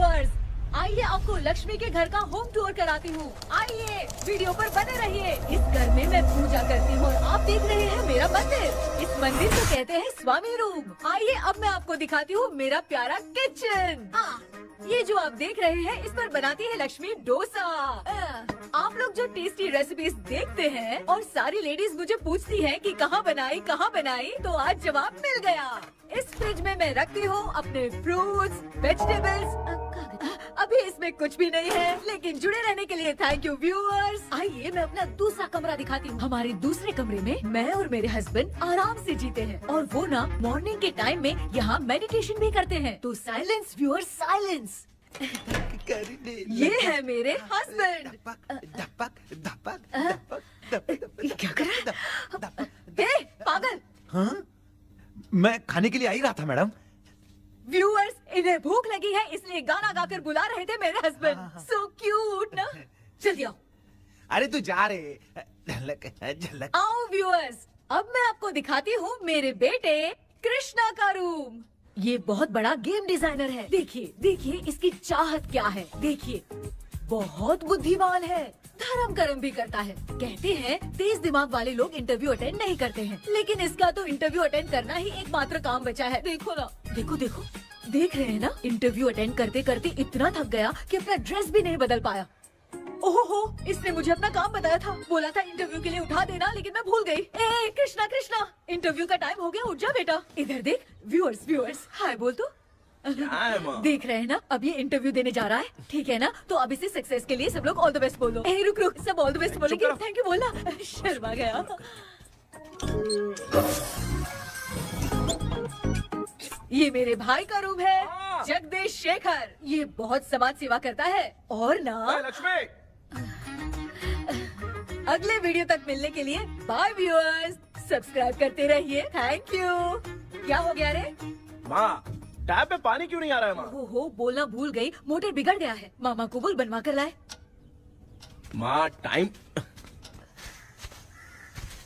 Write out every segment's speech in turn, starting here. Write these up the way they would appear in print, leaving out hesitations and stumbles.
Viewers, आइए आपको लक्ष्मी के घर का होम टूर कराती हूँ। आइए वीडियो पर बने रहिए। इस घर में मैं पूजा करती हूँ और आप देख रहे हैं मेरा मंदिर। इस मंदिर को कहते हैं स्वामी रूम। आइए अब मैं आपको दिखाती हूँ मेरा प्यारा किचन। ये जो आप देख रहे हैं इस पर बनाती है लक्ष्मी डोसा। आप लोग जो टेस्टी रेसिपीज देखते हैं और सारी लेडीज मुझे पूछती हैं कि कहाँ बनाई, तो आज जवाब मिल गया। इस फ्रिज में मैं रखती हूँ अपने फ्रूट्स, वेजिटेबल्स। अभी इसमें कुछ भी नहीं है, लेकिन जुड़े रहने के लिए थैंक यू व्यूअर्स। आइए मैं अपना दूसरा कमरा दिखाती हूँ। हमारे दूसरे कमरे में मैं और मेरे हस्बैंड आराम से जीते हैं और वो ना मॉर्निंग के टाइम में यहाँ मेडिटेशन भी करते हैं। तो साइलेंस व्यूअर्स, साइलेंस। ये है मेरे हस्बैंड। क्या कर रहा है? पागल। हाँ? मैं खाने के लिए आ ही रहा था मैडम। व्यूअर्स, इन्हें भूख लगी है इसलिए गाना गाकर बुला रहे थे मेरे हस्बैंड। सो क्यूट ना। जल्दी आओ। अरे तू जा रे। झलक। आओ व्यूअर्स, अब मैं आपको दिखाती हूँ मेरे बेटे कृष्णा का रूम। ये बहुत बड़ा गेम डिजाइनर है। देखिए इसकी चाहत क्या है। देखिए बहुत बुद्धिमान है, धर्म कर्म भी करता है। कहते हैं तेज दिमाग वाले लोग इंटरव्यू अटेंड नहीं करते हैं, लेकिन इसका तो इंटरव्यू अटेंड करना ही एकमात्र काम बचा है। देखो ना, देखो देख रहे हैं ना, इंटरव्यू अटेंड करते करते इतना थक गया कि अपना ड्रेस भी नहीं बदल पाया। ओहो, इसने मुझे अपना काम बताया था, बोला था इंटरव्यू के लिए उठा देना, लेकिन मैं भूल गई। ए कृष्णा, इंटरव्यू का टाइम हो गया, उठ जा बेटा। इधर देख। व्यूअर्स हाय बोल तो। देख रहे हैं ना, अब ये इंटरव्यू देने जा रहा है, ठीक है ना? तो अब इसे सक्सेस के लिए सब लोग ऑल द बेस्ट बोलो। ए रुक, सब ऑल द बेस्ट बोलेंगे। थैंक यू बोलना। शर्मा गया। ये मेरे भाई का रूम है, जगदीश शेखर। ये बहुत समाज सेवा करता है और ना लक्ष्मी। अगले वीडियो तक मिलने के लिए बाय व्यूअर्स। सब्सक्राइब करते रहिए। Thank you. क्या हो गया रे? माँ, टैप में पानी क्यों नहीं आ रहा है माँ? हो बोलना भूल गई, मोटर बिगड़ गया है। मामा को बोल बनवा कर लाए। माँ टाइम।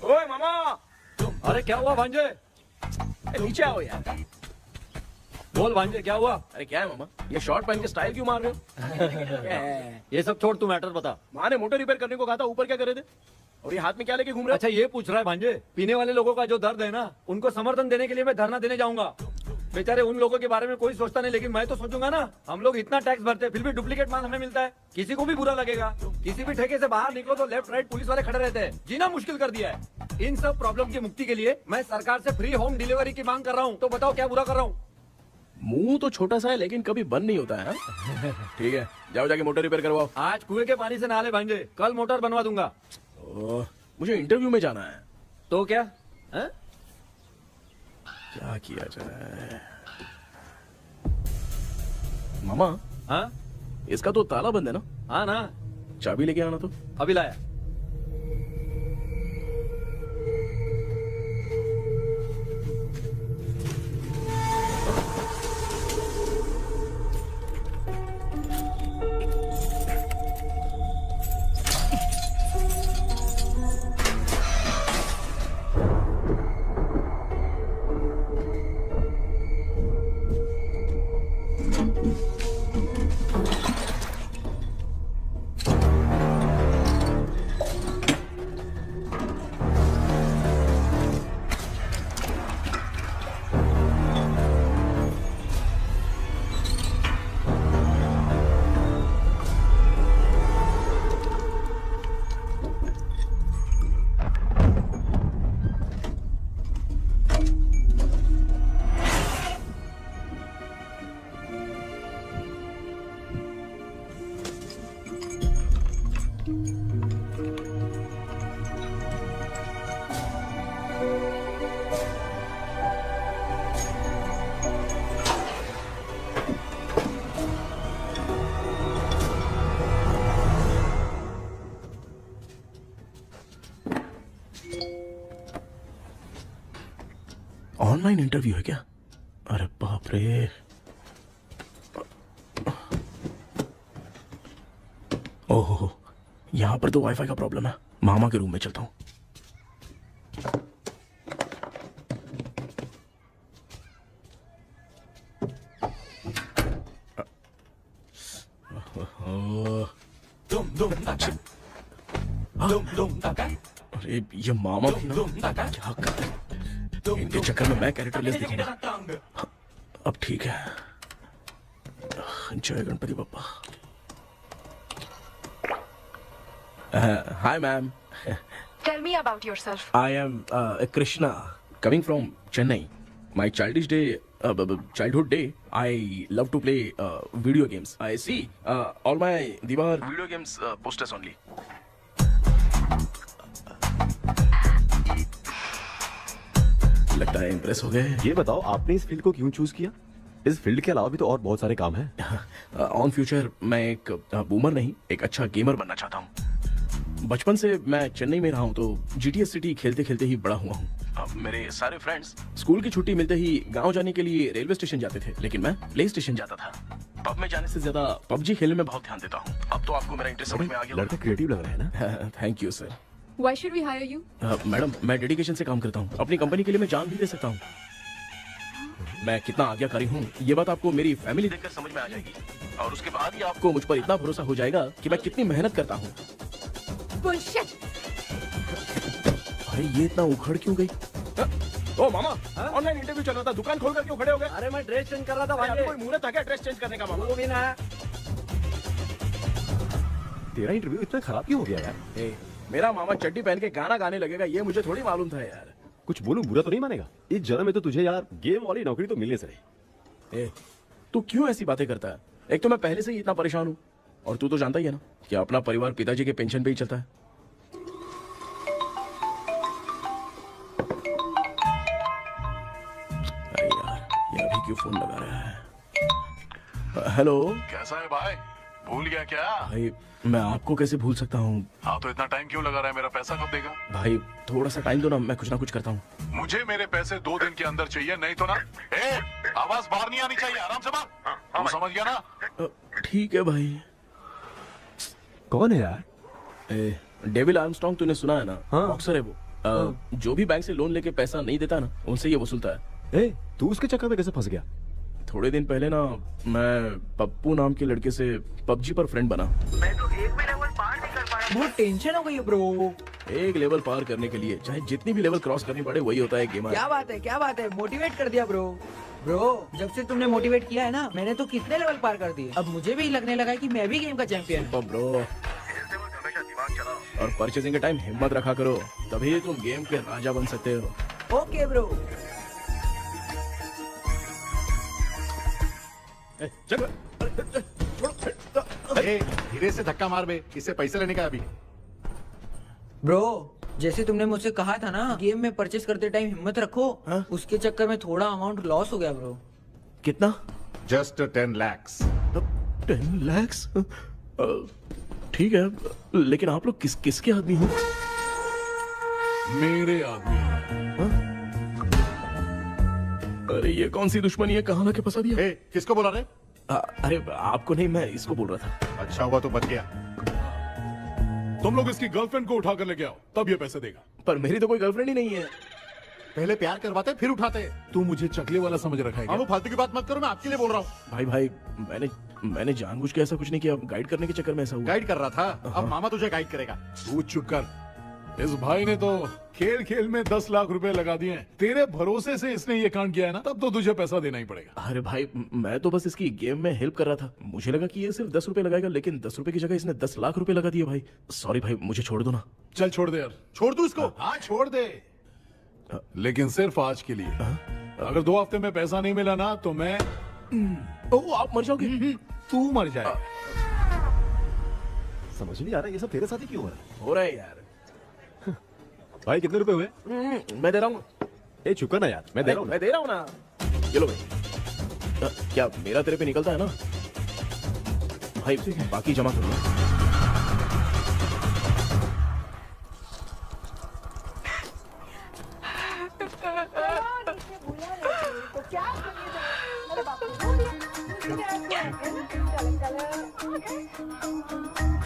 ओए मामा। अरे क्या हुआ भांजे? नीचे आओ यार। बोल भांजे क्या हुआ? अरे क्या है मामा, ये शॉर्ट पहन के स्टाइल क्यों मार रहे हो? ये सब छोड़, तू मैटर बता। माँ ने मोटर रिपेयर करने को कहा था, ऊपर क्या कर रहे थे? और ये हाथ में क्या लेके घूम रहे हो? अच्छा ये पूछ रहा है भांजे, पीने वाले लोगों का जो दर्द है ना, उनको समर्थन देने के लिए मैं धरना देने जाऊंगा। बेचारे उन लोगों के बारे में कोई सोचता नहीं, लेकिन मैं तो सोचूंगा ना। हम लोग इतना टैक्स भरते हैं, फिर भी डुप्लीकेट माल हमें मिलता है, किसी को भी बुरा लगेगा। किसी भी ठेके से बाहर निकलो तो लेफ्ट राइट पुलिस वाले खड़े रहते हैं, जीना मुश्किल कर दिया है। इन सब प्रॉब्लम की मुक्ति के लिए मैं सरकार से फ्री होम डिलीवरी की मांग कर रहा हूँ। तो बताओ क्या बुरा कर रहा हूँ? मुंह तो छोटा सा है लेकिन कभी बंद नहीं होता है। ठीक है, जाओ जाके मोटर रिपेयर करवाओ। आज कुएं के पानी से नहा ले भांजे, कल मोटर बनवा दूंगा। मुझे इंटरव्यू में जाना है। तो क्या क्या किया जाए? मामा, हाँ इसका तो ताला बंद है ना? हाँ ना। चाबी लेके आना तो। अभी लाया। ऑनलाइन इंटरव्यू है क्या? अरे बाप रे। ओहो, यहाँ पर तो वाईफाई का प्रॉब्लम है। मामा के रूम में चलता हूँ। अरे ये मामा भी ना क्या कर रहे हैं? इनके चक्कर में मैं कैरेक्टर लेस दिखूंगा। हाँ, अब ठीक है। जय Ganpati Bappa. Hi ma'am. Tell me about yourself. I am Krishna, coming from Chennai. My childhood day, I love to play video games. I see all my Diwar video games posters only. लगता है impress हो गए। ये बताओ आपने इस field को क्यों चूज किया? इस फील्ड के अलावा भी तो और बहुत सारे काम हैं। ऑन फ्यूचर मैं एक बूमर नहीं, एक अच्छा गेमर बनना चाहता हूँ। बचपन से मैं चेन्नई में रहा हूँ तो GTA सिटी खेलते खेलते ही बड़ा हुआ हूँ। अब मेरे सारे फ्रेंड्स स्कूल की छुट्टी मिलते ही गांव जाने के लिए रेलवे स्टेशन जाते थे, लेकिन मैं प्ले स्टेशन जाता था। पब में जाने से ज्यादा PUBG खेलने में बहुत ध्यान देता हूँ। अब तो आपको मेरा इंटरेस्ट समझ में आ गया। लड़का क्रिएटिव लग रहा है ना। Thank you sir. Why should we hire you? Madam मैं डेडिकेशन से काम करता हूँ, अपनी कंपनी के लिए मैं जान भी दे सकता हूँ। मैं कितना आज्ञाकारी हूँ ये बात आपको मेरी फैमिली देखकर समझ में आ जाएगी, और उसके बाद ही आपको मुझ पर इतना भरोसा हो जाएगा कि मैं कितनी मेहनत करता हूँ। Bullshit! अरे ये इतना उखड़ क्यों गई? ओ मामा, ऑनलाइन इंटरव्यू चल रहा था, दुकान खोलकर क्यों खड़े हो गए? अरे मैं ड्रेस चेंज कर रहा था भाई भाई। कोई मुहूर्त आ गया ड्रेस चेंज करने का मामा? वो भी ना। तेरा इंटरव्यू इतना खराब क्यों हो गया यार? ए, मेरा मामा चड्डी पहन के गाना गाने लगेगा ये मुझे थोड़ी मालूम था यार। कुछ बोलूं बुरा तो नहीं मानेगा? इस जन्म में तो तुझे यार गेम वाली नौकरी तो मिलने से रही। ए, तू क्यों ऐसी बातें करता है? एक तो मैं पहले से ही इतना परेशान हूँ, और तू तो जानता ही है ना कि अपना परिवार पिताजी के पेंशन पे ही चलता है। अरे यार ये अभी क्यों फोन लगा रहा है? हेलो कैसा है भाई? भूल गया क्या? भाई, मैं आपको कैसे भूल सकता हूँ? हाँ तो इतना टाइम क्यों लगा रहा है? मेरा पैसा कब देगा? भाई थोड़ा सा टाइम दो ना, मैं कुछ ना कुछ करता हूँ। मुझे मेरे पैसे 2 दिन के अंदर चाहिए, नहीं तो ना आवाज बाहर नहीं आनी चाहिए। आराम से बात, तू समझ गया ना? ठीक है भाई। कौन है यार? डेविल आर्मस्ट्रॉन्ग तूने सुना है ना? हाँ। बॉक्सर है वो। जो भी बैंक से लोन लेके पैसा नहीं देता ना, उनसे ये वसूलता है। तू उसके चक्कर में कैसे फंस गया? थोड़े दिन पहले ना मैं पप्पू नाम के लड़के से PUBG पर फ्रेंड बना। मैं तो एक भी लेवल पार नहीं कर पाया। बहुत टेंशन हो गई है ब्रो। एक लेवल पार करने के लिए चाहे जितनी भी लेवल क्रॉस करनी पड़े वही होता है गेमर। क्या बात है, मोटिवेट कर दिया ब्रो। ब्रो जब से तुमने मोटिवेट किया है ना, मैंने तो कितने लेवल पार कर दिए। अब मुझे भी लगने लगा है कि मैं भी गेम का चैंपियन हूँ। ब्रो, और परचेजिंग के टाइम हिम्मत रखा करो, तभी तुम गेम के राजा बन सकते हो। Okay bro. धीरे से धक्का मार बे, इससे पैसे लेने का अभी। ब्रो जैसे तुमने मुझसे कहा था ना गेम में परचेस करते टाइम हिम्मत रखो, उसके चक्कर में थोड़ा अमाउंट लॉस हो गया ब्रो। कितना? Just 10 lakhs। 10 lakhs? ठीक है, लेकिन आप लोग किसके आदमी हो? मेरे आदमी। अरे ये कौन सी दुश्मनी है, कहाँ लाके फंसा दिया? किसको बोला रे? अरे आपको नहीं, मैं इसको बोल रहा था। अच्छा हुआ तो बच गया। तुम लोग इसकी गर्लफ्रेंड को उठा कर लेके आओ, तब ये पैसे देगा। पर मेरी तो कोई गर्लफ्रेंड ही नहीं है। पहले प्यार करवाते फिर उठाते। तू मुझे चकले वाला समझ रखा है क्या? वो फालतू की बात मत करो, मैं आपके लिए बोल रहा हूँ। भाई मैंने जानबूझ के ऐसा कुछ नहीं किया, गाइड करने के चक्कर में ऐसा हुआ। गाइड कर रहा था, अब मामा तुझे गाइड करेगा। तू चुप कर। इस भाई ने तो खेल खेल में 10 लाख रुपए लगा दिए हैं। तेरे भरोसे से इसने ये कांड किया है ना, तब तो तुझे पैसा देना ही पड़ेगा। अरे भाई मैं तो बस इसकी गेम में हेल्प कर रहा था, मुझे लगा कि ये सिर्फ 10 रुपए लगाएगा, लेकिन 10 रुपए की जगह इसने 10 लाख रुपए लगा दिए। भाई सॉरी भाई, मुझे छोड़ दो ना। चल छोड़ दे यार। छोड़ दू इसको? हाँ छोड़ दे, लेकिन सिर्फ आज के लिए। अगर 2 हफ्ते में पैसा नहीं मिला ना तो मैं आप मर जाओगे। तू मर जाए। समझ नहीं आ रहा ये सब तेरे साथ ही क्यों हो रहा है? हो रहा है यार। भाई कितने रुपए हुए? मैं दे रहा हूँ। चुप कर ना यार, मैं दे रहा हूँ। मैं दे रहा हूँ ना। चलो भाई, क्या मेरा तेरे पे निकलता है ना भाई? बाकी जमा कर लो।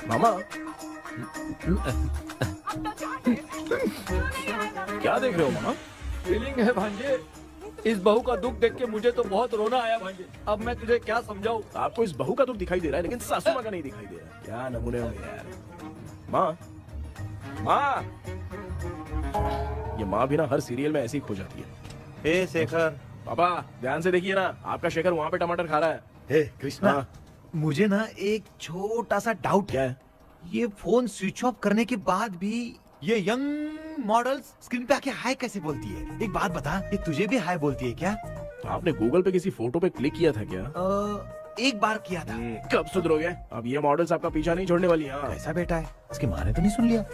मामा क्या देख रहे हो मामा? फीलिंग है भांजे। इस बहू का दुख देख के मुझे तो बहुत रोना आया भाई। अब मैं तुझे क्या समझाऊं? आपको इस बहू का दुख दिखाई दे रहा है लेकिन सासू माँ का नहीं दिखाई दे रहा है। क्या नमूने होंगे यार। माँ, माँ, ये माँ भी ना हर सीरियल में ऐसे ही खो जाती है। ए शेखर। पापा ध्यान से देखिए ना, आपका शेखर वहाँ पे टमाटर खा रहा है। हे कृष्णा, हाँ। मुझे ना एक छोटा सा डाउट क्या है? ये फोन स्विच ऑफ करने के बाद भी ये यंग मॉडल्स स्क्रीन पे आके हाय कैसे बोलती है? एक बात बता, ये तुझे भी हाय बोलती है क्या? आपने गूगल पे किसी फोटो पे क्लिक किया था क्या? एक बार किया था। कब सुधरोगे? अब ये मॉडल्स आपका पीछा नहीं छोड़ने वाली। हाँ। कैसा बेटा है? इसकी माँ ने तो नहीं सुन लिया?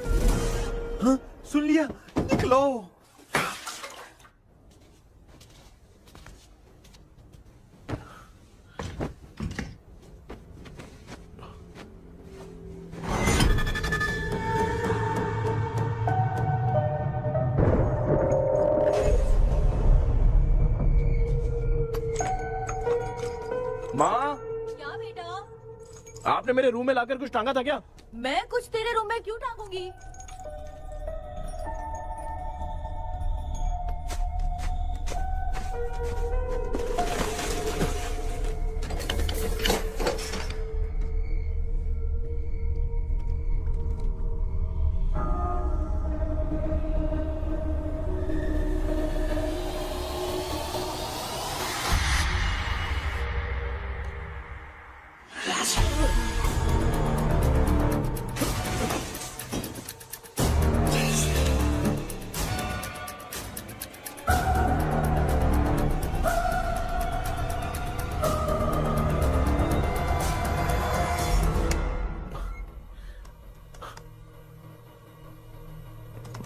हाँ, सुन लिया। निकलो। माँ, क्या बेटा? आपने मेरे रूम में लाकर कुछ टांगा था क्या? मैं कुछ तेरे रूम में क्यों टांगूंगी?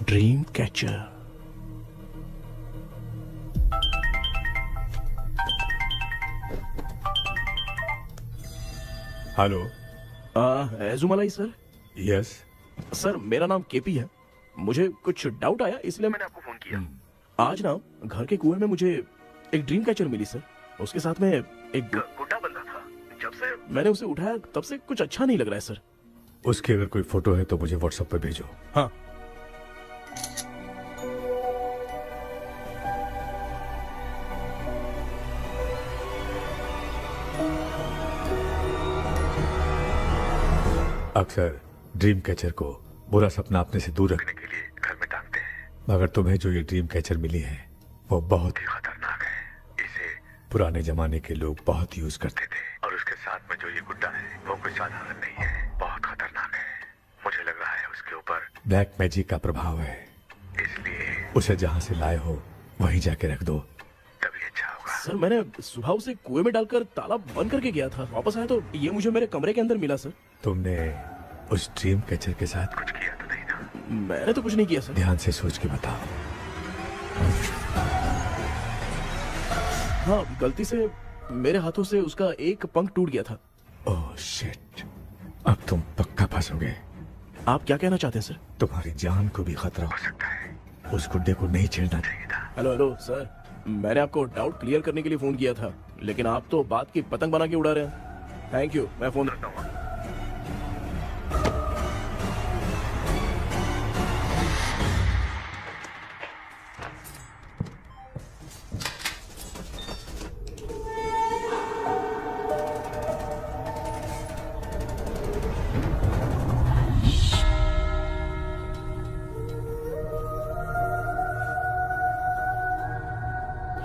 Dream catcher. Hello. Ezhumalai sir. Yes. Sir मेरा नाम केपी है। मुझे कुछ डाउट आया इसलिए मैंने आपको फोन किया। आज ना घर के कुएं में मुझे एक ड्रीम कैचर मिली सर। उसके साथ में एक गुड्डा बंधा था। जब से मैंने उसे उठाया तब से कुछ अच्छा नहीं लग रहा है सर। उसकी अगर कोई फोटो है तो मुझे व्हाट्सएप पे भेजो। हाँ। अक्सर ड्रीम कैचर को बुरा सपना अपने से दूर रखने के लिए घर में टांगते हैं, मगर तुम्हें जो ये ड्रीम कैचर मिली है वो बहुत ही खतरनाक है। इसे पुराने जमाने के लोग बहुत यूज करते थे और उसके साथ में जो ये गुड्डा है वो कोई साधारण नहीं है, बहुत खतरनाक है। मुझे लग रहा है उसके ऊपर ब्लैक मैजिक का प्रभाव है, इसलिए उसे जहाँ से लाए हो वहीं जाके रख दो, तभी अच्छा होगा। सर मैंने सुबह उसे कुएं में डालकर ताला बंद करके गया था। वापस आया तो ये मुझे मेरे कमरे के अंदर मिला सर। तुमने उस ड्रीम कैचर के साथ कुछ किया तो नहीं ना? मैंने तो कुछ नहीं किया सर। ध्यान से सोच के बताओ। हाँ, गलती से मेरे हाथों से उसका एक पंख टूट गया था। ओह शिट, अब तुम पक्का फंसोगे। आप क्या कहना चाहते हैं सर? तुम्हारी जान को भी खतरा हो सकता है। उस गुड्डे को नहीं छेड़ना चाहिए था। हेलो हेलो सर, मैंने आपको डाउट क्लियर करने के लिए फोन किया था, लेकिन आप तो बात की पतंग बना के उड़ा रहे हैं। थैंक यू, मैं फोन रखता हूँ।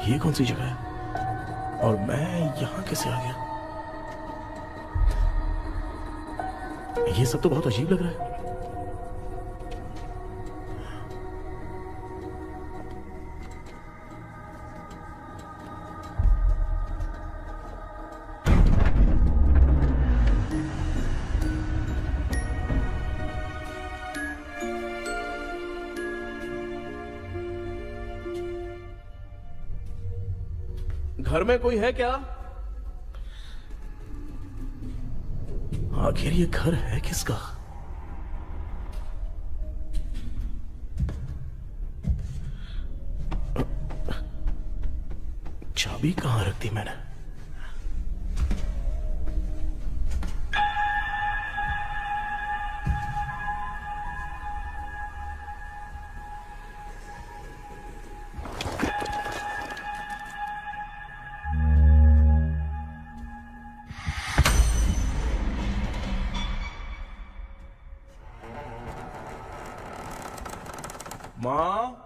ये कौन सी जगह है और मैं यहाँ कैसे आ गया? ये सब तो बहुत अजीब लग रहा है। घर में कोई है क्या? आखिर ये घर है किसका? चाबी कहां रख दी मैंने? माँ।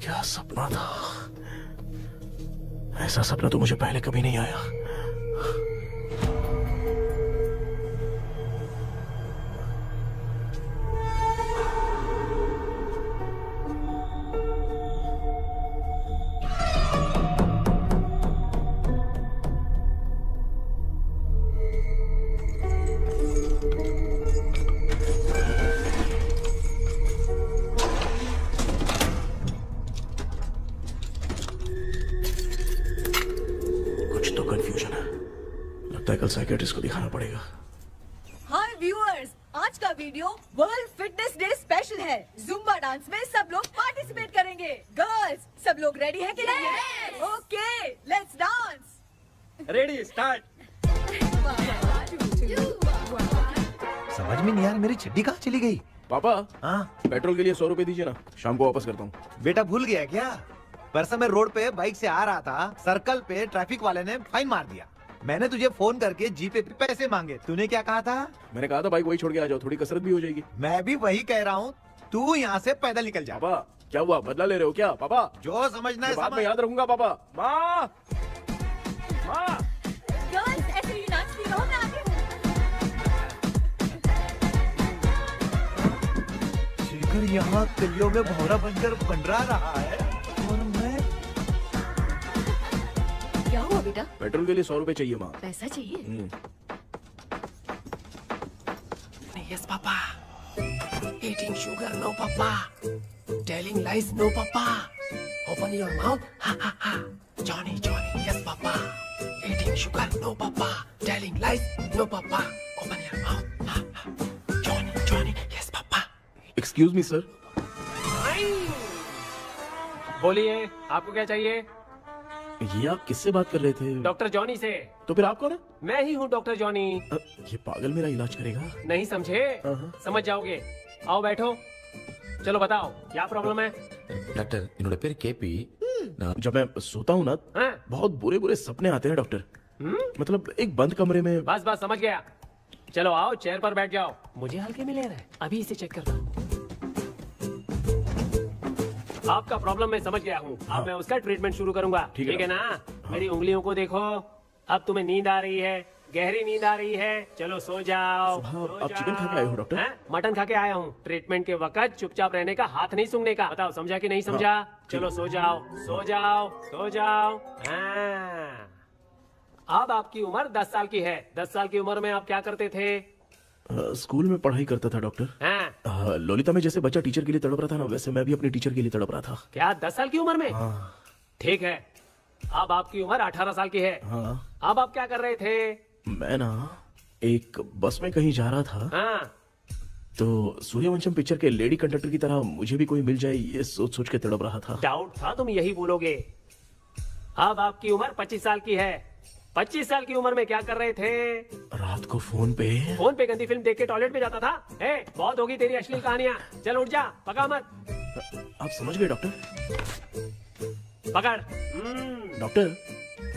क्या सपना था? ऐसा सपना तो मुझे पहले कभी नहीं आया। कल साइकियाट्रिस्ट को दिखाना पड़ेगा। हाय व्यूअर्स, आज का video world fitness day special है। जुम्बा डांस में सब लोग पार्टिसिपेट करेंगे। गर्ल्स, सब लोग रेडी है कि नहीं? Okay, let's dance. Ready, start. समझ में नहीं यार, मेरी चड्डी कहाँ चली गई? पापा, हाँ पेट्रोल के लिए 100 रुपए दीजिए ना, शाम को वापस करता हूँ। बेटा भूल गया क्या? परसों मैं रोड पे बाइक से आ रहा था, सर्कल पे ट्रैफिक वाले ने फाइन मार दिया। मैंने तुझे फोन करके जीपे पे पैसे मांगे, तूने क्या कहा था? मैंने कहा था बाइक वही छोड़ के आ जाओ, थोड़ी कसरत भी हो जाएगी। मैं भी वही कह रहा हूँ, तू यहाँ से पैदल निकल जा। पापा क्या हुआ, बदला ले रहे हो क्या? पापा जो समझना है बात में याद रखूंगा। पापा, माँ माँ। गर्ल्स, ऐसे ही नाचती रहो, मैं आती हूँ। शेखर यहाँ कलियों में भौरा बनकर पंडरा रहा है और मैं। क्या हुआ बेटा? पेट्रोल के लिए 100 रुपए चाहिए माँ। पैसा चाहिए? Yes, Papa. Eating sugar, no, Papa. Telling lies, no, Papa. Open your mouth, ha ha ha. Johnny, Johnny, yes, Papa. Eating sugar, no, Papa. Telling lies, no, Papa. Open your mouth, ha ha. Johnny, Johnny, yes, Papa. Excuse me, sir. बोलिए, आपको क्या चाहिए? ये आप किससे बात कर रहे थे? डॉक्टर जॉनी से। तो फिर आप कौन है? मैं ही हूँ डॉक्टर जॉनी। ये पागल मेरा इलाज करेगा? नहीं समझे? समझ जाओगे। आओ बैठो। चलो बताओ क्या प्रॉब्लम है? डॉक्टर इन्होंने पेर केपी जब मैं सोता हूँ ना, बहुत बुरे बुरे सपने आते हैं डॉक्टर। मतलब एक बंद कमरे में। बस बस समझ गया। चलो आओ, चेयर पर बैठ जाओ। मुझे हल्के में ले रहा है, अभी इसे चेक करता हूँ। आपका प्रॉब्लम मैं समझ गया हूँ। अब मैं उसका ट्रीटमेंट शुरू करूंगा। ठीक है ना? मेरी उंगलियों को देखो। अब तुम्हें नींद आ रही है, गहरी नींद आ रही है। चलो सो जाओ। आप चिकन खा के आए हो डॉक्टर? मटन खा के आया हूँ। ट्रीटमेंट के वक्त चुपचाप रहने का, हाथ नहीं सूंघने का। बताओ समझा कि नहीं समझा? चलो सो जाओ, सो जाओ, सो जाओ। हाँ। अब आपकी उम्र 10 साल की है। 10 साल की उम्र में आप क्या करते थे? स्कूल में पढ़ाई करता था डॉक्टर। हाँ। लोलिता में जैसे बच्चा टीचर के लिए तड़प रहा था ना, वैसे मैं भी अपने टीचर के लिए तड़प रहा था। क्या 10 साल की उम्र में? ठीक है, अब आपकी उम्र 18 साल की है। अब आप क्या कर रहे थे? मैं ना एक बस में कहीं जा रहा था। तो सूर्यवंशम पिक्चर के लेडी कंडक्टर की तरह मुझे भी कोई मिल जाए, ये सोच सोच के तड़प रहा था। डाउट था तुम यही बोलोगे। अब आपकी उम्र 25 साल की है। 25 साल की उम्र में क्या कर रहे थे? रात को फोन पे गंदी फिल्म देख के टॉयलेट में जाता था। बहुत होगी तेरी अश्लील कहानियां। चल उठ जा, पका मत। आप समझ गए डॉक्टर? पकड़। डॉक्टर,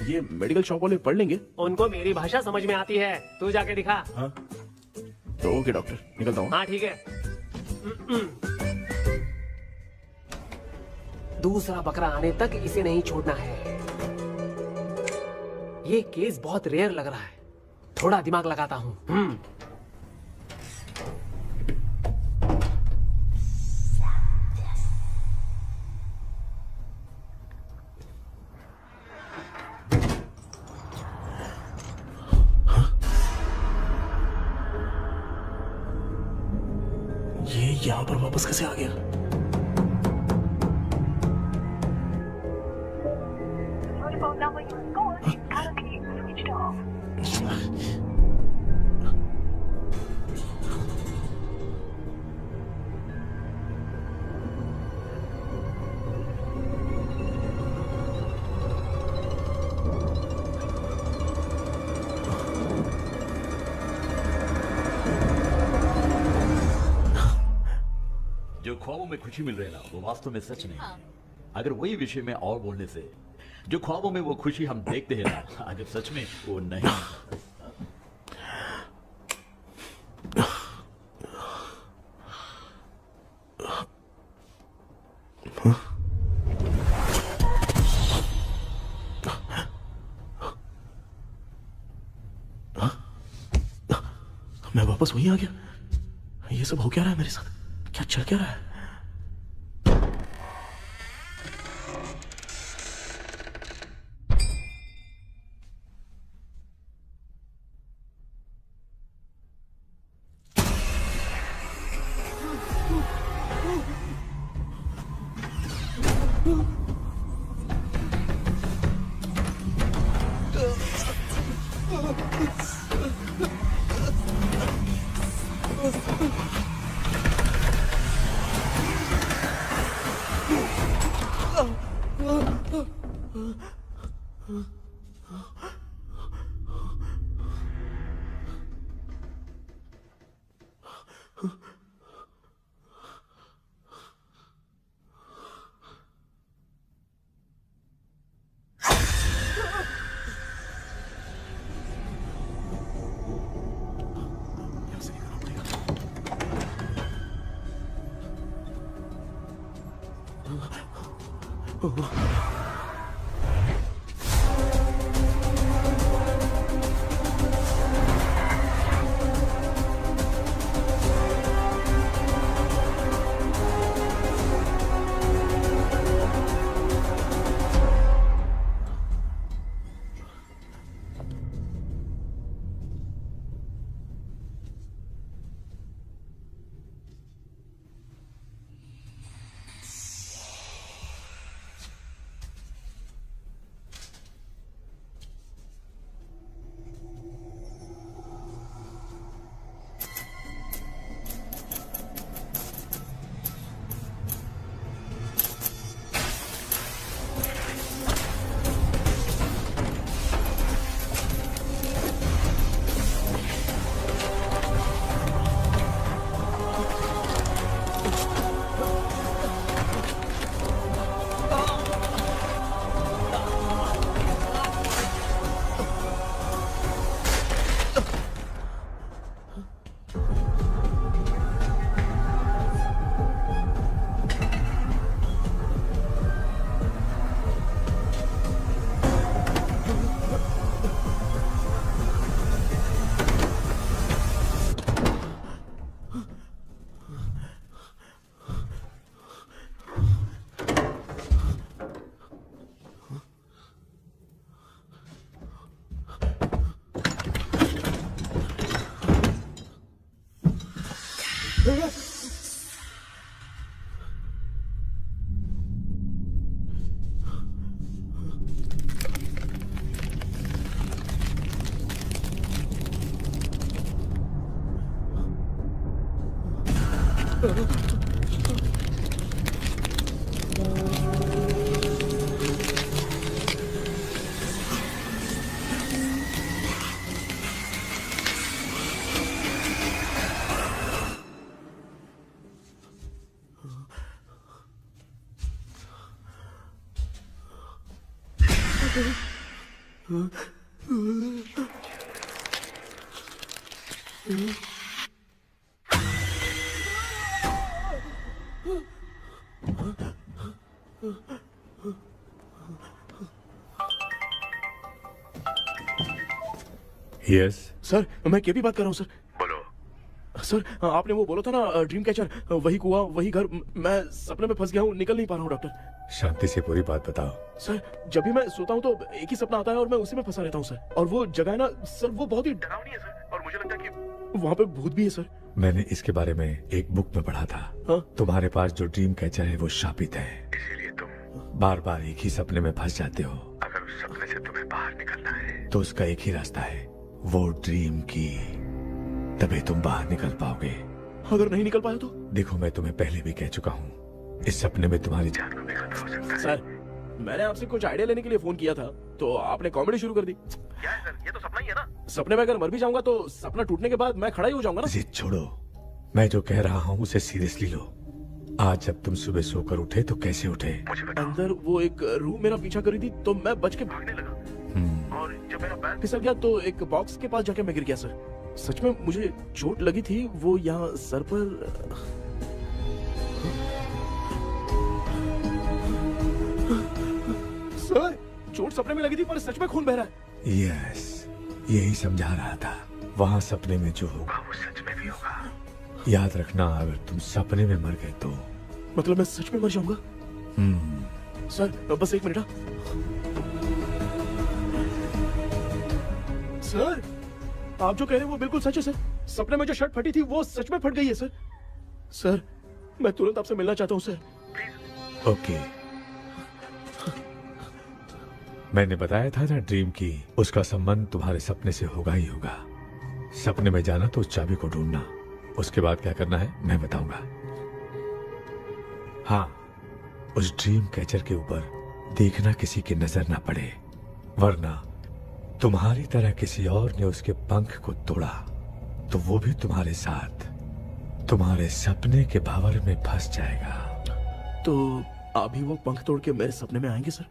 ये मेडिकल शॉप वाले पढ़ लेंगे? उनको मेरी भाषा समझ में आती है। तू जाके दिखा। हाँ तो ओके डॉक्टर, निकलता हूँ। हाँ ठीक है। दूसरा बकरा आने तक इसे नहीं छोड़ना है। ये केस बहुत रेयर लग रहा है, थोड़ा दिमाग लगाता हूँ। ये यहाँ पर वापस कैसे आ गया? जो ख्वाबों में खुशी मिल रही है ना, वो वास्तव में सच नहीं। अगर वही विषय में और बोलने से, जो ख्वाबों में वो खुशी हम देखते हैं ना, अगर सच में वो नहीं। मैं वापस वहीं आ गया। ये सब हो क्या रहा है मेरे साथ? क्या चल क्या रहा है? यस सर, मैं केपी बात कर रहा हूँ सर। बोलो सर, आपने वो बोला था ना ड्रीम कैचर, वही कुआं वही घर, मैं सपने में फंस गया हूँ, निकल नहीं पा रहा हूँ डॉक्टर। शांति से पूरी बात बताओ। सर, जब भी मैं सोता हूँ तो एक ही सपना आता है और मैं उसी में फंसा रहता हूँ सर। और वो जगह है ना सर, वो बहुत ही डरावनी है सर, और मुझे लगता है कि वहाँ पे भूत भी है सर। मैंने इसके बारे में एक बुक में पढ़ा था। हाँ? तुम्हारे पास जो ड्रीम कैचर है वो शापित है, इसीलिए तुम बार बार एक ही सपने में फंस जाते हो। अगर उस सपने से तुम्हें बाहर निकलना है तो उसका एक ही रास्ता है, वो ड्रीम की, तभी तुम बाहर निकल पाओगे। अगर नहीं निकल पाया तो? देखो, मैं तुम्हें पहले भी कह चुका हूँ, इस सपने में तुम्हारी जान को भी खतरा हो सकता है। सर, मैंने आपसे कुछ आइडिया लेने के लिए फोन किया था, तो आपने कॉमेडी शुरू कर दी। क्या है सर, ये तो सपना ही है ना। सपने में अगर मर भी जाऊंगा तो सपना टूटने के बाद मैं खड़ा ही हो जाऊंगा ना। जिद छोड़ो, मैं जो कह रहा हूँ उसे सीरियसली लो। आज जब तुम सुबह सोकर उठे तो कैसे उठे? अंदर वो एक रूह मेरा पीछा करी थी, तो मैं बच के भागने लगा, और जब मेरा पैर फिसल गया तो एक बॉक्स के पास जाके मैं गिर गया सर। सच में मुझे चोट लगी थी, वो यहाँ सर पर। सर, चोट सपने में लगी थी पर सच में खून बह रहा है। यस, यही समझा रहा था। वहाँ सपने में जो होगा वो सच में भी होगा। याद रखना, अगर तुम सपने में मर गए तो मतलब मैं सच में मर जाऊंगा? सर, बस एक मिनट। सर, आप जो कह रहे हैं वो बिल्कुल सच है सर। सपने में जो शर्ट फटी थी वो सच में फट गई है सर। सर, मैं तुरंत आपसे मिलना चाहता हूँ सर। ओके, मैंने बताया था ना ड्रीम की, उसका संबंध तुम्हारे सपने से होगा ही होगा। सपने में जाना तो उस चाबी को ढूंढना, उसके बाद क्या करना है मैं बताऊंगा। हाँ, उस ड्रीम कैचर के ऊपर देखना किसी की नजर ना पड़े, वरना तुम्हारी तरह किसी और ने उसके पंख को तोड़ा तो वो भी तुम्हारे साथ तुम्हारे सपने के भावर में फंस जाएगा। तो अभी वो पंख तोड़ के मेरे सपने में आएंगे सर?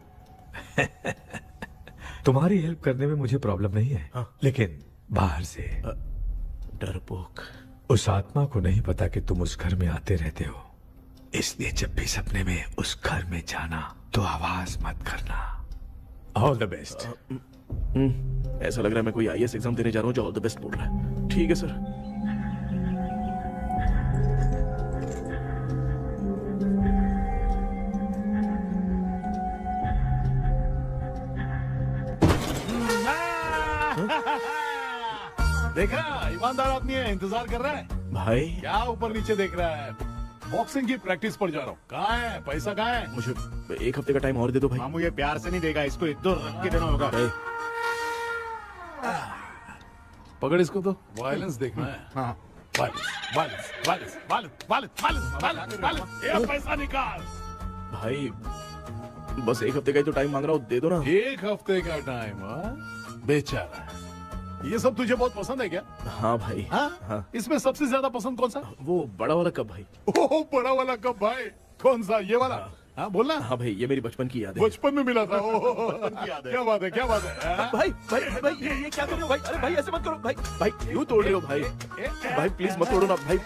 तुम्हारी हेल्प करने में मुझे प्रॉब्लम नहीं है। हाँ? लेकिन बाहर से डरपोक, उस आत्मा को नहीं पता कि तुम उस घर में आते रहते हो, इसलिए जब भी सपने में उस घर में जाना तो आवाज मत करना। All the best. ऐसा लग रहा है मैं कोई आईएएस एग्जाम देने जा रहा हूँ जो ऑल द बेस्ट बोल रहा है। ठीक है सर। देखा, ईमानदार आदमी है, इंतजार कर रहा है। भाई क्या ऊपर नीचे देख रहा है? बॉक्सिंग की प्रैक्टिस पर जा रहा हूँ। कहाँ है पैसा, कहाँ है? मुझे एक हफ्ते का टाइम और दे दो भाई। मामू ये प्यार से नहीं देगा, इसको एक दो रख के देना होगा। पकड़ इसको, तो वायलेंस देखना है। हाँ, ये पैसा निकाल। भाई बस एक हफ्ते का ही तो टाइम मांग रहा हूँ, दे दो ना। एक हफ्ते का टाइम? बेचारा, ये सब तुझे बहुत पसंद है क्या? हाँ भाई। हाँ? इसमें सबसे ज्यादा पसंद कौन सा? वो बड़ा वाला कप भाई। ओह, बड़ा वाला कप भाई। कौन सा, ये वाला? हाँ बोलना। हाँ भाई, ये मेरी बचपन की याद है। बचपन में मिला था। क्या बात है, क्या बात है। भाई भाई भाई ये क्या कर रहे हो भाई? अरे भाई ऐसे मत करो भाई। भाई क्यों तोड़ रहे हो भाई? भाई प्लीज मत तोड़ो ना भाई।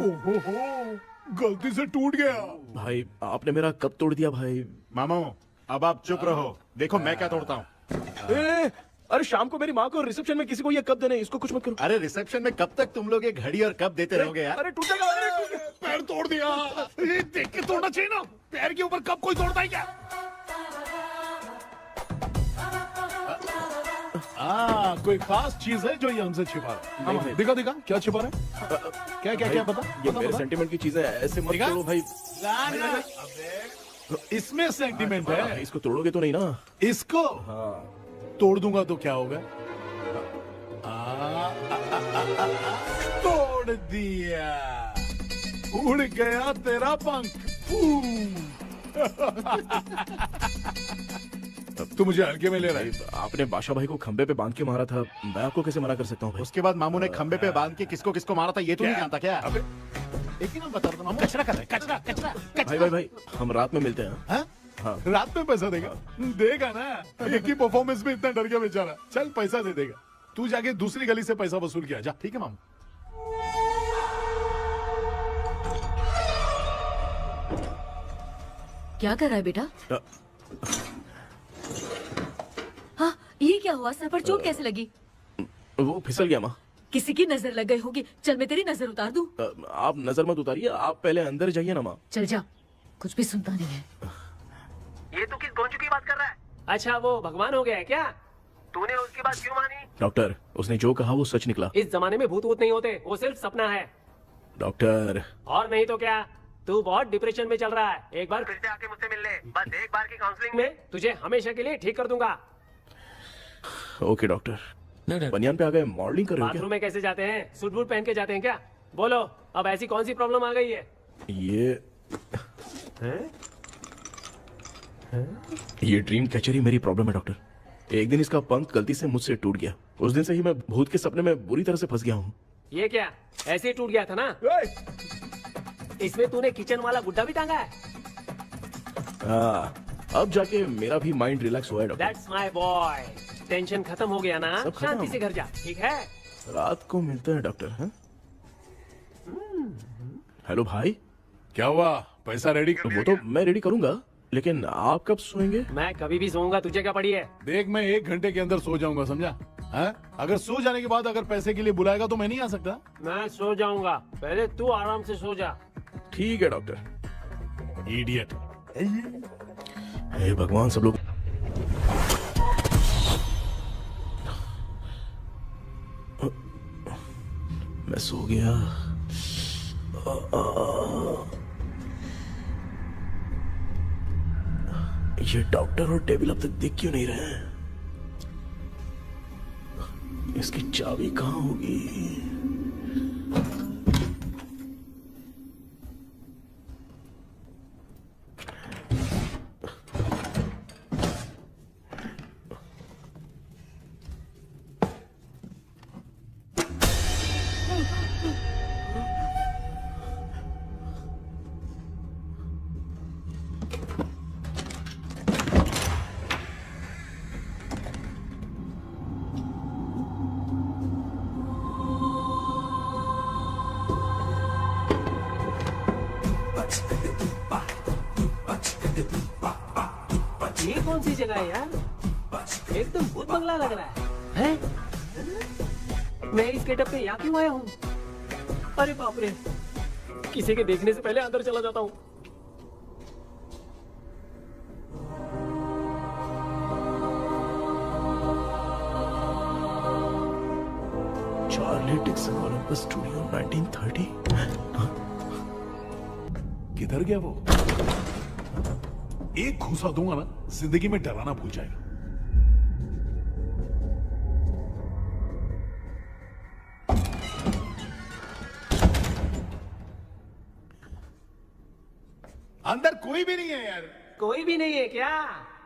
ओहो, गलती से टूट गया। भाई आपने मेरा कप तोड़ दिया भाई। मामू अब आप चुप रहो, देखो मैं क्या तोड़ता हूँ। अरे शाम को मेरी माँ को रिसेप्शन में किसी को ये कप देने, इसको कुछ मत करो। अरे रिसेप्शन में कब तक तुम लोग ये घड़ी और कप देते रहोगे यार? अरे टूटेगा। पैर तोड़ दिया। ये देख के तोड़ना चाहिए ना, पैर के ऊपर कब कोई तोड़ता है क्या? कोई खास चीज है जो ये हमसे छिपा रहा है? दिखा दिखा, क्या छिपा रहा है? क्या क्या क्या? बता। ये मेरे सेंटिमेंट की चीजें ऐसे मत करो भाई। इसमें सेंटिमेंट है। इसको तोड़ोगे तो नहीं ना? इसको तोड़ दूंगा तो क्या होगा? तोड़ दिया। उड़ गया तेरा पंख। तू मुझे हल्के में ले रहा है। आपने बादशाह भाई को खंबे पे बांध के मारा था, मैं आपको कैसे मना कर सकता हूँ भाई? उसके बाद मामू ने खंबे पे बांध के किसको किसको मारा था ये तो नहीं जानता क्या? एक ही नाम बता रहा था मामू। कचरा कर रहा है, कचरा कचरा भाई भाई भाई, हम रात में मिलते हैं। हाँ? हाँ। रात में पैसा देगा? देगा ना, एक ही परफॉर्मेंस में इतना डर गया बेचारा। चल पैसा दे देगा, तू जाके दूसरी गली से पैसा वसूल किया जा। ठीक है मामू। क्या कर रहा है बेटा? हाँ, ये क्या हुआ? सर पर चोट कैसे लगी? वो फिसल गया माँ। किसी की नजर लग गई होगी। चल मैं तेरी नजर उतार दूं। आप नजर मत उतारिए, आप पहले अंदर जाइए ना माँ। चल जा, कुछ भी सुनता नहीं है। ये तू किस गोंजू की बात कर रहा है? अच्छा वो भगवान हो गया है क्या? तूने उसकी बात क्यों मानी? डॉक्टर, उसने जो कहा वो सच निकला। इस जमाने में भूत वूत नहीं होते, वो सिर्फ सपना है। डॉक्टर। और नहीं तो क्या, तू बहुत डिप्रेशन में चल रहा है। एक बार फिर से आके मुझसे मिल ले, बस एक बार की काउंसलिंग में तुझे हमेशा के लिए ठीक कर दूंगा। Okay doctor. बनियान पे आ गए, मॉडलिंग कर रहे हो बाथरूम में कैसे जाते हैं? सूट बूट पहन के जाते हैं क्या? बोलो, अब ऐसी कौन सी प्रॉब्लम आ गई है? ये ड्रीम कैचर ही मेरी प्रॉब्लम है डॉक्टर। एक दिन इसका पंख गलती से मुझसे टूट गया। उस दिन से ही मैं भूत के सपने में बुरी तरह से फंस गया हूँ। ये क्या ऐसे ही टूट गया था ना? इसमें तूने किचन वाला गुड्डा भी टांगा है? अब जाके मेरा भी माइंड रिलैक्स हुआ है doctor. That's my boy। Tension खत्म हो गया ना? सब खत्म। शांति से घर जा, ठीक है? रात को मिलते हैं डॉक्टर। हाँ? हेलो भाई। क्या हुआ? पैसा रेडी कर? वो तो मैं रेडी करूंगा, लेकिन आप कब सोएंगे? मैं कभी भी सोऊंगा, तुझे क्या पड़ी है? देख, मैं 1 घंटे के अंदर सो जाऊंगा, समझा? हाँ? अगर सो जाने के बाद अगर पैसे के लिए बुलाएगा तो मैं नहीं आ सकता। मैं सो जाऊंगा, पहले तू आराम से सो जा। ठीक है डॉक्टर। इडियट। हे भगवान, सब लोग मैं सो गया। ये डॉक्टर और टेबल अब तक दिख क्यों नहीं रहे हैं? इसकी चाबी कहाँ होगी? ये कौन सी जगह है यार? एकदम भूत बंगला लग रहा है। हैं? मैं इस गेटअप पे यहाँ क्यों आया हूँ? अरे बाप रे, किसी के देखने से पहले अंदर चला जाता हूँ। Charlie Dixon Olympus studio 1930। किधर गया वो? एक घूसा दूंगा ना, जिंदगी में डराना भूल जाएगा। अंदर कोई भी नहीं है यार। कोई भी नहीं है क्या?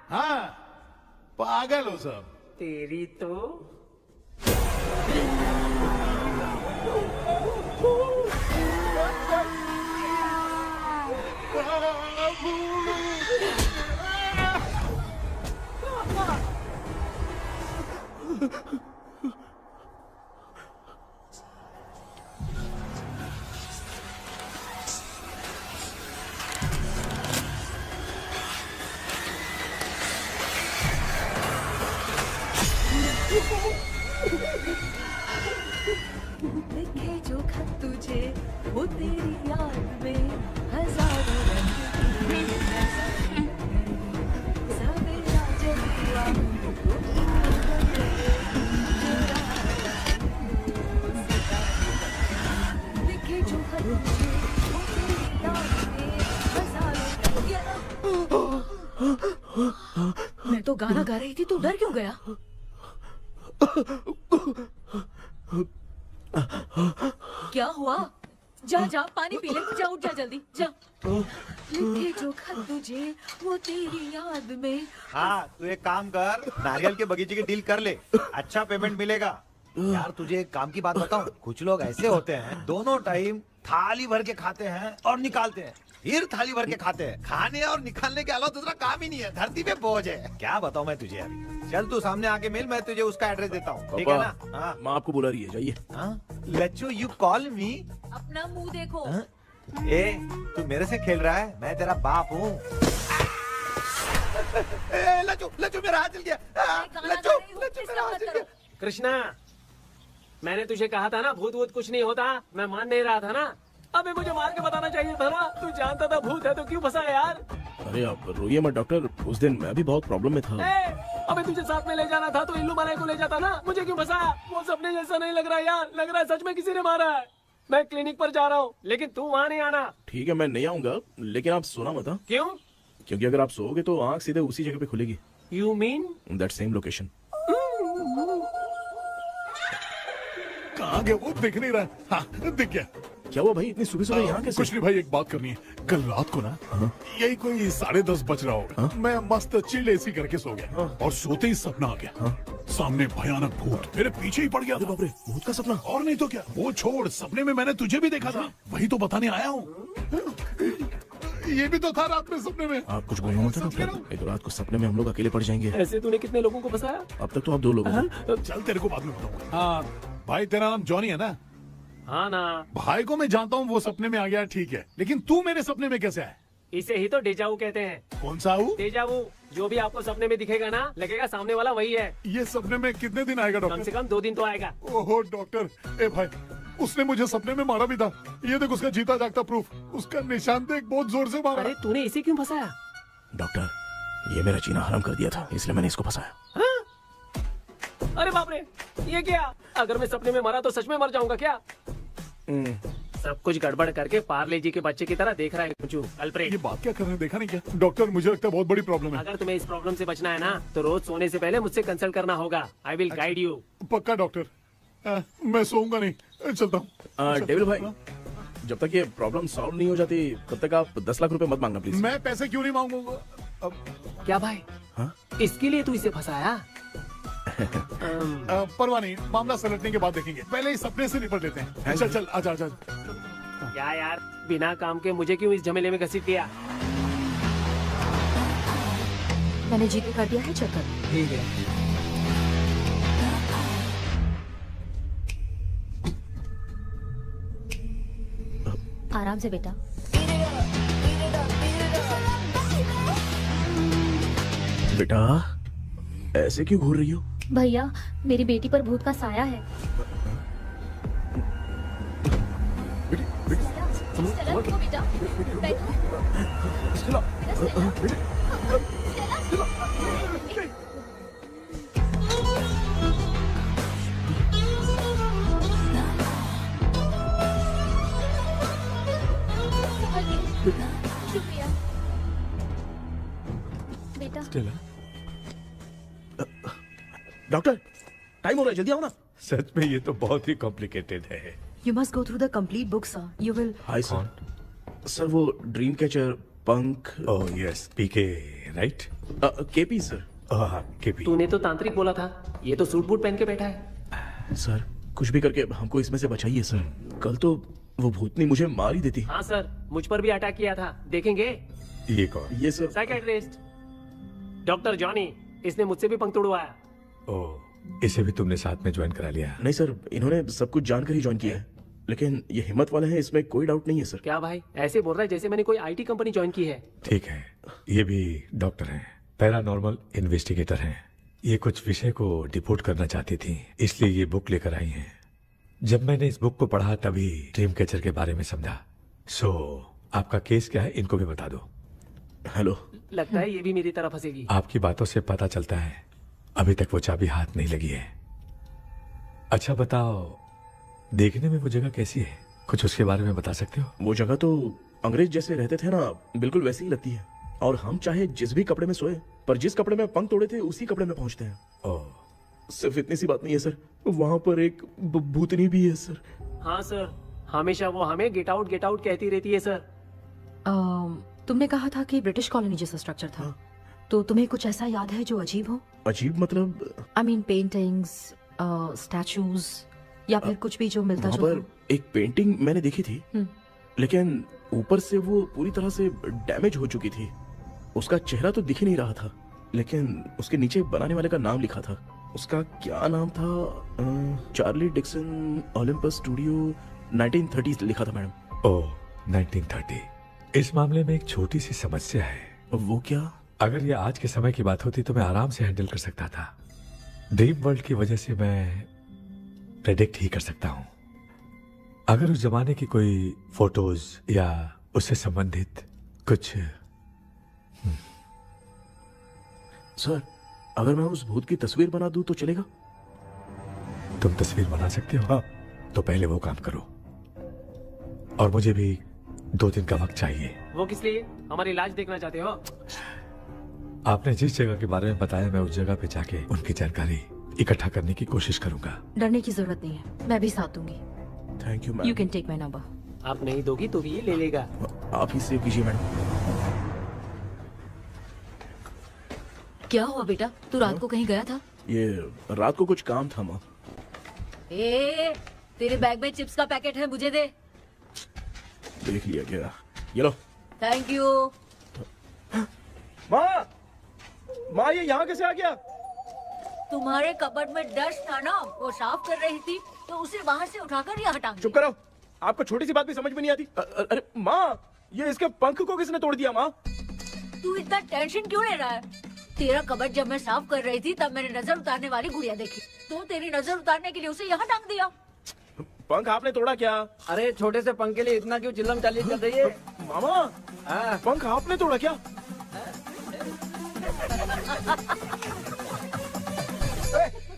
हाँ, पागल हो सब। तेरी तो लिखे जो खत तुझे वो तेरी याद में हजारों रंग की सवेरा जब हुआ लिखे जो खत तुझे वो तेरी याद में हजारों रंग। मैं तो गाना गा रही थी, तू डर क्यों गया? क्या हुआ? जा जा पानी पी ले, जा उठ जा जल्दी जा। लिखे जो खत तुझे वो तेरी याद में। हाँ तू एक काम कर, नारियल के बगीचे की डील कर ले, अच्छा पेमेंट मिलेगा। यार तुझे एक काम की बात बताऊं, कुछ लोग ऐसे होते हैं दोनों टाइम थाली भर के खाते हैं और निकालते हैं, फिर थाली भर के खाते हैं। खाने और निकालने के अलावा दूसरा काम ही नहीं है, धरती पे बोझ है। क्या बताऊं मैं तुझे अभी। चल तू सामने आके मिल, मैं तुझे उसका एड्रेस देता हूँ, ठीक है ना? हाँ माँ आपको बुला रही है, जाइए। लच्चू यू कॉल मी। अपना मुंह देखो। ए तू मेरे से खेल रहा है, मैं तेरा बाप हूँ। लच्चू लच्चू मेरा हाथ जल गया। लच्चू लच्चू मेरा हाथ जल गया। कृष्णा, मैंने तुझे कहा था ना भूत वूत कुछ नहीं होता, मैं मान नहीं रहा था ना। अबे मुझे मार के बताना चाहिए था ना, तू जानता था भूत है तो क्यों फंसा यार? अरे आप रोइए मत डॉक्टर, उस दिन मैं भी बहुत प्रॉब्लम में था। अबे तुझे साथ में ले जाना था तो इल्लू मनाई को ले जाता ना, मुझे क्यों फंसाया? वो सपने जैसा नहीं लग रहा यार, लग रहा है सच में किसी ने मारा है। मैं क्लिनिक पर जा रहा हूँ, लेकिन तू वहाँ नहीं आना। ठीक है मैं नहीं आऊंगा, लेकिन आप सोना मत। क्यों? क्योंकि अगर आप सोओगे तो आंख सीधे उसी जगह पे खुलेगी। You mean that same location. कहाँ गया वो, दिख नहीं रहा। हाँ दिख गया। क्या हुआ भाई, इतनी सुबह सुबह यहाँ कैसे? कुछ नहीं भाई, एक बात करनी है। कल रात को ना यही कोई 10:30 बज रहा होगा, मैं मस्त चिल एसी करके सो गया और सोते ही सपना आ गया, सामने भयानक भूत मेरे पीछे ही पड़ गया। बाप रे, भूत का सपना? और नहीं तो क्या, वो छोड़, सपने में मैंने तुझे भी देखा था, वही तो बताने आया हूँ। ये भी तो था रात में सपने में। आप कुछ बोलना मत डॉक्टर, एक रात को सपने में हम लोग अकेले पड़ जाएंगे। ऐसे तूने कितने लोगों को फंसाया? अब तक तो आप 2 लोग हो। चल तेरे को बाद में बताऊंगा। हाँ भाई, तेरा नाम जॉनी है ना? हाँ ना। भाई को मैं जानता हूँ, वो सपने में आ गया, ठीक है, लेकिन तू मेरे सपने में कैसे आया? इसे ही तो डेजावू कहते हैं। कौन सा हूँ? डेजावू, जो भी आपको सपने में दिखेगा ना, लगेगा सामने वाला वही है। ये सपने में कितने दिन आएगा डॉक्टर? कम से कम 2 दिन तो आएगा। ओहो डॉक्टर, ए भाई उसने मुझे सपने में मारा भी था, ये देख उसका जीता जागता प्रूफ, उसका निशान देख, बहुत जोर से मारा। अरे तूने इसे क्यों फंसाया? डॉक्टर, ये मेरा जीना हराम कर दिया था, इसलिए मैंने इसको फंसाया। अरे बाप रे, ये क्या? अगर मैं सपने में मरा तो सच में मर जाऊंगा क्या? सब कुछ गड़बड़ करके पार्ले जी के बच्चे की तरह देख रहा है अल्फ्रेड। ये बात क्या कर रहे हैं, देखा नहीं क्या? डॉक्टर मुझे लगता है बहुत बड़ी प्रॉब्लम है। अगर तुम्हें इस प्रॉब्लम से बचना है ना, तो रोज सोने से पहले मुझसे कंसल्ट करना होगा। I will guide you. पक्का डॉक्टर, मैं सोऊंगा नहीं, चलता हूँ। डेविल भाई, जब तक ये प्रॉब्लम सॉल्व नहीं हो जाती तब तक आप 10 लाख रुपए मत मांगना प्लीज। मैं पैसे क्यों नहीं मांगूंगा? क्या भाई? हाँ? इसके लिए तू इसे फंसाया? परवाह नहीं, मामला सलटने के बाद देखेंगे, पहले इस सपने से निपट लेते हैं। चल चल, आजा आजा। क्या यार, बिना काम के मुझे क्यों इस झमेले में घसीट दिया? मैंने जीपे कर दिया है, चेक कर। ठीक है। आराम से बेटा। बेटा ऐसे क्यों घूर रही हो? भैया मेरी बेटी पर भूत का साया है। स्टेला, रुको बेटा, बैठो। शुक्रिया बेटा। डॉक्टर टाइम हो रहा है, जल्दी आओ ना। सच में ये तो बहुत ही कॉम्प्लिकेटेड है। You must go through the complete book, sir. You will. Hi sir. Sir वो ड्रीम कैचर, पंख। ओह यस, पीके राइट? KP sir. हाँ केपी। तूने तो तांत्रिक बोला था, ये तो सूट बूट पहन के बैठा है। सर कुछ भी करके हमको इसमें से बचाइए सर, कल तो वो भूतनी मुझे मार ही देती। हाँ सर, मुझ पर भी अटैक किया था, देखेंगे? ये कौन? ये सर साइकियाट्रिस्ट डॉक्टर जॉनी, इसने मुझसे भी पंख तोड़वाया। ओह, इसे भी तुमने साथ में ज्वाइन करा लिया? नहीं सर, इन्होंने सब कुछ जानकर ही ज्वाइन किया है, लेकिन ये हिम्मत वाले हैं, इसमें कोई डाउट नहीं है सर। क्या भाई, ऐसे बोल रहा है जैसे मैंने कोई आईटी कंपनी ज्वाइन की है। ठीक है, ये भी डॉक्टर हैं, पैरानॉर्मल इन्वेस्टिगेटर हैं। ये कुछ विषय को डिपोर्ट करना चाहती थी, इसलिए ये बुक लेकर आई हैं। जब मैंने इस बुक को पढ़ा तभी ड्रीम कैचर के बारे में समझा। सो आपका केस क्या है, इनको भी बता दो। हेलो। लगता है ये भी मेरी तरफ फंसेगी। आपकी बातों से पता चलता है अभी तक वो चाबी हाथ नहीं लगी है। अच्छा बताओ, देखने में वो जगह कैसी है, कुछ उसके बारे में बता सकते हो? वो जगह तो अंग्रेज जैसे रहते थे ना, बिल्कुल वैसी ही लगती है। और हम चाहे जिस भी कपड़े में सोए, पर जिस कपड़े में पंख तोड़े थे उसी कपड़े में पहुंचते हैं। ओह। सिर्फ इतनी सी बात नहीं है सर, वहाँ पर एक भूतनी भी है सर। हाँ सर, हमेशा वो हमें गेट आउट कहती रहती है सर। तुमने कहा था कि ब्रिटिश कॉलोनी जैसा स्ट्रक्चर था, तो तुम्हें कुछ ऐसा याद है जो अजीब हो? अजीब मतलब? आई मीन पेंटिंग्स, स्टैचूज या फिर कुछ भी जो मिलता वहाँ जुलता। पर एक पेंटिंग मैंने देखी थी, लेकिन ऊपर से वो पूरी तरह से डैमेज हो चुकी थी। उसका चेहरा तो दिख ही नहीं रहा था, लेकिन उसके नीचे बनाने वाले का नाम लिखा था। उसका क्या नाम था? चार्ली डिक्सन ओलंपस स्टूडियो 1930 लिखा था मैडम। ओह 1930। इस मामले में एक छोटी सी समस्या है। वो क्या? अगर ये आज के समय की बात होती तो मैं आराम से हैंडल कर सकता था। ड्रीम वर्ल्ड की वजह से मैं प्रेडिक्ट ही कर सकता हूँ। अगर उस जमाने की कोई फोटोज या उससे संबंधित कुछ। सर, अगर मैं उस भूत की तस्वीर बना दूं तो चलेगा? तुम तस्वीर बना सकते हो? हाँ। तो पहले वो काम करो, और मुझे भी 2 दिन का वक्त चाहिए। वो किस लिए? हमारी इलाज देखना चाहते हो? आपने जिस जगह के बारे में बताया, मैं उस जगह पे जाके उनकी जानकारी इकट्ठा करने की कोशिश करूंगा। डरने की जरूरत नहीं है, मैं भी साथ दूंगी। Thank you ma'am. You can take my number. आप नहीं दोगी तो भी ये ले लेगा। आप ही सेव कीजिए मैडम। क्या हुआ बेटा, तू रात को कहीं गया था? ये रात को कुछ काम था माँ। ए, तेरे बैग में चिप्स का पैकेट है, मुझे दे। देख लिया क्या? ये लो। Thank you. माँ ये यहाँ कैसे आ गया? तुम्हारे कबर्ड में डस्ट था ना, वो साफ कर रही थी तो उसे वहाँ से उठाकर यहाँ टांग चुप करो, आपको छोटी सी बात भी समझ में नहीं आती। अरे माँ, ये इसके पंख को किसने तोड़ दिया माँ? तू इतना टेंशन क्यों ले रहा है? तेरा कबर्ड जब मैं साफ कर रही थी तब मैंने नजर उतारने वाली गुड़िया देखी, तो तेरी नजर उतारने के लिए उसे यहाँ टांग दिया। पंख आपने तोड़ा क्या? अरे छोटे से पंख के लिए इतना क्यों चिल्लम चाली चल रही है? मामा, पंख आपने तोड़ा क्या?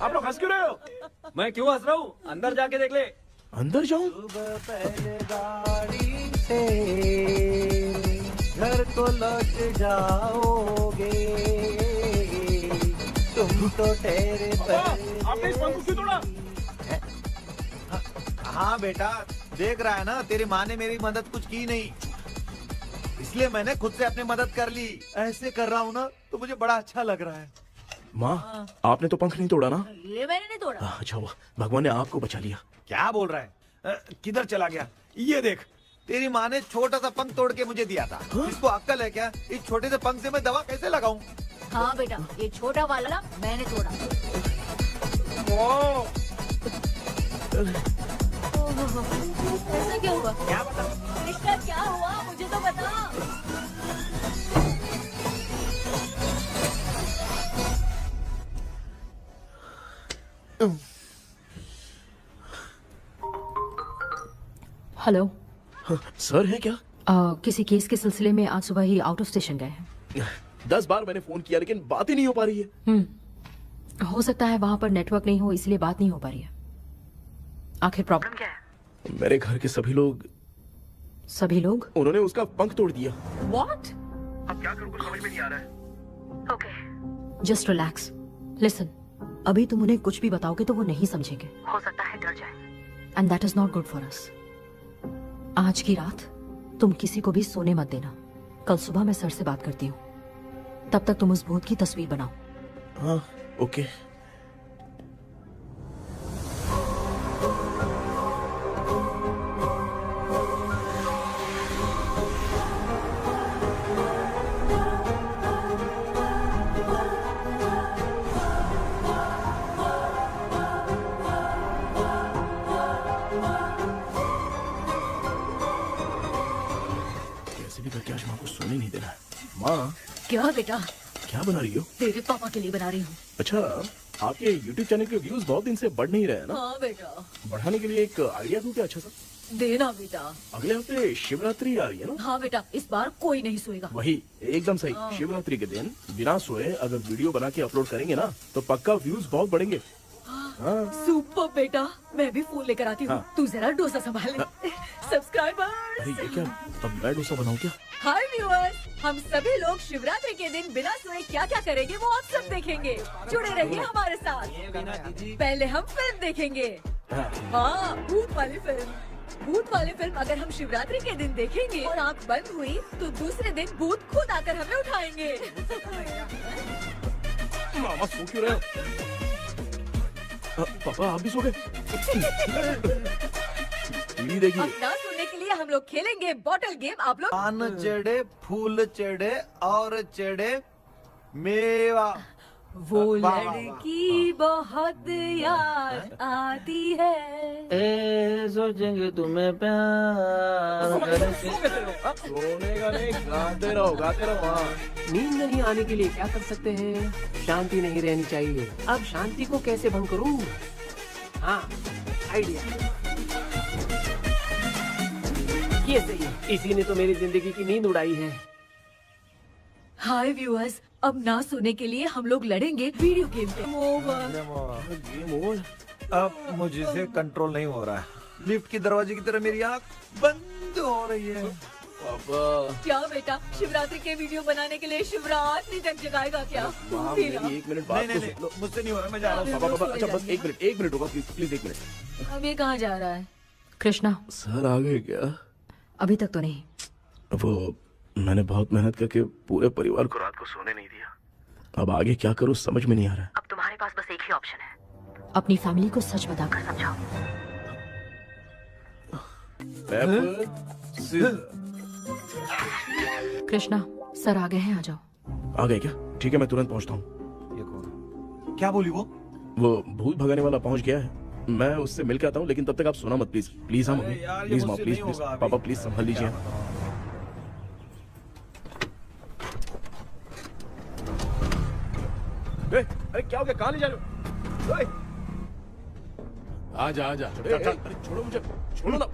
आप लोग हंस क्यों रहे हो? मैं क्यों हंस रहा हूँ? अंदर जाके देख ले। अंदर जाऊं? घर को लौट जाओगे तुम तो ठहरे। आपने इस पंख को क्यों तोड़ा? हाँ बेटा, देख रहा है ना, तेरी माँ ने मेरी मदद कुछ की नहीं, इसलिए मैंने खुद से अपनी मदद कर ली। ऐसे कर रहा हूँ ना तो मुझे बड़ा अच्छा लग रहा है। माँ, आपने तो पंख नहीं तोड़ा ना? ये मैंने नहीं तोड़ा। अच्छा हुआ, भगवान ने आपको बचा लिया। क्या बोल रहा है? किधर चला गया? ये देख, तेरी माँ ने छोटा सा पंख तोड़ के मुझे दिया था। इसको अक्ल है क्या? इस छोटे से पंख से मैं दवा कैसे लगाऊं? हाँ बेटा, ये छोटा वाला मैंने तोड़ा। ऐसा क्या हुआ? क्या बता? इसका क्या हुआ, मुझे तो बता। हेलो सर है क्या? किसी केस के सिलसिले में आज सुबह ही आउट ऑफ स्टेशन गए हैं। 10 बार मैंने फोन किया लेकिन बात ही नहीं हो पा रही है। हो सकता है वहाँ पर नेटवर्क नहीं हो, इसलिए बात नहीं हो पा रही है। आखिर प्रॉब्लम क्या है? मेरे घर के सभी लोग उन्होंने उसका पंख तोड़ दिया। What? अब क्या करूँ, कुछ समझ में नहीं आ रहा है। Okay. Just relax. Listen. अभी तुम उन्हें कुछ भी बताओगे तो वो नहीं समझेंगे। हो सकता है डर जाए। And that is not good for us. आज की रात तुम किसी को भी सोने मत देना। कल सुबह मैं सर से बात करती हूँ। तब तक तुम उस भूत की तस्वीर बनाओ। हाँ, ओके। करके आज माँ को सोने नहीं देना। माँ, क्या बेटा? क्या बना रही हो? तेरे पापा के लिए बना रही हूँ। अच्छा, आपके YouTube चैनल के व्यूज बहुत दिन से बढ़ नहीं रहे हैं ना? हाँ बेटा। बढ़ाने के लिए एक आइडिया दूं क्या अच्छा सा? देना बेटा। अगले हफ्ते शिवरात्रि आ रही है ना? हाँ बेटा, इस बार कोई नहीं सोएगा। वही, एकदम सही। शिवरात्रि के दिन बिना सोए अगर वीडियो बना के अपलोड करेंगे ना तो पक्का व्यूज बहुत बढ़ेंगे। सुपर बेटा, मैं भी फोन लेकर आती हूँ। तू जरा डोसा संभाल ले। सब्सक्राइबर्स। अरे ये क्या, अब मैं डोसा बनाऊं क्या? हाय व्यूअर्स, हम सभी लोग शिवरात्रि के दिन बिना सोए क्या क्या करेंगे वो आप सब देखेंगे। जुड़े रहिए हमारे साथ। पहले हम फिल्म देखेंगे। हाँ, भूत वाली फिल्म। भूत वाली फिल्म अगर हम शिवरात्रि के दिन देखेंगे और आँख बंद हुई तो दूसरे दिन भूत खुद आकर हमें उठाएंगे। मामा सो क्यों रहे हो? पापा आप भी सो गए? टीवी देखिए। अब ना सुनने के लिए हम लोग खेलेंगे बॉटल गेम। आप लोग पान चढ़े, फूल चढ़े और चढ़े मेवा। वो लड़की बहुत याद आती है। सोचेंगे तुम्हें प्यार सोने का नहीं, गाते रहो गाते रहो। नींद नहीं आने के लिए क्या कर सकते हैं? शांति नहीं रहनी चाहिए। अब शांति को कैसे भंग करूं? हाँ, आइडिया। ये सही है। इसी ने तो मेरी जिंदगी की नींद उड़ाई है। हाय व्यूअर्स, अब ना सोने के लिए हम लोग लड़ेंगे वीडियो गेम पे। Game over. अब मुझसे कंट्रोल नहीं हो रहा है। लिफ्ट की दरवाजे की तरह मेरी आँख बंद हो रही है। पापा क्या बेटा, शिवरात्रि के वीडियो बनाने के लिए शिवरात्रि तक जगाएगा क्या? एक मिनट बात नहीं, मुझसे नहीं हो रहा, मैं जा रहा हूँ। पापा अच्छा बस एक मिनट होगा प्लीज एक मिनट। अब ये कहाँ जा रहा है? कृष्णा सर आ गए क्या? अभी तक तो नहीं। वो मैंने बहुत मेहनत करके पूरे परिवार को रात को सोने नहीं दिया। अब आगे क्या करूँ समझ में नहीं आ रहा है। अब तुम्हारे पास बस एक ही ऑप्शन है, अपनी फैमिली को सच बताकर समझाओ। कृष्णा सर आ गए हैं, आ जाओ। आ गए क्या? ठीक है मैं तुरंत पहुंचता हूँ। ये कौन? क्या बोली वो? वो भूत भगाने वाला पहुंच गया है, मैं उससे मिल के आता हूँ, लेकिन तब तक आप सोना मत प्लीज। प्लीज हाँ मम्मी, प्लीज माँ, प्लीज प्लीज पापा प्लीज संभाल लीजिए। अरे क्या हो गया? कहाँ ले जा रहे हो? आजा आजा। अरे छोड़ो मुझे, छोड़ो ना।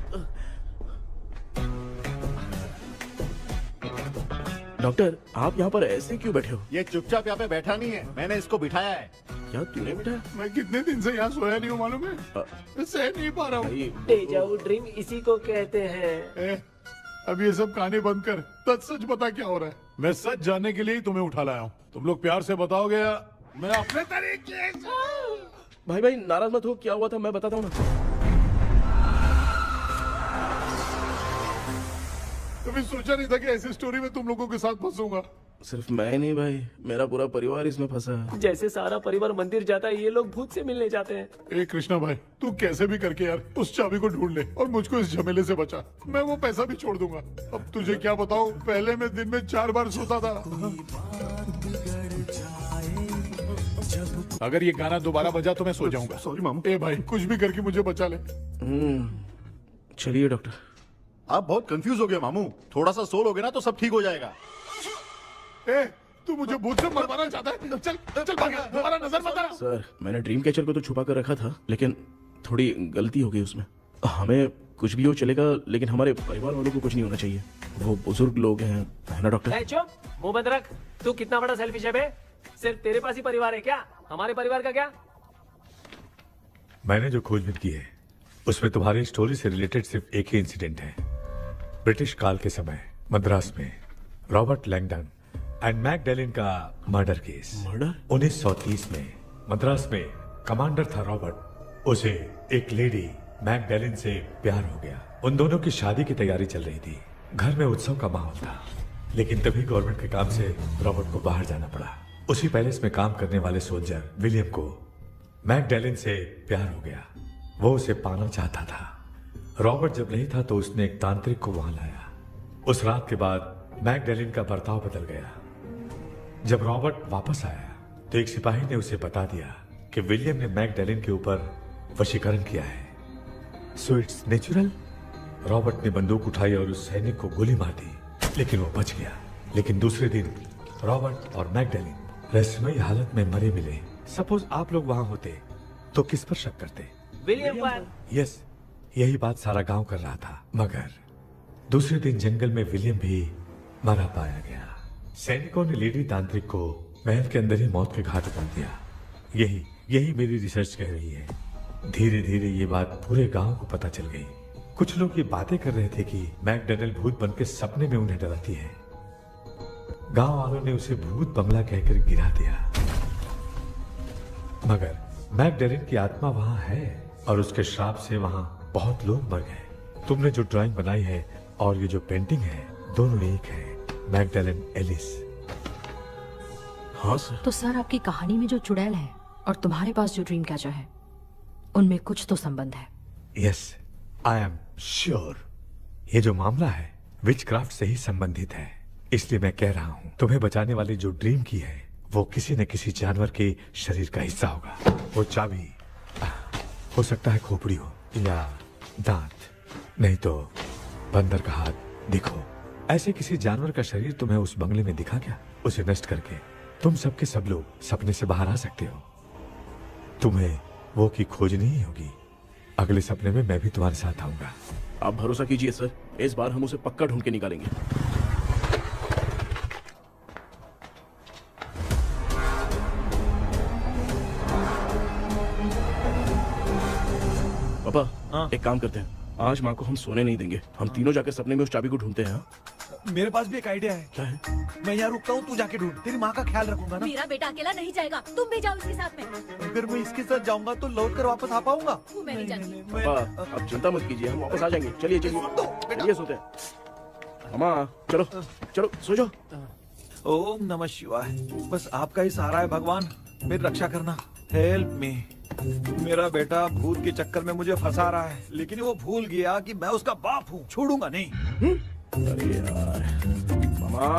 डॉक्टर आप यहाँ पर ऐसे क्यों बैठे हो? ये चुपचाप यहाँ पे बैठा नहीं है, मैंने इसको बिठाया है। क्या तूने बिठाया? मैं कितने दिन से यहाँ सोया नहीं हूँ मालूम है? मैं सह नहीं पा रहा हूँ। डेजा वू ड्रीम इसी को कहते हैं। अब ये सब कहानी बंद कर, सच बता क्या हो रहा है। मैं सच जानने के लिए ही तुम्हें उठा लाया हूँ। तुम लोग प्यार से बताओगे या मैं अपने तरीके से? भाई नाराज मत हो, क्या हुआ था मैं बताता हूँ ना। कभी सोचा नहीं था कि ऐसी स्टोरी में तुम लोगों के साथ फंसूंगा। सिर्फ मैं नहीं भाई, मेरा पूरा परिवार इसमें फंसा है। जैसे सारा परिवार मंदिर जाता है, ये लोग भूत से मिलने जाते हैं। ए कृष्णा भाई, तू कैसे भी करके यार उस चाबी को ढूंढ ले और मुझको इस झमेले से बचा। मैं वो पैसा भी छोड़ दूंगा। अब तुझे क्या बताऊं, पहले मैं दिन में 4 बार सोता था। अगर ये गाना दोबारा बजा तो मैं सो जाऊंगा। सॉरी मामू। ए भाई कुछ भी करके मुझे बचा ले। चलिए डॉक्टर। आप बहुत कंफ्यूज हो गए मामू, थोड़ा सा सो लोगे ना तो सब ठीक हो जाएगा। ए तू मुझे भूत से मरवाना चाहता है? चल चल भाग, दोबारा नजर मत आना। सर मैंने ड्रीम कैचर को तो छुपा कर रखा था, लेकिन थोड़ी गलती हो गई उसमें। हमें कुछ भी हो चलेगा, लेकिन हमारे परिवार वालों को कुछ नहीं होना चाहिए। वो बुजुर्ग लोग हैं, है ना डॉक्टर? चुप, मुंह बंद रख। तू कितना बड़ा सेल्फिश है बे? सिर्फ तेरे पास ही परिवार है क्या? हमारे परिवार का क्या? मैंने जो खोजबीन की है उसमें तुम्हारी स्टोरी से रिलेटेड सिर्फ एक ही इंसिडेंट है। ब्रिटिश काल के समय मद्रास में रॉबर्ट लैंगडन एंड मैकडेलिन का मर्डर केस। मर्डर? 1930 में मद्रास में कमांडर था रॉबर्ट, उसे एक लेडी मैकडेलिन से प्यार हो गया। उन दोनों की शादी की तैयारी चल रही थी, घर में उत्सव का माहौल था, लेकिन तभी गवर्नमेंट के काम से रॉबर्ट को बाहर जाना पड़ा। उसी पैलेस में काम करने वाले सोल्जर विलियम को मैकडेलिन से प्यार हो गया, वो उसे पाना चाहता था। रॉबर्ट जब नहीं था तो उसने एक तांत्रिक को वहां लाया। उस रात के बाद मैकडेलिन का बर्ताव बदल गया। जब रॉबर्ट वापस आया तो एक सिपाही ने उसे बता दिया कि विलियम ने मैकडेलिन के ऊपर वशीकरण किया है। So it's natural. रॉबर्ट ने बंदूक उठाई और उस सैनिक को गोली मार दी, लेकिन वो बच गया। लेकिन दूसरे दिन रॉबर्ट और मैकडेलिन रहस्यमयी हालत में मरे मिले। सपोज आप लोग वहां होते तो किस पर शक करते? विलियम पर। यस, यही बात सारा गांव कर रहा था। मगर दूसरे दिन जंगल में विलियम भी मरा पाया गया। सैनिकों ने लेडी तांत्रिक को महल के अंदर ही मौत के घाट उतार दिया। यही मेरी रिसर्च कह रही है। धीरे धीरे ये बात पूरे गांव को पता चल गई। कुछ लोग ये बातें कर रहे थे कि मैकडोनाल्ड भूत बनकर सपने में उन्हें डराती है। गांव वालों ने उसे भूत बंगला कहकर गिरा दिया। मगर मैकडोनाल्ड की आत्मा वहां है और उसके श्राप से वहां बहुत लोग मर गए। तुमने जो ड्राइंग बनाई है और ये जो पेंटिंग है, दोनों एक है। मैगडेलन एलिस। हाँ सर। तो सर, आपकी कहानी में जो चुड़ैल है और तुम्हारे पास जो ड्रीम कैचर है, उनमें कुछ तो संबंध है। Yes, I am sure. ये जो मामला है विचक्राफ्ट से ही संबंधित है। इसलिए मैं कह रहा हूँ, तुम्हें बचाने वाली जो ड्रीम की है वो किसी न किसी जानवर के शरीर का हिस्सा होगा। वो चाबी हो सकता है खोपड़ी हो या दांत, नहीं तो बंदर का हाथ। देखो, ऐसे किसी जानवर का शरीर तुम्हें उस बंगले में दिखा क्या? उसे नष्ट करके तुम सबके सब लोग सपने से बाहर आ सकते हो। तुम्हें वो की खोजनी ही होगी। अगले सपने में मैं भी तुम्हारे साथ आऊंगा। आप भरोसा कीजिए सर, इस बार हम उसे पक्का ढूंढ के निकालेंगे। पापा, एक काम करते हैं, आज माँ को हम सोने नहीं देंगे। हम तीनों जाकर सपने में उस चाबी को ढूंढते हैं। मेरे पास भी एक आइडिया है। क्या है? मैं यहाँ रुकता हूँ, तू जाके ढूंढ। तेरी माँ का ख्याल रखूंगा ना। मेरा बेटा अकेला नहीं जाएगा, तुम भी जाओ इसके साथ में। अगर मैं इसके साथ जाऊंगा तो लौट कर वापस आ पाऊंगा? मैं नहीं जाती। पापा, आप चिंता मत कीजिए, हम वापस आ जाएंगे। चलिए चलिए सोते हैं। मामा चलो चलो सो जाओ। ओम नमः शिवाय। बस आपका ही सहारा है भगवान, मेरी रक्षा करना। Help me. मेरा बेटा भूत के चक्कर में मुझे फंसा रहा है, लेकिन वो भूल गया कि मैं उसका बाप हूँ। छोड़ूंगा नहीं। अरे यार मामा,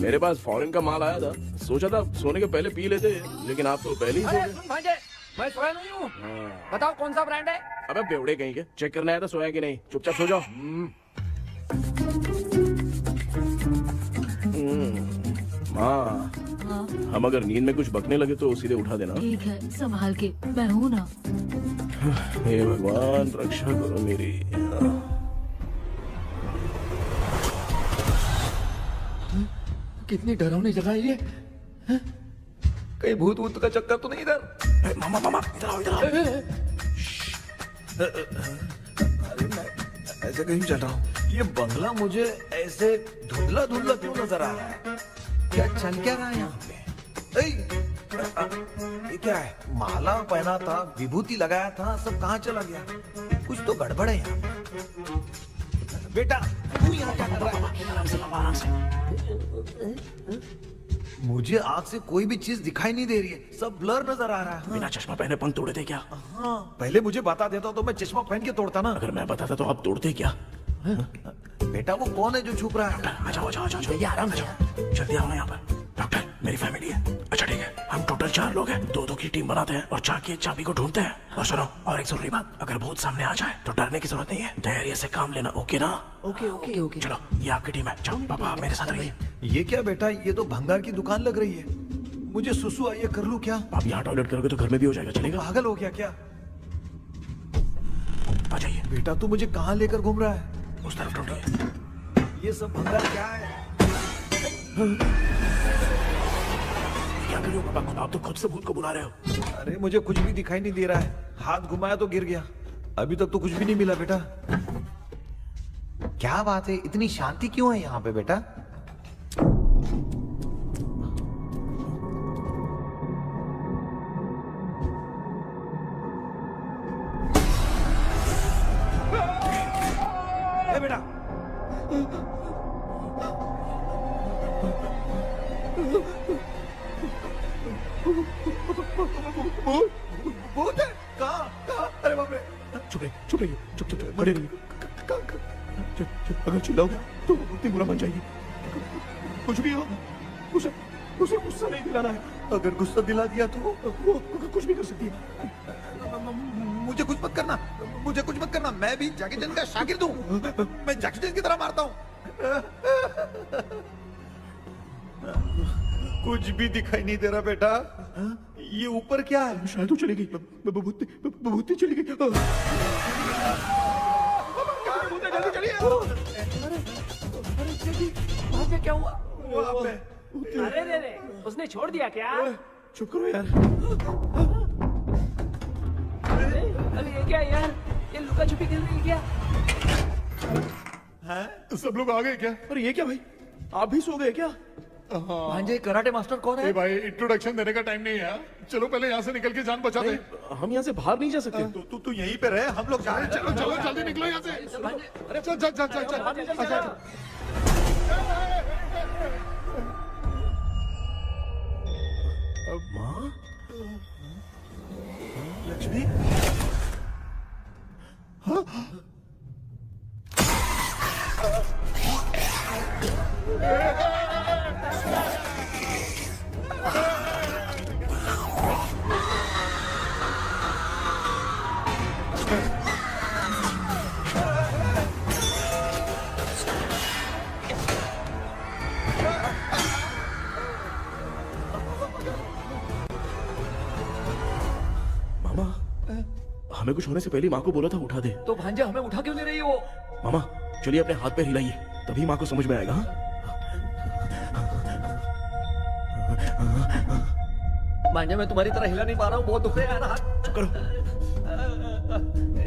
मेरे पास फॉरेन का माल आया था, सोचा था सोने के पहले पी लेते, लेकिन आप तो पहले ही सो गए। मैं सोया नहीं हूँ। बताओ कौन सा ब्रांड है? अबे बेवड़े कहीं के, चेक करना आया था सोया कि नहीं। चुपचाप सो जाओ। माँ, हम अगर नींद में कुछ बकने लगे तो सीधे उठा देना। ठीक है, संभाल के, मैं हूँ ना। हे भगवान, रक्षा करो मेरी। कितनी डरावनी जगह है ये। कहीं भूत वूत का चक्कर तो नहीं इधर? मामा मामा इधर आओ, इधर आओ। अरे मैं ऐसे कहीं चल रहा हूँ। ये बंगला मुझे ऐसे धुंधला धुंधला क्यों नजर आ रहा है? क्या चल क्या रहा है यहाँ पे? ये क्या है? माला पहना था, विभूति लगाया था, सब कहाँ चला गया? कुछ तो गड़बड़ है यहाँ पे। बेटा तू यहाँ क्या कर रहा है? आराम से। मुझे आँख से कोई भी चीज दिखाई नहीं दे रही है, सब ब्लर नजर आ रहा है। बिना चश्मा पहने पंख तोड़े थे क्या? हाँ, पहले मुझे बता देता तो मैं चश्मा पहन के तोड़ता ना। अगर मैं बताता तो आप तोड़ते क्या? बेटा वो कौन है जो छुप रहा है? आ जाओ, आ जाओ, आ जाओ, जल्दी आराम से जल्दी आओ ना यहाँ पर। डॉक्टर, मेरी फैमिली है। अच्छा ठीक है, हम टोटल 4 लोग हैं, 2-2 की टीम बनाते हैं और जाके चाबी को ढूंढते हैं। और सुनो, और एक जरूरी बात, अगर भूत सामने आ जाए तो डरने की जरूरत नहीं है, धैर्य से काम लेना। ओके ना? Okay okay okay. चलो, ये आपकी टीम है। चलो पापा, आप मेरे साथ रहिए। ये क्या बेटा, ये तो भंगार की दुकान लग रही है। मुझे सुसु आइए, कर लूं क्या? आप यहाँ टॉयलेट करोगे तो घर में भी हो जाएगा, चलेगा? पागल हो गया क्या? आ जाइए। बेटा तू मुझे कहाँ लेकर घूम रहा है? उस तरफ ढूंढिए। ये सब भंगार क्या है? क्या कर रहे हो पापा? आप तो खुद से भूत को बुला रहे हो। अरे मुझे कुछ भी दिखाई नहीं दे रहा है, हाथ घुमाया तो गिर गया। अभी तक तो कुछ भी नहीं मिला बेटा। क्या बात है, इतनी शांति क्यों है यहाँ पे बेटा? बेटा भूत है? कहाँ? अरे बाप रे! चुप रहिए, चुप खड़े रहिए। अगर चिल्लाओगे तो उतनी बुरा बन जाएगी। कुछ भी हो, उसे गुस्सा नहीं दिलाना है। अगर गुस्सा दिला दिया तो वो कुछ भी कर सकती है। मुझे कुछ मत करना, मुझे कुछ मत करना। मैं भी जैकी चैन का शागिर्द हूँ। मैं जैकी चैन की तरह मारता हूँ। कुछ भी दिखाई नहीं दे रहा बेटा। ये ऊपर क्या है? शायद वो चली गई, भूती चली गई। जल्दी चलिए। अरे क्या हुआ? अरे रे, उसने छोड़ दिया क्या? चुप करो यार। अरे ये क्या यार, ये लुका छुपी खेल रही क्या? हैं? सब लोग आ गए क्या? अरे ये क्या भाई, आप भी सो गए क्या? भांजे कराटे मास्टर कौन है? भाई इंट्रोडक्शन देने का टाइम नहीं है। चलो पहले यहाँ से निकल के जान बचा दे। हम यहाँ से बाहर नहीं जा सकते। तू यहीं पे रहे, हम लोग जा रहे हैं। चलो चलो जल्दी निकलो यहाँ से। अरे चल चल चल चल चल। माँ, लक्ष्मी, मामा, हमें कुछ होने से पहले माँ को बोला था उठा दे। तो भांजे हमें उठा क्यों ले रही है वो? मामा चलिए अपने हाथ पैर हिलाइए, तभी माँ को समझ में आएगा। भांजे मैं तुम्हारी तरह हिला नहीं पा रहा हूँ, बहुत दुख रहा है यार हाथ। करो।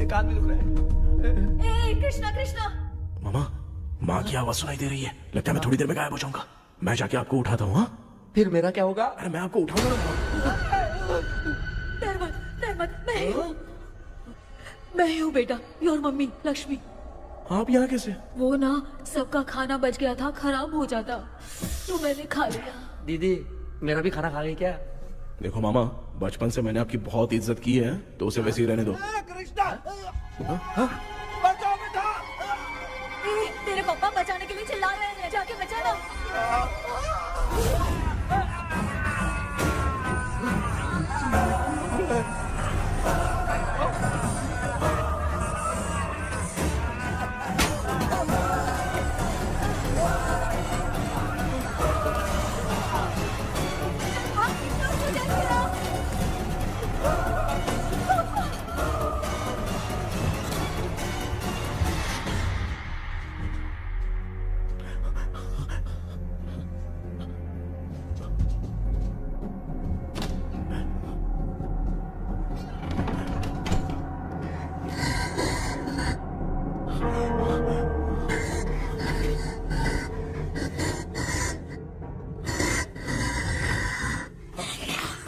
कान भी दुख रहे हैं। कृष्णा कृष्णा। मामा, माँ की आवाज सुनाई दे रही है, लगता है मैं थोड़ी देर में गायब हो जाऊंगा। मैं जाके आपको उठाता हूँ। फिर मेरा क्या होगा? अरे मैं आपको उठाऊंगा। डर मत, मैं ही हूँ बेटा, योर मम्मी लक्ष्मी। आप यहाँ कैसे? वो ना सबका खाना बच गया था, खराब हो जाता तो मैंने खा लिया। दीदी मेरा भी खाना खा गई क्या? देखो मामा, बचपन से मैंने आपकी बहुत इज्जत की है, तो उसे वैसे ही रहने दो। कृष्णा, बचाओ बेटा। तेरे पापा बचाने के लिए चिल्ला रहे हैं, जाके बचा लो।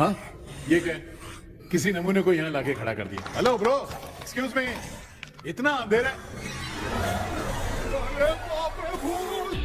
हाँ, ये क्या? किसी नमूने को यहाँ लाके खड़ा कर दिया। हेलो ब्रो, एक्सक्यूज मी, इतना अंधेरा है। अरे बाप रे, भूत!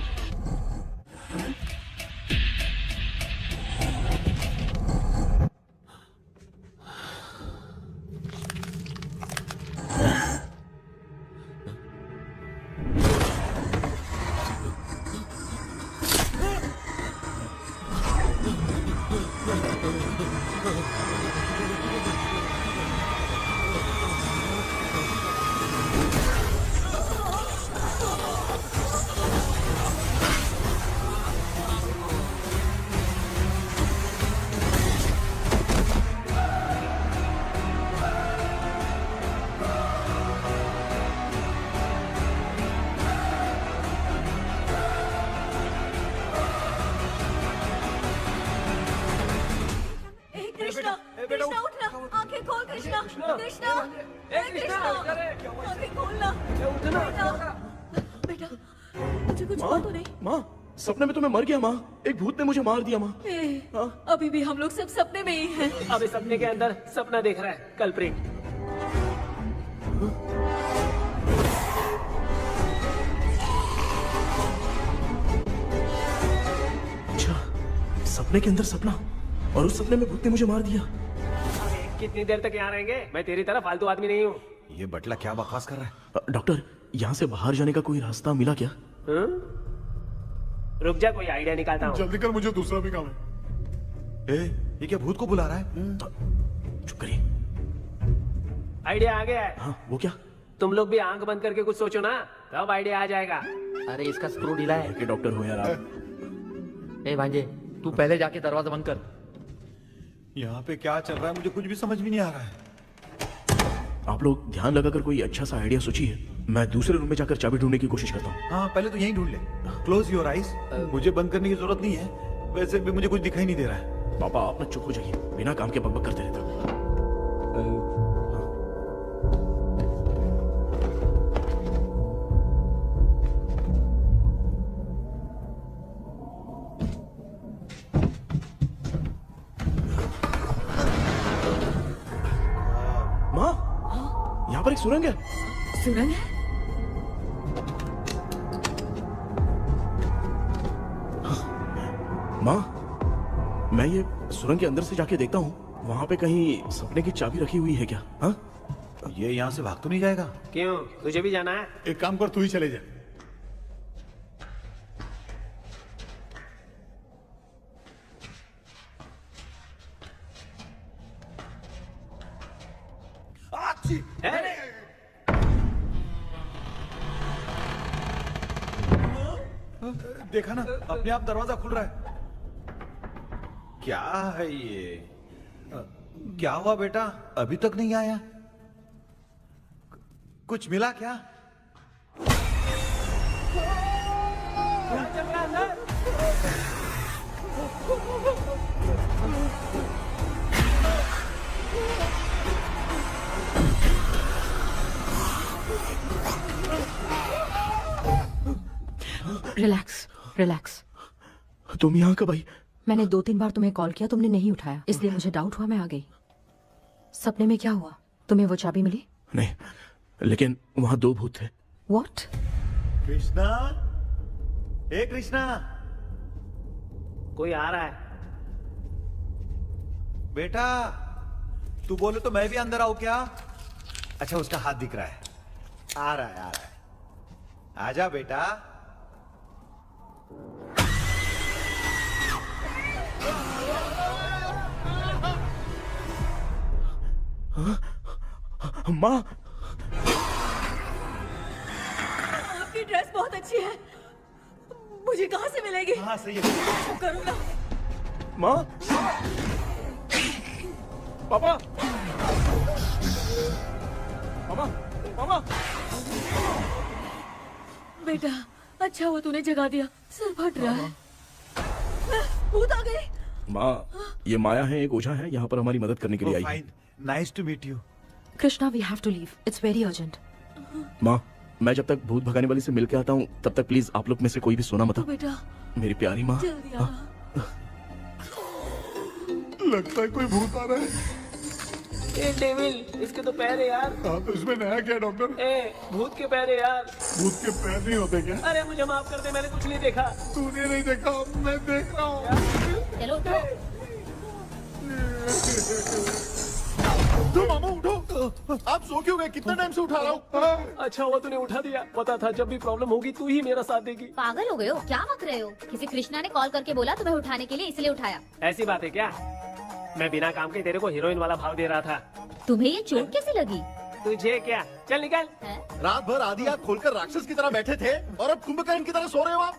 कृष्णा उठना, आंखें खोल कृष्णा, कृष्णा, कृष्णा, आंखें खोलना। बेटा, मुझे कुछ हुआ तो नहीं? माँ, सपने में तो मैं मर गया माँ, एक भूत ने मुझे मार दिया माँ। अभी भी हम लोग सब सपने में ही हैं। अभी सपने के अंदर सपना देख रहा है कल्प्रिट। अच्छा, सपने के अंदर सपना, और उस सपने में भूत ने मुझे मार दिया। कितनी देर तक यहाँ रहेंगे? मैं तेरी तरह फालतू आदमी नहीं हूँ। ये बटला क्या बकवास कर रहा है? डॉक्टर, यहाँ से बाहर जाने का कोई रास्ता मिला क्या? रुक जा, कोई आइडिया निकालता हूँ। जल्दी कर, मुझे दूसरा भी काम है। ये क्या भूत को बुला रहा है? चुप करिए। आइडिया आ गया है। हाँ, वो क्या? तुम लोग भी आंख बंद करके कुछ सोचो ना, तब आइडिया आ जाएगा। अरे इसका स्क्रू ढीला है। के डॉक्टर हो यार आप। ए भांजे, तू पहले जाके दरवाजा बंद कर। यहाँ पे क्या चल रहा है मुझे कुछ भी समझ में नहीं आ रहा है। आप लोग ध्यान लगाकर कोई अच्छा सा आइडिया सोचिए, मैं दूसरे रूम में जाकर चाबी ढूंढने की कोशिश करता हूँ। हाँ, पहले तो यहीं ढूंढ ले। Close your eyes. मुझे बंद करने की जरूरत नहीं है, वैसे भी मुझे कुछ दिखाई नहीं दे रहा है। पापा, आप ना चुप हो जाइए, बिना काम के बकबक करते रहते हो। सुरंग है। सुरंग है? माँ, मैं ये सुरंग के अंदर से जाके देखता हूँ, वहाँ पे कहीं सपने की चाबी रखी हुई है क्या? हाँ? ये यहाँ से भाग तो नहीं जाएगा? क्यों, तुझे भी जाना है? एक काम कर, तू ही चले जा। देखा ना, अपने आप दरवाजा खुल रहा है। क्या है ये? क्या हुआ बेटा, अभी तक नहीं आया? कुछ मिला क्या? Relax relax. तुम यहाँ कब आई? मैंने 2-3 बार तुम्हें कॉल किया, तुमने नहीं उठाया, इसलिए मुझे डाउट हुआ, मैं आ गई। सपने में क्या हुआ? तुम्हें वो चाबी मिली? नहीं, लेकिन वहाँ 2 भूत थे। What? कृष्णा, ए कृष्णा, कोई आ रहा है। बेटा तू बोले तो मैं भी अंदर आऊं क्या? अच्छा, उसका हाथ दिख रहा है, आ रहा है, आ रहा है। आजा बेटा। माँ, आपकी ड्रेस बहुत अच्छी है, मुझे कहाँ से मिलेगी? हाँ सही है। करूँगा। माँ, पापा, मामा, मामा। बेटा अच्छा हुआ तूने जगा दिया, सर फट रहा है। भूत आ गई। माँ, ये माया है, एक ओझा है, यहाँ पर हमारी मदद करने के लिए आई है। Nice to meet you. Krishna, we have to leave, it's very urgent. माँ, मैं जब तक भूत भगाने वाली से मिल के आता हूँ, तब तक प्लीज आप लोग में से कोई भी सोना मत। बेटा मेरी प्यारी माँ। जल्दी आ। लगता है कोई भूत आ रहा है। ए डेविल, इसके तो पैर है यार। हाँ, तो इसमें नया क्या डॉक्टर? ए भूत के पैर है यार। भूत के पैर नहीं होते क्या? अरे मुझे माफ कर दे, मैंने कुछ नहीं देखा। तूने नहीं देखा, मैं देख रहा हूँ। चलो उठो मामू, उठो। आप सो क्यों गए? कितना टाइम से उठा रहा हूँ। अच्छा हुआ तूने उठा दिया, पता था जब भी प्रॉब्लम होगी तू ही मेरा साथ देगी। पागल हो गए हो क्या? बक रहे हो? किसी कृष्णा ने कॉल करके बोला तुम्हें उठाने के लिए, इसलिए उठाया। ऐसी बात है क्या? मैं बिना काम के तेरे को हीरोइन वाला भाव दे रहा था। तुम्हें ये चोट कैसे लगी? तुझे क्या, चल निकल। रात भर आधी आँख खोलकर राक्षस की तरह बैठे थे और अब कुंभकर्ण की तरह सो रहे हो आप।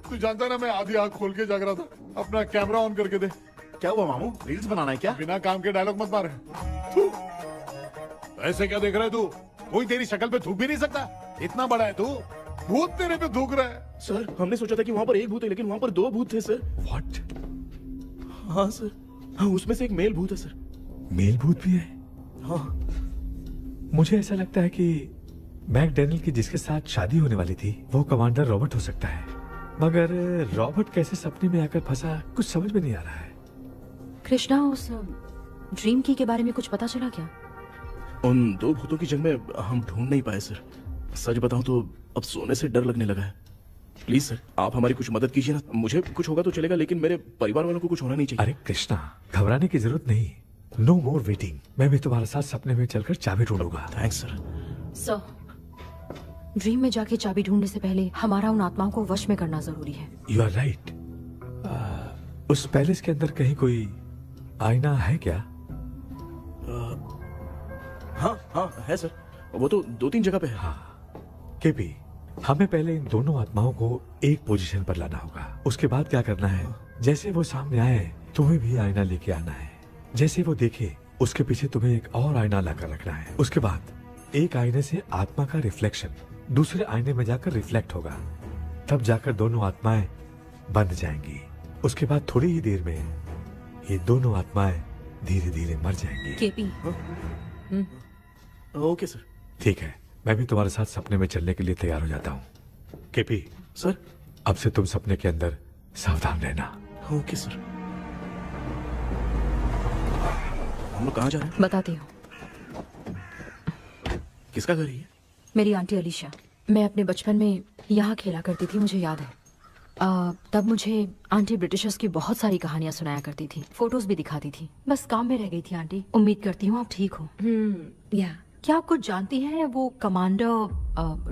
तू जानता ना, मैं आधी आँख खोल के जाग रहा था। अपना कैमरा ऑन करके दे। क्या हुआ मामू, रील्स बनाना है क्या? बिना काम के डायलॉग मत मार। ऐसे क्या देख रहा है तू? कोई तेरी शक्ल पे थूक भी नहीं सकता, इतना बड़ा है तू। भूत तेरे पे थूक रहा है। सर, हमने सोचा था कि वहाँ पर एक भूत है, लेकिन वहाँ पर 2 भूत थे सर। व्हाट? हाँ सर, हाँ, उसमें से एक मेल भूत है सर। मेल भूत भी है? हाँ। मुझे ऐसा लगता है कि मैकडैनियल की जिसके साथ शादी होने वाली थी वो कमांडर रॉबर्ट हो सकता है, मगर रॉबर्ट कैसे सपने में आकर फंसा, कुछ समझ में नहीं आ रहा है। कृष्णा, उस ड्रीम की के बारे में कुछ पता चला क्या? उन 2 भूतों की जंग में हम ढूंढ नहीं पाए सर। सच बताऊं तो अब सोने से डर लगने लगा है। प्लीज सर, आप हमारी कुछ मदद कीजिए ना। मुझे कुछ होगा तो चलेगा, लेकिन मेरे परिवार वालों को कुछ होना नहीं चाहिए। अरे कृष्णा, घबराने की जरूरत नहीं, नो मोर वेटिंग। मैं भी तुम्हारे साथ सपने में चलकर चाबी ढूंढूंगा। Thanks sir. सर, ड्रीम में जाके चाबी ढूंढने से पहले हमारा उन आत्माओं को वश में करना जरूरी है। You are right. उस पैलेस के अंदर कहीं कोई आईना है क्या? हाँ हाँ है सर, वो तो 2-3 जगह पे है। हाँ केपी, हमें पहले इन दोनों आत्माओं को एक पोजीशन पर लाना होगा। उसके बाद क्या करना है, जैसे वो सामने आए तुम्हें भी आईना लेके आना है। जैसे वो देखे उसके पीछे तुम्हें एक और आईना लाकर रखना है। उसके बाद एक आईने से आत्मा का रिफ्लेक्शन दूसरे आईने में जाकर रिफ्लेक्ट होगा, तब जाकर दोनों आत्माएं बंद जाएंगी। उसके बाद थोड़ी ही देर में ये दोनों आत्माएं धीरे धीरे मर जाएंगी। केपी। Okay sir. ठीक है, मैं भी तुम्हारे साथ सपने में चलने के लिए तैयार हो जाता हूँ। केपी सर, अब से तुम सपने के अंदर सावधान रहना। Okay sir. हम लोग कहाँ जा रहे हैं? बताती हूँ। किसका घर है ये? मेरी आंटी अलीशा। मैं अपने बचपन में यहाँ खेला करती थी, मुझे याद है। तब मुझे आंटी ब्रिटिशर्स की बहुत सारी कहानियां सुनाया करती थी, फोटोज भी दिखाती थी। बस काम में रह गई थी आंटी। उम्मीद करती हूँ आप ठीक हो। क्या आप कुछ जानती हैं वो कमांडर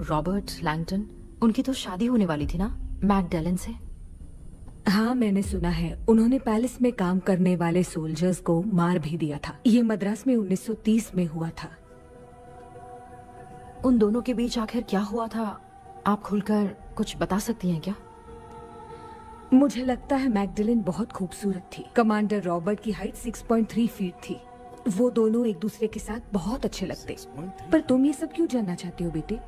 रॉबर्ट लैंगटन? उनकी तो शादी होने वाली थी ना मैकडैलन से। हाँ, मैंने सुना है। उन्होंने पैलेस में काम करने वाले सोल्जर्स को मार भी दिया था। ये मद्रास में 1930 में हुआ था। उन दोनों के बीच आखिर क्या हुआ था, आप खुलकर कुछ बता सकती हैं क्या? मुझे लगता है मैकडैलन बहुत खूबसूरत थी। कमांडर रॉबर्ट की हाइट 6.3 फीट थी। वो दोनों एक दूसरे के साथ बहुत अच्छे लगते। पर तुम ये सब क्यों जानना चाहते हो बेटे?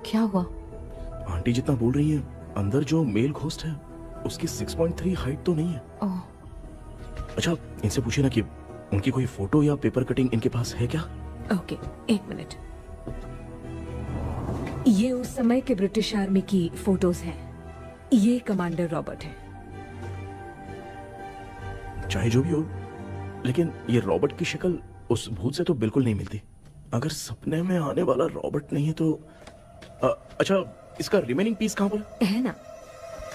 क्या हुआ? आंटी जितना बोल रही है, अंदर जो मेल घोस्ट है उसकी 6.3 हाइट तो नहीं है। अच्छा, इनसे पूछिए ना कि उनकी कोई फोटो या पेपर कटिंग इनके पास है क्या? ओके, एक मिनट। ये उस समय के ब्रिटिश आर्मी की फोटोज हैं। ये कमांडर रॉबर्ट है। चाहे जो भी हो, लेकिन ये रॉबर्ट की शक्ल उस भूत से तो बिल्कुल नहीं मिलती। अगर सपने में आने वाला रॉबर्ट नहीं है तो अच्छा, इसका रिमेनिंग पीस कहाँ पर है? ना,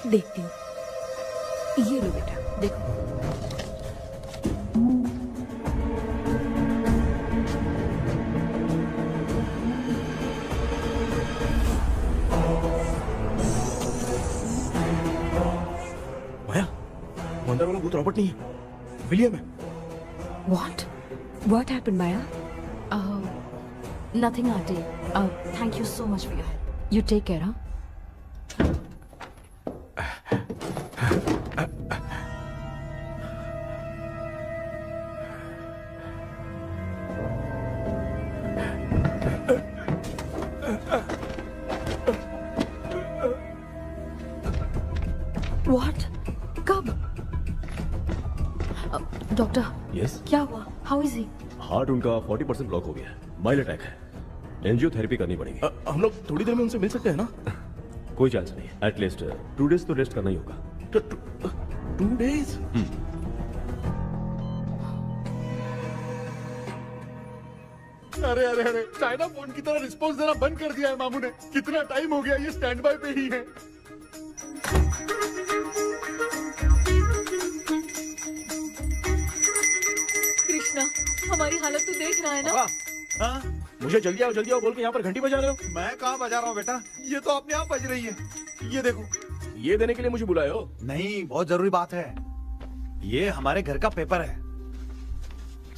देखती हूँ। ये लो बेटा, देखो। अंदर वाला भूत रॉबर्ट नहीं है, विलियम है। What happened, Maya? Nothing, auntie. Thank you so much for your help. You take care, huh? What? कब? डॉक्टर, यस, क्या हुआ? How is he? हार्ट उनका 40% ब्लॉक हो गया है। माइल्ड अटैक है। एंजियोथेरेपी करनी पड़ेगी। हम लोग थोड़ी देर में उनसे मिल सकते हैं ना? कोई चांस नहीं। एटलीस्ट 2 डेज तो रेस्ट करना ही होगा। 2 डेज? अरे अरे अरे, चाइना फोन की तरह रिस्पॉन्स देना बंद कर दिया है मामू ने। कितना टाइम हो गया, ये स्टैंड बाय पे ही है। कृष्णा, हमारी हालत तो देख रहा है ना। हाँ? मुझे जल्दी आओ बोल के यहाँ पर घंटी बजा रहे हो। मैं कहाँ बजा रहा हूँ बेटा, ये तो अपने आप बज रही है। ये देखो। ये देने के लिए मुझे बुलाए हो? नहीं, बहुत जरूरी बात है। ये हमारे घर का पेपर है।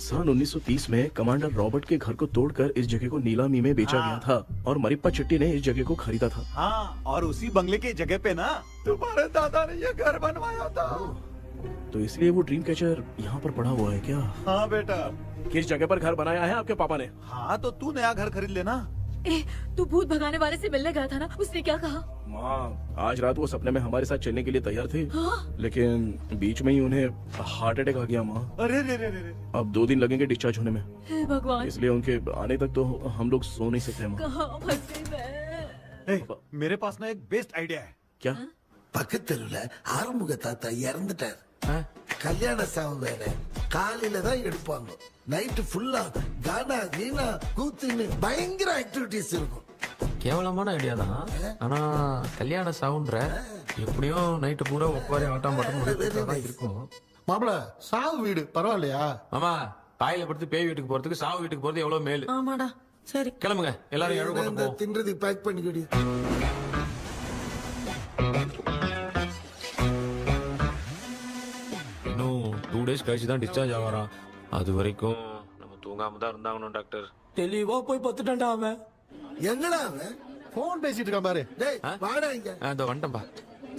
सन 1930 में कमांडर रॉबर्ट के घर को तोड़कर इस जगह को नीलामी में बेचा गया था और मरिप्पा चिट्टी ने इस जगह को खरीदा था। हाँ, और उसी बंगले की जगह पे ना तुम्हारे दादा ने ये घर बनवाया था। तो इसलिए वो ड्रीम कैचर यहाँ पर पड़ा हुआ है क्या? हाँ बेटा। किस जगह पर घर बनाया है आपके पापा ने? हाँ, तो तू नया घर खरीद लेना। तू भूत भगाने वाले से मिलने गया था ना, उसने क्या कहा? माँ, आज रात वो सपने में हमारे साथ चलने के लिए तैयार थे। हाँ? लेकिन बीच में ही उन्हें हार्ट अटैक आ गया माँ। अरे रे रे रे। अब 2 दिन लगेंगे डिस्चार्ज होने में। हे भगवान। इसलिए उनके आने तक तो हम लोग सो नहीं सकते माँ। कहाँ फंसे मैं? मेरे पास ना एक बेस्ट आइडिया है। क्या? பக்கத்தெருவுல ஆறுமுக தாத்தா இறந்துட்டார். கல்யாண சாவு வேற. காலையில தான் எடுப்பாங்க. நைட் ஃபுல்லா கானா கீனா கூத்துன்னு பயங்கர ஆக்டிவிட்டிஸ் இருக்கும். கேவலமான ஐடியா தான். ஆனா கல்யாண சாவுன்ற எப்படியும் நைட்டு பூரா உட்காரி ஆட்டம் பாட்டம் இருக்கும். மாப்பிள, சாவு வீடு பரவாயில்லையா? மாமா, பாயில படுத்து பேய் வீட்டுக்கு போறதுக்கு சாவு வீட்டுக்கு போறது எவ்வளவு மேல். ஆமாடா, சரி கிளம்புங்க எல்லாரும் எழு கொண்டு போ. தின்றது பேக் பண்ணிக்கடி. இன்னும் 2 டேஸ் கழிச்சு தான் டிஸ்சார்ஜ் ஆவாராம். அது வரைக்கும் நம்ம தூங்காம தான் இருந்தாங்கணும் டாக்டர். தெளிவா போய் பத்துட்டான்டா அவன். எங்கடா அவன்? போன் பேசிட்டு இருக்கான் பாரு. டேய், வாடா இங்க. இதோ வந்துட்டேன்பா.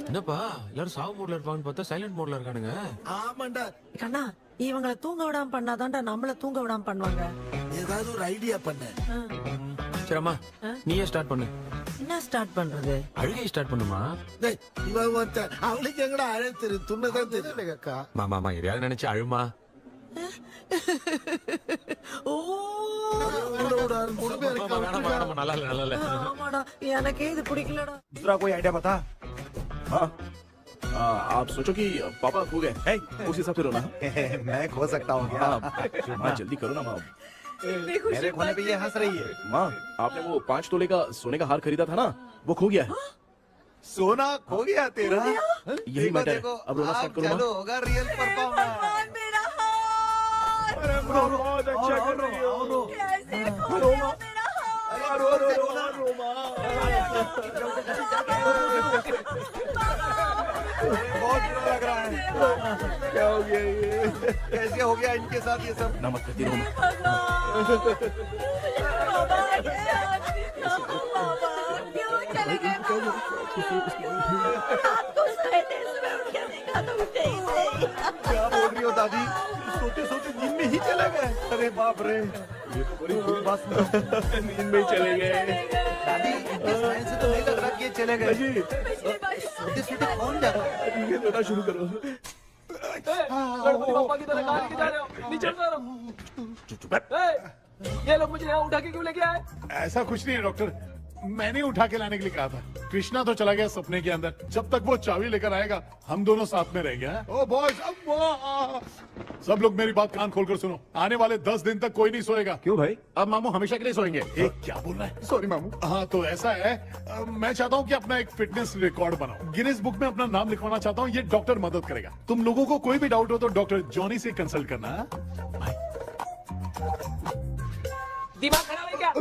என்னப்பா எல்லாரும் சாவு மோட்ல இருப்பாங்கன்னு பார்த்தா சைலண்ட் மோட்ல இருக்கானுங்க. ஆமாண்டா. கண்ணா, இவங்களை தூங்க விடாம பண்ணாதான்டா நம்மள தூங்க விடாம பண்ணுவாங்க. ஏதாவது ஒரு ஐடியா பண்ணு. சரிம்மா, நீயே ஸ்டார்ட் பண்ணு. என்ன ஸ்டார்ட் பண்றது? அழுகை ஸ்டார்ட் பண்ணுமா? டேய், இவன் ஒருத்தன் அவளுக்கு எங்கடா அழ தெரியும்? துண்ணதான் தெரியும் அக்கா. மாமா எதையாவது நினைச்சு அழுமா. நல்லா இல்ல. ஆமாடா, எனக்கே இது பிடிக்கலடா. दूसरा कोई आइडिया बता। हाँ, आप सोचो कि पापा खो गए, उस हिसाब से रोना। मैं खो सकता हूँ क्या? माँ जल्दी करो ना माँ। मेरे खोने पे ये हंस रही है। माँ, आपने वो 5 तोले का सोने का हार खरीदा था ना, वो खो गया है। सोना खो गया तेरा? यही मैटर है। अब रोना स्टार्ट करो चलो होगा रियल परफॉर्मेंस। बहुत अच्छा कर रही हो। बहुत बुरा लग रहा है। क्या हो गया ये? कैसे हो गया इनके साथ ये सब? नमक करती रहो। क्या बोल रही हो दादी? सोते सोते नींद में ही चले गए? अरे बाप रे, ये तो बड़ी बुरी बात सुना। नींद में ही चले गए। दादी, इनके साइन से तो नहीं लग रहा कि ये चले गए। सोते सोते कौन जा रहा है? ये रोना शुरू करो। गणपति पापा की तरह कहाँ लेके जा रहे हो? नीचे उतारो। ये लोग मुझे यहाँ उठा के क्यों लेके आए? ऐसा कुछ नहीं है डॉक्टर, मैंने उठा के लाने के लिए कहा था। कृष्णा तो चला गया सपने के अंदर। जब तक वो चाबी लेकर आएगा हम दोनों साथ में रहेंगे। ओ बॉयज, सब लोग मेरी बात कान खोलकर सुनो। आने वाले 10 दिन तक कोई नहीं सोएगा। क्यों भाई? अब मामू हमेशा के लिए सोएंगे। क्या बोल रहा है? सॉरी मामू। हाँ तो ऐसा है, मैं चाहता हूँ कि अपना एक फिटनेस रिकॉर्ड बनाओ, गिनीज बुक में अपना नाम लिखवाना चाहता हूँ। ये डॉक्टर मदद करेगा। तुम लोगों को कोई भी डाउट हो तो डॉक्टर जॉनी से कंसल्ट करना। दिमाग खराब है क्या?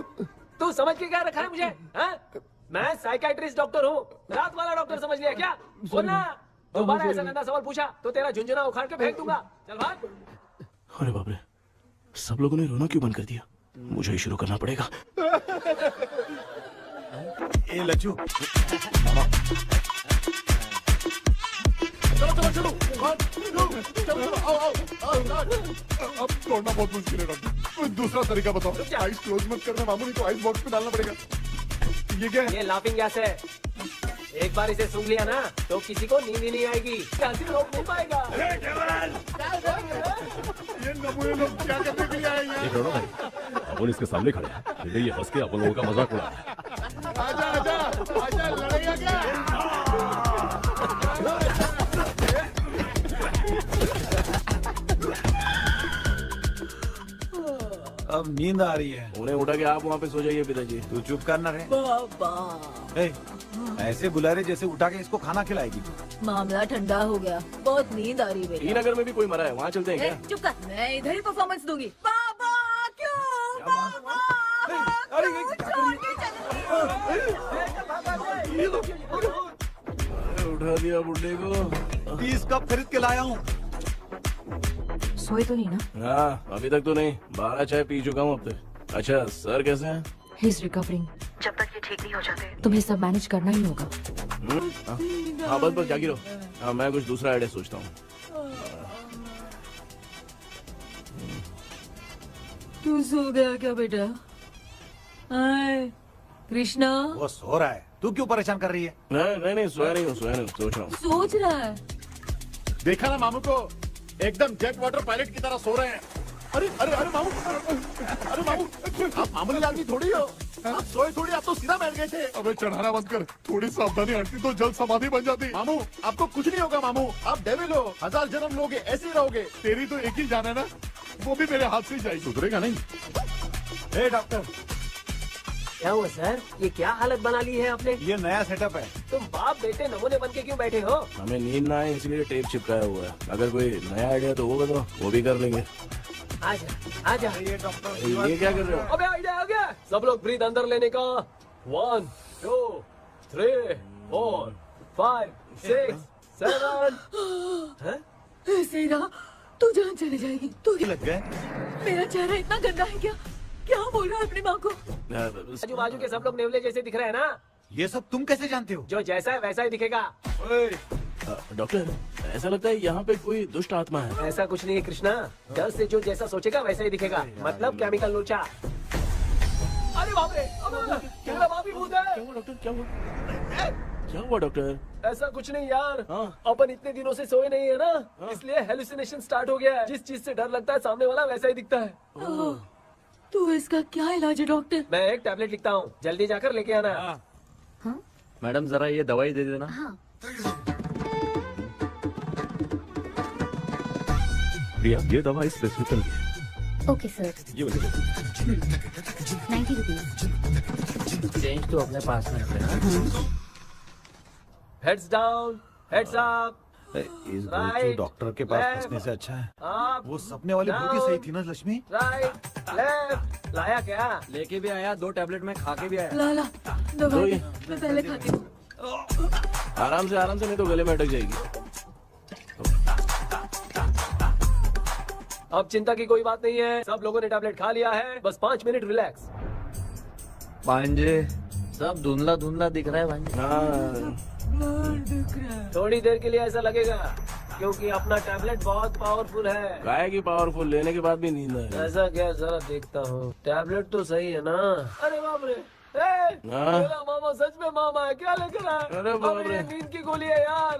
तू समझ के क्या रखा है मुझे? हाँ? मैं साइकाइट्रिस्ट डॉक्टर हूँ, रात वाला डॉक्टर समझ लिया क्या? बोलना, दोबारा ऐसा गंदा सवाल पूछा तो तेरा झुंझुना उखाड़ के फेंक दूंगा। चल भाग। अरे बाप रे, सब लोगों ने रोना क्यों बंद कर दिया? मुझे ही शुरू करना पड़ेगा। ए लज्जू, चलो चलो चलो, आओ। अब तोड़ना बहुत मुश्किल है डॉक्टर, दूसरा तरीका बताओ। आइस क्लोज मत करना मामू, नहीं तो आइस बॉक्स में डालना पड़ेगा। ये क्या है? ये लाफिंग गैस है। एक बार इसे सूंघ लिया ना तो किसी को नींद ही नहीं आएगी, हंसी रोक नहीं पाएगा। ये नमूने लोग क्या करने के लिए आए हैं? एक रोना भाई, अपन इसके सामने खड़े हैं, ये हंस के अपन लोगों का मजाक उड़ा रहा है। आजा आजा आजा, लड़ेगा क्या? अब नींद आ रही है। उन्हें उठा के आप वहाँ पे सो जाइए पिताजी। तू चुप करना रे। ऐसे बुला रहे जैसे उठा के इसको खाना खिलाएगी तू। मामला ठंडा हो गया, बहुत नींद आ रही है। श्रीनगर में भी कोई मरा है, वहाँ चलते हैं क्या? चुप कर, मैं इधर ही परफॉर्मेंस दूंगी। बाबा क्यों? बाबा उठा दिया बुड्ढे को। 30 कप खरीद के लाया हूँ। सोए तो नहीं ना? हाँ, अभी तक तो नहीं। 12 चाय पी चुका हूँ अब तक। अच्छा, सर कैसे हैं? He is recovering. जब तक ये ठीक नहीं हो जाते तुम्हें सब मैनेज करना ही होगा। हाँ बस जागी रहो। हाँ, मैं कुछ दूसरा आइडिया सोचता हूँ। तू सो गया क्या बेटा? कृष्णा, वो सो रहा है, तू क्यों परेशान कर रही है? नहीं सोया नहीं हूँ, सोच रहा हूँ। सोच रहा है। देखा ना मामू को, एकदम जेट वाटर पायलट की तरह सो रहे हैं। अरे अरे अरे मामू, अरे मामू, आप मामूली आदमी थोड़ी हो, आप सोए थोड़ी, आप तो सीधा बैठ गए थे। अबे चढ़ाना बंद कर, थोड़ी सावधानी हटती तो जल्द समाधि बन जाती। मामू आपको कुछ नहीं होगा मामू, आप डेविल हो, 1000 जन्म लोगे ऐसे ही रहोगे। तेरी तो एक ही जान है ना, वो भी मेरे हाथ से ही जाएगी। सुधरेगा नहीं। हे डॉक्टर, क्या हुआ सर? ये क्या हालत बना ली है आपने? ये नया सेटअप है। तुम बाप बेटे नमूने बन के क्यों बैठे हो? हमें नींद ना आए इसलिए टेप चिपकाया हुआ है। अगर कोई नया आइडिया तो वो बताओ, वो भी कर लेंगे। आजा आजा। ये डॉक्टर, ये क्या कर रहे हो? अबे आइडिया आ गया। सब लोग ब्रीथ अंदर लेने का। 1 2 3 4 5 6 7। ऐसे ही रहा तू जान चली जाएगी। तू लग गए। मेरा चेहरा इतना गंदा है क्या? क्या बोल रहा है अपनी माँ को? आजू बाजू के सब लोग नेवले जैसे दिख रहे हैं ना। ये सब तुम कैसे जानते हो? जो जैसा है वैसा ही दिखेगा। डॉक्टर, ऐसा लगता है यहाँ पे कोई दुष्ट आत्मा है। ऐसा कुछ नहीं है कृष्णा, डर से जो जैसा सोचेगा वैसा ही दिखेगा। मतलब केमिकल लोचा। अरे बाप रे, मेरा बाप ही भूत है। क्या हुआ डॉक्टर? क्या हुआ डॉक्टर? ऐसा कुछ नहीं यार, अपन इतने दिनों से सोए नहीं है ना, इसलिए हेलुसिनेशन स्टार्ट हो गया है। जिस चीज से डर लगता है सामने वाला वैसा ही दिखता है। तो इसका क्या इलाज है डॉक्टर? मैं एक टैबलेट लिखता हूँ, जल्दी जाकर लेके आना। मैडम जरा ये दवाई दे देना। प्रिया, ये दवा इस प्रेस्क्रिप्शन की है। Okay sir. ये वाली दे। 90 रुपीज। चेंज तो अपने पास में रखना। Heads down, heads up. इस गोचू डॉक्टर के पास फंसने से अच्छा है वो सपने वाली बूटी सही थी ना लक्ष्मी। Right left. लाया क्या? लेके भी आया, 2 टैबलेट में खा के भी आया। ला दवाई मैं पहले खाती हूँ। आराम से नहीं तो गले में अटक जाएगी। अब चिंता की कोई बात नहीं है, सब लोगों ने टैबलेट खा लिया है, बस 5 मिनट रिलैक्स। भांजे सब धुंधला धुंधला दिख रहा है भांजे। थोड़ी देर के लिए ऐसा लगेगा क्योंकि अपना टैबलेट बहुत पावरफुल है। काय की पावरफुल, लेने के बाद भी नींद है। ऐसा क्या, जरा देखता हूँ। टैबलेट तो सही है ना? अरे बाप रे, मेरा मामा सच में मामा है, क्या लेकर आया? अरे बाप रे, नींद की गोली है यार।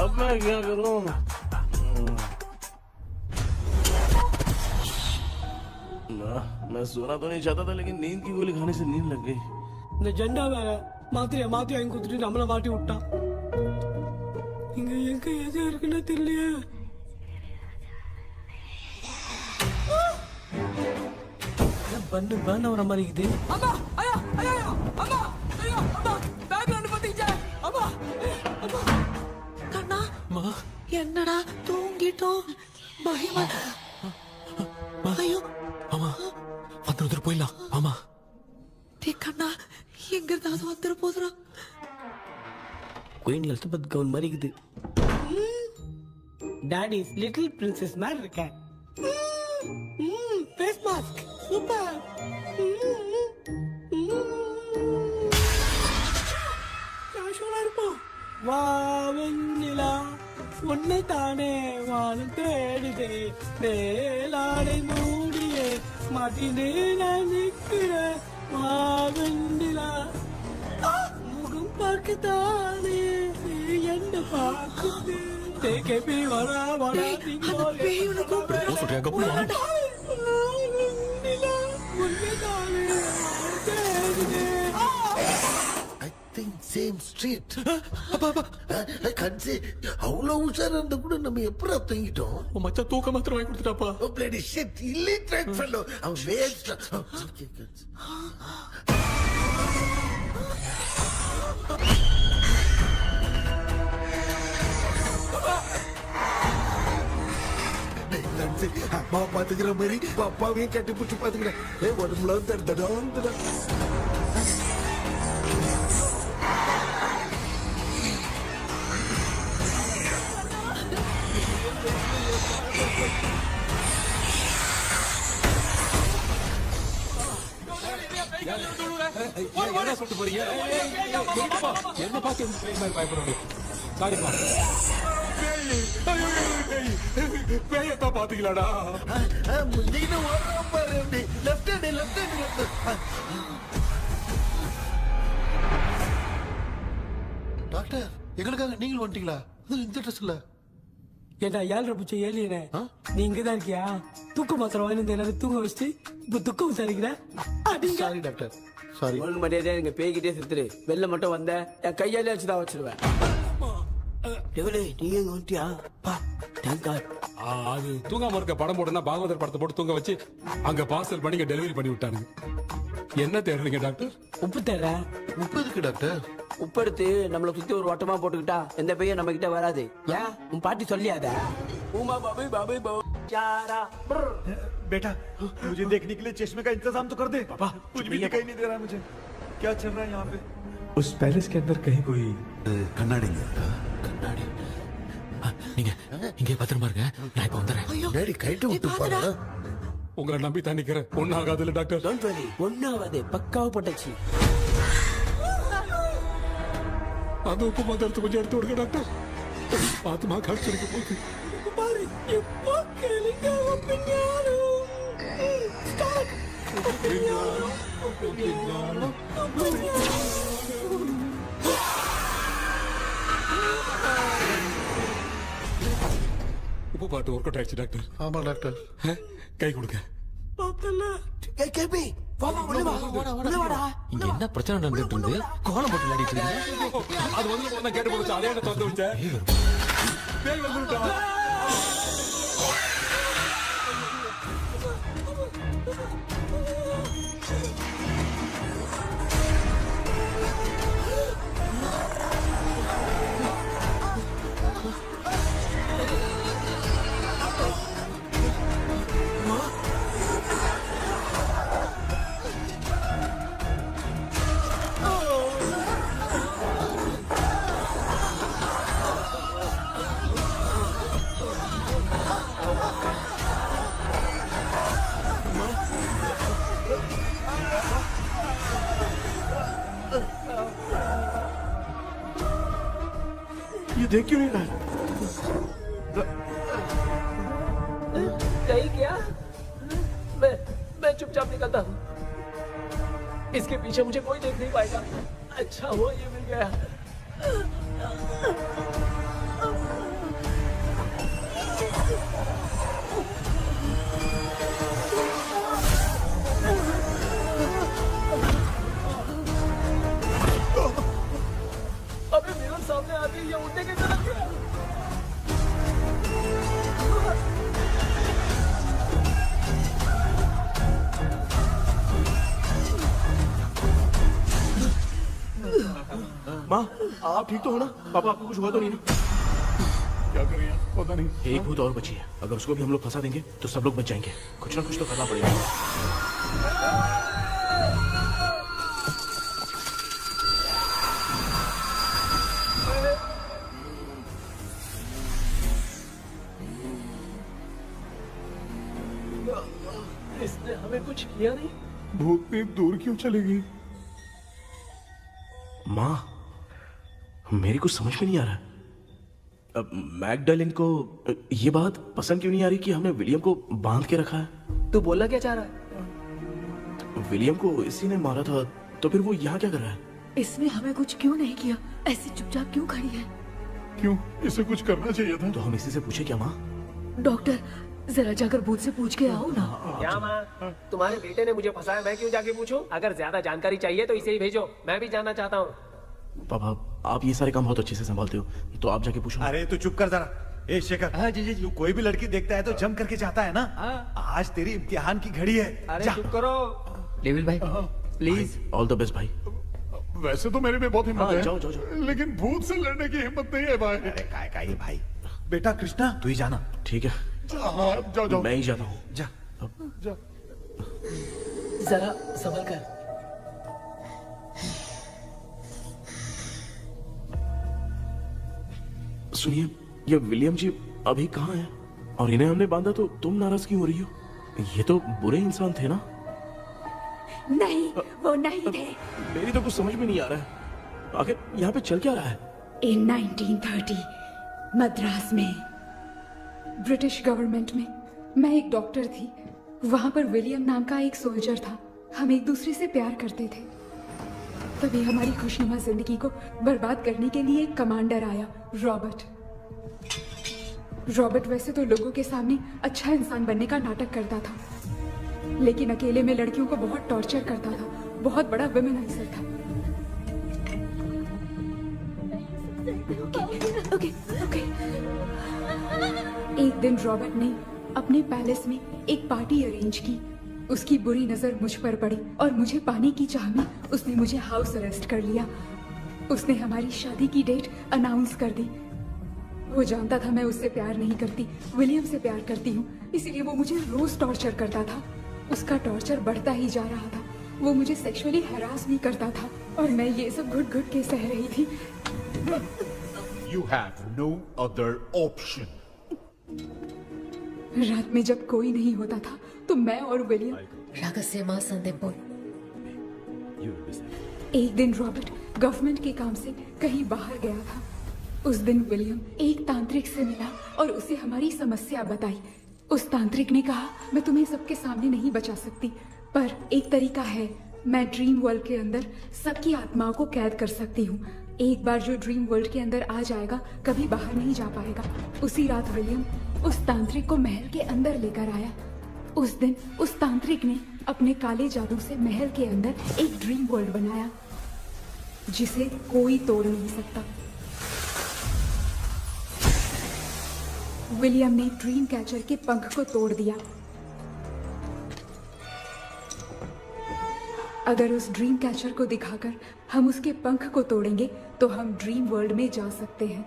अब मैं क्या करूँ? मैं सोना तो नहीं चाहता था, लेकिन नींद की गोली खाने से नींद लग गई। நிஜண்டா வேற மாத்திரையா மாத்தி வாங்கி கொடுத்துட்டு நம்மள மாட்டி விட்டான். இங்க எங்க எது இருக்குன்னு தெரியலையே. பண்ணு வர மாதிரி இருக்குது. அம்மா ஐயா ஐயா அம்மா ஐயா அம்மா பேக்ல வந்து பத்திச்சே. அம்மா அம்மா கண்ணா அம்மா என்னடா தூங்கிட்டோம். பயமா ஐயோ அம்மா வந்துரு போயிடலாம். அம்மா கண்ணா எங்க இருந்தாவது வந்துட போதுரா. குயின் எலிசபெத் கவுன் மாதிரி இருக்குது. டாடி லிட்டில் பிரின்சஸ் மாதிரி இருக்கேன். Face mask super. காஷோலா இருப்போம். வா வெண்ணிலா உன்னை தானே வானம் தேடுதே, மேலாடை மூடியே மாட்டினே நான் நிற்கிறேன். வெண்ணிலா முகம் பார்க்கத்தானே என்ன பார்க்குது. தேக்கபி வரா வரா சேம் ஸ்ட்ரீட். கன்சி அவ்வளவு உஷாரா இருந்தா கூட நம்ம எப்படா தூங்கிட்டோம்? மச்சான் தூக்க மாத்திரம் வாங்கி கொடுத்துட்டாப்பா. Bloody shit illiterate fellow. அவன் வேஸ்ட். அம்மா பாத்துக்கிற மாதிரி அப்பாவையும் கட்டி பிடிச்சி பாத்துக்கிறேன். உடம்புல தடா என்ன சொல்லிட்டு போறீங்க? என்ன பார்த்து பயப்படுறீங்க? பேயத்தான் பாத்தீங்களாடா? டாக்டர் எங்களுக்காக நீங்கள் வந்துட்டீங்களா? இந்த ட்ரெஸ் இல்ல. ஏண்டா 7:30 பூச்சி ஏலியனே, நீ இங்கதான் இருக்கியா? தூக்க மாத்திரம் வாங்கி எல்லாரும் தூங்க வச்சுட்டு இப்ப துக்கம் விசாரிக்கிற. Sorry doctor, sorry. ஒழுங்கு மரியாதையா நீங்க பேய்கிட்டே செத்துரு. வெளில மட்டும் வந்த என் கையாலே வச்சுதான் வச்சிருவேன். நீங்க எங்க வந்துட்டியா? அது தூங்காம இருக்க படம் போடுனா பாகவதர் படத்தை போட்டு தூங்க வச்சு அங்க பார்சல் பண்ணி டெலிவரி பண்ணி விட்டானுங்க. என்ன தேடுறீங்க டாக்டர்? உப்பு தேட. உப்பு எதுக்கு டாக்டர்? உப்பு எடுத்து நம்மள சுத்தி ஒரு வட்டமா போட்டுக்கிட்டா எந்த பையன் நம்ம கிட்ட வராது. ஏன் உன் பாட்டி சொல்லியாத? உமா பாபு பாபு பாபு चारा। बेटा मुझे देखने के लिए चश्मे का इंतजाम तो कर दे। पापा कुछ भी दिखाई नहीं दे रहा मुझे, क्या चल रहा है यहाँ पे? उस पैलेस के अंदर कहीं कोई கண்ணாடி நீங்க இங்கே பத்திரமா இருங்க, நான் இப்ப வந்துடுறேன். டேடி கைட்டு விட்டு பாரு. உங்களை நம்பி தான் நிக்கிறேன். ஒன்னும் ஆகாதுல்ல டாக்டர்? டோன்ட் வரி, ஒன்னும் ஆகாது, பக்காவா போட்டாச்சு. அந்த உப்பு மாத்திரத்தை கொஞ்சம் எடுத்து விடுங்க டாக்டர். பாத்துமா காய்ச்சலுக்கு போகுது. பாரு எப்போ கேளுங்க ஒப்பினியானோ. ஸ்டார்ட். உப்பு பாட்டு ஒர்க் அவுட் ஆயிடுச்சு டாக்டர். ஆமா டாக்டர். கை கொடுங்க. பாத்தல கேபி வாடா வாடா. இங்க என்ன பிரச்சனை நடந்துட்டு இருந்து கோலம் போட்டு விளையாடிட்டு இருக்கீங்க? அது வந்து போனா கேட்டு போச்சு. அதே என்ன தந்து வச்ச பேய் வந்துட்டா. ये देख क्यों नहीं रहा है? नहीं क्या? मैं चुपचाप निकलता हूँ। इसके पीछे मुझे कोई देख नहीं पाएगा। अच्छा हुआ ये मिल गया। अबे मिरर सामने आते ही ये उड़ने कैसे लग गया? माँ, आप ठीक तो हो ना? पापा आपको कुछ हुआ तो नहीं ना? क्या करें यार, पता नहीं। एक भूत और बची है, अगर उसको भी हम लोग फंसा देंगे तो सब लोग बच जाएंगे। कुछ ना कुछ तो करना पड़ेगा। इसने हमें कुछ किया नहीं। भूतनी दूर क्यों चली गई? माँ, मेरी कुछ समझ में नहीं आ रहा। अब मैगडालिन को ये बात पसंद क्यों नहीं आ रही कि हमने विलियम को बांध के रखा है? तू बोलना क्या चाह रहा है? विलियम को इसी ने मारा था, तो फिर वो यहाँ क्या कर रहा है? इसने हमें कुछ क्यों नहीं किया? ऐसे चुपचाप क्यों खड़ी है? क्यों? इसे कुछ करना चाहिए था। तो हम इसी से पूछे क्या माँ? डॉक्टर, जरा जाकर भूत से पूछ के आओ ना। क्या माँ? तुम्हारे बेटे ने मुझे फंसाया, मैं क्यों जाके पूछूं? अगर ज्यादा जानकारी चाहिए तो इसे ही भेजो, मैं भी जानना चाहता हूँ। पापा, आप ये सारे काम बहुत अच्छे से संभालते हो, तो आप जाके पूछो। अरे तू चुप कर जरा। ए शेखर, हाँ जी, तू कोई भी लड़की देखता है तो जम करके चाहता है ना? आज तेरी इम्तिहान की घड़ी है। अरे चुप करो। डेविल भाई, प्लीज। ऑल द बेस्ट भाई। वैसे तो मेरे में बहुत हिम्मत है, जाओ, जाओ, जाओ। लेकिन भूत से लड़ने की हिम्मत नहीं है भाई। अरे काय का ये भाई। बेटा कृष्णा, तू ही जाना। ठीक है, हाँ, जाओ जाओ। मैं ही जाता हूँ। जा जा। जरा संभल कर। सुनिए, ये विलियम जी अभी कहाँ हैं? और इन्हें हमने बांधा तो तुम नाराज क्यों हो रही हो? ये तो बुरे इंसान थे ना? नहीं, वो नहीं थे। मेरी तो कुछ समझ में नहीं आ रहा है। आखिर यहाँ पे चल क्या रहा है? In 1930 मद्रास में ब्रिटिश गवर्नमेंट में मैं एक डॉक्टर थी। वहां पर विलियम नाम का एक सोल्जर था। हम एक दूसरे से प्यार करते थे। तभी हमारी खुशनुमा जिंदगी को बर्बाद करने के लिए एक कमांडर आया, रॉबर्ट। रॉबर्ट वैसे तो लोगों के सामने अच्छा इंसान बनने का नाटक करता था, लेकिन अकेले में लड़कियों को बहुत टॉर्चर करता था। बहुत बड़ा वुमेनाइजर था। ओके। एक दिन रॉबर्ट ने अपने पैलेस में एक पार्टी अरेंज की। उसकी बुरी नजर मुझ पर पड़ी और मुझे पाने की चाह में उसने मुझे हाउस अरेस्ट कर लिया। उसने हमारी शादी की डेट अनाउंस कर दी। वो जानता था मैं उससे प्यार नहीं करती, विलियम से प्यार करती हूँ, इसीलिए वो मुझे रोज टॉर्चर करता था। उसका टॉर्चर बढ़ता ही जा रहा था। वो मुझे सेक्सुअली हरास भी करता था और मैं ये सब घुट घुट के सह रही थी। You have no other option. रात में जब कोई नहीं होता था तो मैं और विलियम रहस्यमा संदेपोल। एक दिन रॉबर्ट गवर्नमेंट के काम से कहीं बाहर गया था। उस दिन विलियम एक तांत्रिक से मिला और उसे हमारी समस्या बताई। उस तांत्रिक ने कहा, मैं तुम्हें सबके सामने नहीं बचा सकती, पर एक तरीका है। मैं ड्रीम वर्ल्ड के अंदर सबकी आत्माओं को कैद कर सकती हूँ। एक बार जो ड्रीम वर्ल्ड के अंदर आ जाएगा कभी बाहर नहीं जा पाएगा। उसी रात विलियम उस तांत्रिक को महल के अंदर लेकर आया। उस दिन उस तांत्रिक ने अपने काले जादू से महल के अंदर एक ड्रीम वर्ल्ड बनाया जिसे कोई तोड़ नहीं सकता। विलियम ने ड्रीम कैचर के पंख को तोड़ दिया। अगर उस ड्रीम कैचर को दिखाकर हम उसके पंख को तोड़ेंगे तो हम ड्रीम वर्ल्ड में जा सकते हैं।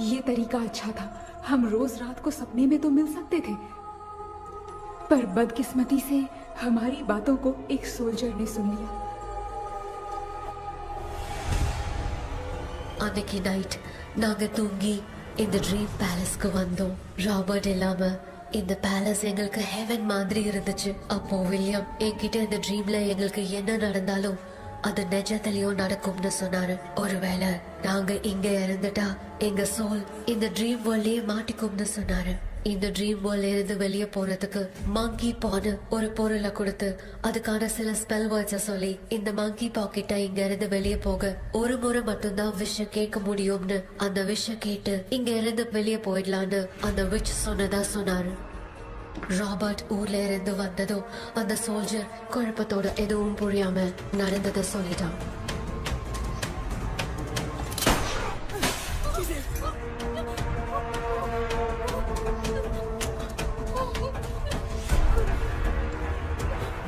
ये तरीका अच्छा था। हम रोज रात को सपने में तो मिल सकते थे, पर बदकिस्मती से हमारी बातों को एक सोल्जर ने सुन लिया। அன்னைக்கு நைட் நாங்க தூங்கி இந்த ட்ரீம் பேலஸ்க்கு வந்தோம். ராபர்ட் இல்லாம இந்த பேலஸ் எங்களுக்கு ஹெவன் மாதிரி இருந்துச்சு. அப்போ வில்லியம் என்கிட்ட இந்த ட்ரீம்ல எங்களுக்கு என்ன நடந்தாலும் அது நிஜத்திலயும் நடக்கும்னு சொன்னாரு. ஒருவேளை நாங்க இங்க இருந்துட்டா எங்க சோல் இந்த ட்ரீம் வேர்ல்ட்லயே மாட்டிக்கும்னு சொன்னாரு. இந்த ட்ரீம் வேர்ல்ட்ல இருந்து வெளியே போறதுக்கு மங்கி பான்னு ஒரு பொருளை கொடுத்து அதுக்கான சில ஸ்பெல் வேர்ட்ஸ சொல்லி இந்த மங்கி பாக்கிட்ட இங்க இருந்து வெளியே போக ஒரு முறை மட்டும்தான் விஷயம் கேட்க முடியும்னு அந்த விஷயம் கேட்டு இங்க இருந்து வெளியே போயிடலான்னு அந்த விச் சொன்னதா சொன்னாரு. ராபர்ட் ஊர்ல இருந்து வந்ததும் அந்த சோல்ஜர் குழப்பத்தோட எதுவும் புரியாம நடந்ததை சொல்லிட்டான்.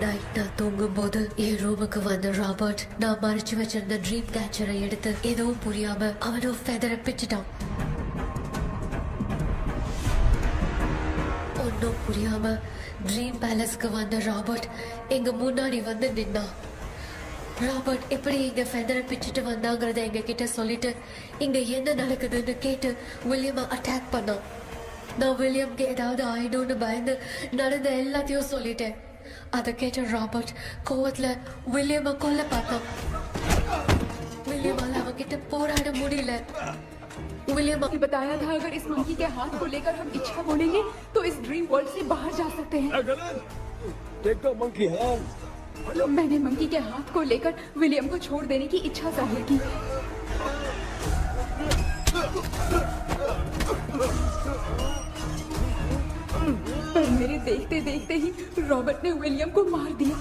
நைட் நான் தூங்கும் போது என் ரூமுக்கு வந்த ராபர்ட் நான் மறைச்சு வச்சிருந்த ட்ரீம் கேச்சரை எடுத்து எதுவும் புரியாம அவனும் ஃபெதரை பிச்சுட்டான். ஒன்னும் புரியாம ட்ரீம் பேலஸ்க்கு வந்த ராபர்ட் எங்க முன்னாடி வந்து நின்னான். ராபர்ட் எப்படி இங்க ஃபெதரை பிச்சுட்டு வந்தாங்கிறத எங்க கிட்ட சொல்லிட்டு இங்க என்ன நடக்குதுன்னு கேட்டு வில்லியமை அட்டாக் பண்ணான். நான் வில்லியம்க்கு ஏதாவது ஆயிடும்னு பயந்து நடந்த எல்லாத்தையும் சொல்லிட்டேன். அதை கேட்ட ராபர்ட் கோவத்துல வில்லியமை கொல்ல பார்த்தான். विलियम किटे पोराड़ मुड़ीले विलियम ने बताया था अगर इस मंकी के हाथ को लेकर हम इच्छा बोलेंगे तो इस ड्रीम वर्ल्ड से बाहर जा सकते हैं। Take the monkey hand. मैंने मंकी के हाथ को लेकर विलियम को छोड़ देने की इच्छा जाहिर की। पर मेरे देखते देखते ही रॉबर्ट ने विलियम को मार दिया।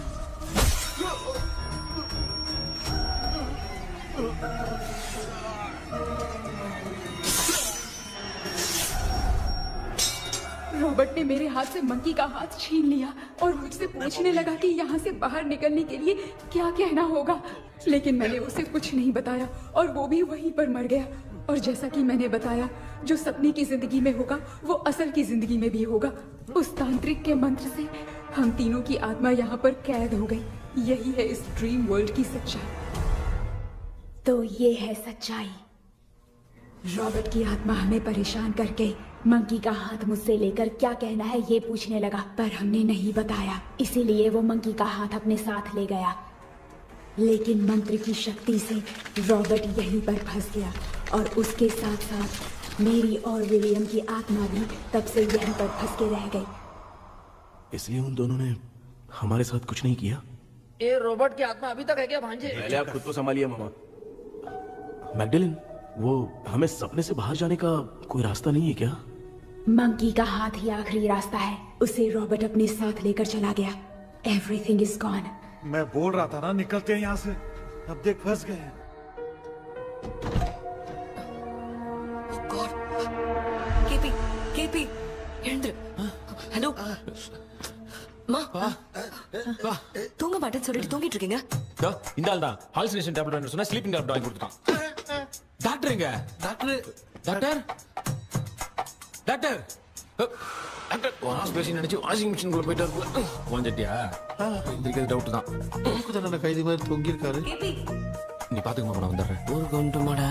रॉबर्ट ने मेरे हाथ से मंकी का हाथ छीन लिया और मुझसे पूछने लगा कि यहाँ से बाहर निकलने के लिए क्या कहना होगा, लेकिन मैंने उसे कुछ नहीं बताया और वो भी वहीं पर मर गया। और जैसा कि मैंने बताया, जो सपने की जिंदगी में होगा वो असल की जिंदगी में भी होगा। उस तांत्रिक के मंत्र से हम तीनों की आत्मा यहाँ पर कैद हो गई। यही है इस ड्रीम वर्ल्ड की सच्चाई। तो ये है सच्चाई। रॉबर्ट की आत्मा हमें परेशान करके मंकी का हाथ मुझसे लेकर क्या कहना है ये पूछने लगा, पर हमने नहीं बताया, इसीलिए वो मंकी का हाथ अपने साथ ले गया। लेकिन मंत्र की शक्ति से रॉबर्ट यहीं पर फंस गया और उसके साथ साथ मेरी और विलियम की आत्मा भी तब से यहीं पर फंस के रह गई। इसलिए उन दोनों ने हमारे साथ कुछ नहीं किया। ये रॉबर्ट की आत्मा अभी तक है क्या भांजे? पहले आप खुद को संभालिए मामा। मैगडेलिन, वो हमें सपने से बाहर जाने का कोई रास्ता नहीं है क्या? मंकी का हाथ ही आखिरी रास्ता है। उसे रॉबर्ट अपने साथ लेकर चला गया। Everything is gone. मैं बोल रहा था ना निकलते हैं यहाँ से, अब देख फंस गए हैं। केपी केपी எழுந்துரு. ஹலோ மா தூங்க மாட்டேன்னு சொல்லிட்டு தூங்கிட்டு இருக்கீங்க? இந்த ஆள் தான் ஹாலுசினேஷன் டேப்லெட் வாங்கி சொன்னா ஸ்லீப்பிங் டேப்லெட் வாங்கி கொடுத்துட்டான். டாக்டர் எங்க? Doctor doctor doctor doctor wash பேசி நினைச்சு வாஷிங் மிஷின் குள்ள போயிட்டாரு. வாஞ்சிட்டியா? இதுக்கு டவுட் தான். உங்களுக்கு தான கைதி மாதிரி தொங்கி இருக்காரு. நீ பாத்துக்கமா, நான் வந்துறேன். ஒரு கவுண்டமாடா.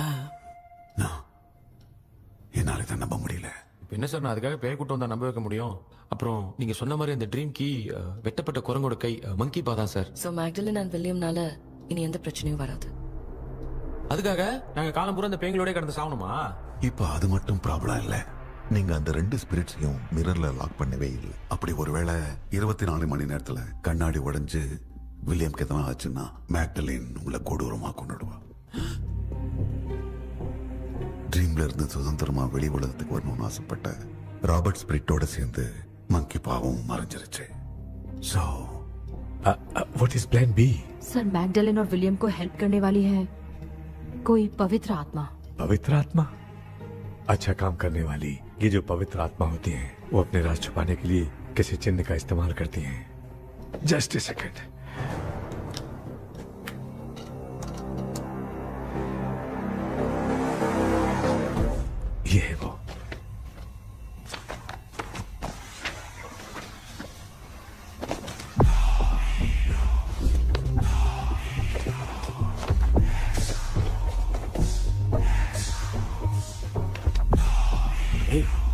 என்னால தான் நம்ப முடியல. என்ன சார், நான் அதுக்காக பேய் கூட்டம் தான் நம்ப வைக்க முடியும்? அப்புறம் நீங்க சொன்ன மாதிரி அந்த ட்ரீம் கீ வெட்டப்பட்ட குரங்கோட கை மங்கி பா தான் சார். சோ மேக்டலின் அண்ட் வில்லியம்னால இனி எந்த பிரச்சனையும் வராது. அதுக்காக நாங்க காலம் பூரா அந்த பேய்களோட கடந்து சாவணுமா? இப்ப அது மட்டும் ப்ராப்ளம் இல்ல. நீங்க அந்த ரெண்டு ஸ்பிரிட்ஸையும் மிரர்ல லாக் பண்ணவே இல்லை. அப்படி ஒருவேளை 24 மணி நேரத்துல கண்ணாடி உடைஞ்சு வில்லியம்க்கு எதனா ஆச்சுன்னா மேக்டலின் உங்களை கொடூரமா கொண்டுடுவா. ட்ரீம்ல இருந்து சுதந்திரமா வெளி உலகத்துக்கு வரணும்னு ஆசைப்பட்ட ராபர்ட் ஸ்பிரிட்டோட சேர்ந்து மங்கி பாவும் மறைஞ்சிருச்சு. So, what is plan B? Sir, Magdalene और विलियम को हेल्प करने वाली है कोई पवित्र आत्मा। पवित्र आत्मा? अच्छा काम करने वाली ये जो पवित्र आत्मा होती हैं, वो अपने राज छुपाने के लिए किसी चिन्ह का इस्तेमाल करती हैं। Just a second. ये है वो।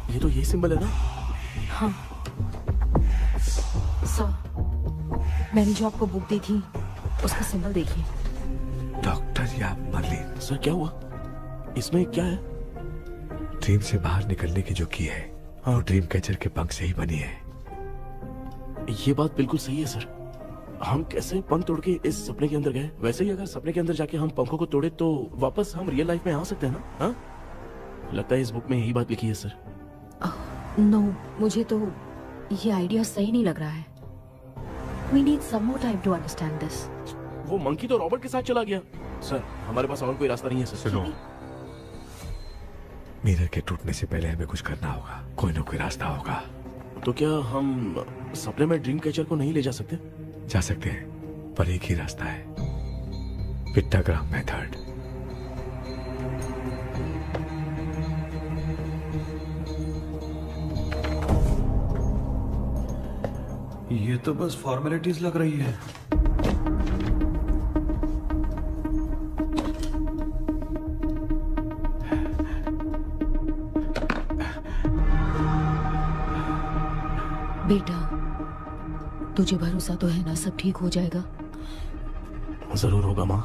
ये तो ये सिंबल है ना? हाँ। मैंने जो आपको बुक दी थी उसका सिंबल देखिए। डॉक्टर या मर्लिन। सर क्या हुआ? इसमें क्या है? ड्रीम से बाहर निकलने की जो की है वो ड्रीम कैचर के पंख से ही बनी है। ये बात बिल्कुल सही है सर। हम कैसे पंख तोड़ के इस सपने के अंदर गए? वैसे ही अगर सपने के अंदर जाके हम पंखों को तोड़े तो वापस हम रियल लाइफ में आ सकते हैं ना? हाँ? लगता है इस बुक में यही बात लिखी है सर। नो, मुझे तो ये आइडिया सही नहीं लग रहा है। We need some more time to understand this. वो मंकी तो रॉबर्ट के साथ चला गया। सर हमारे पास और कोई रास्ता नहीं है सर। सुनो, मिरर के टूटने से पहले हमें कुछ करना होगा। कोई ना कोई रास्ता होगा। तो क्या हम सपने में ड्रीम कैचर को नहीं ले जा सकते? जा सकते हैं, पर एक ही रास्ता है, पिट्टाग्राम मेथड। ये तो बस फॉर्मेलिटीज लग रही है। बेटा, तुझे भरोसा तो है ना सब ठीक हो जाएगा? जरूर होगा माँ।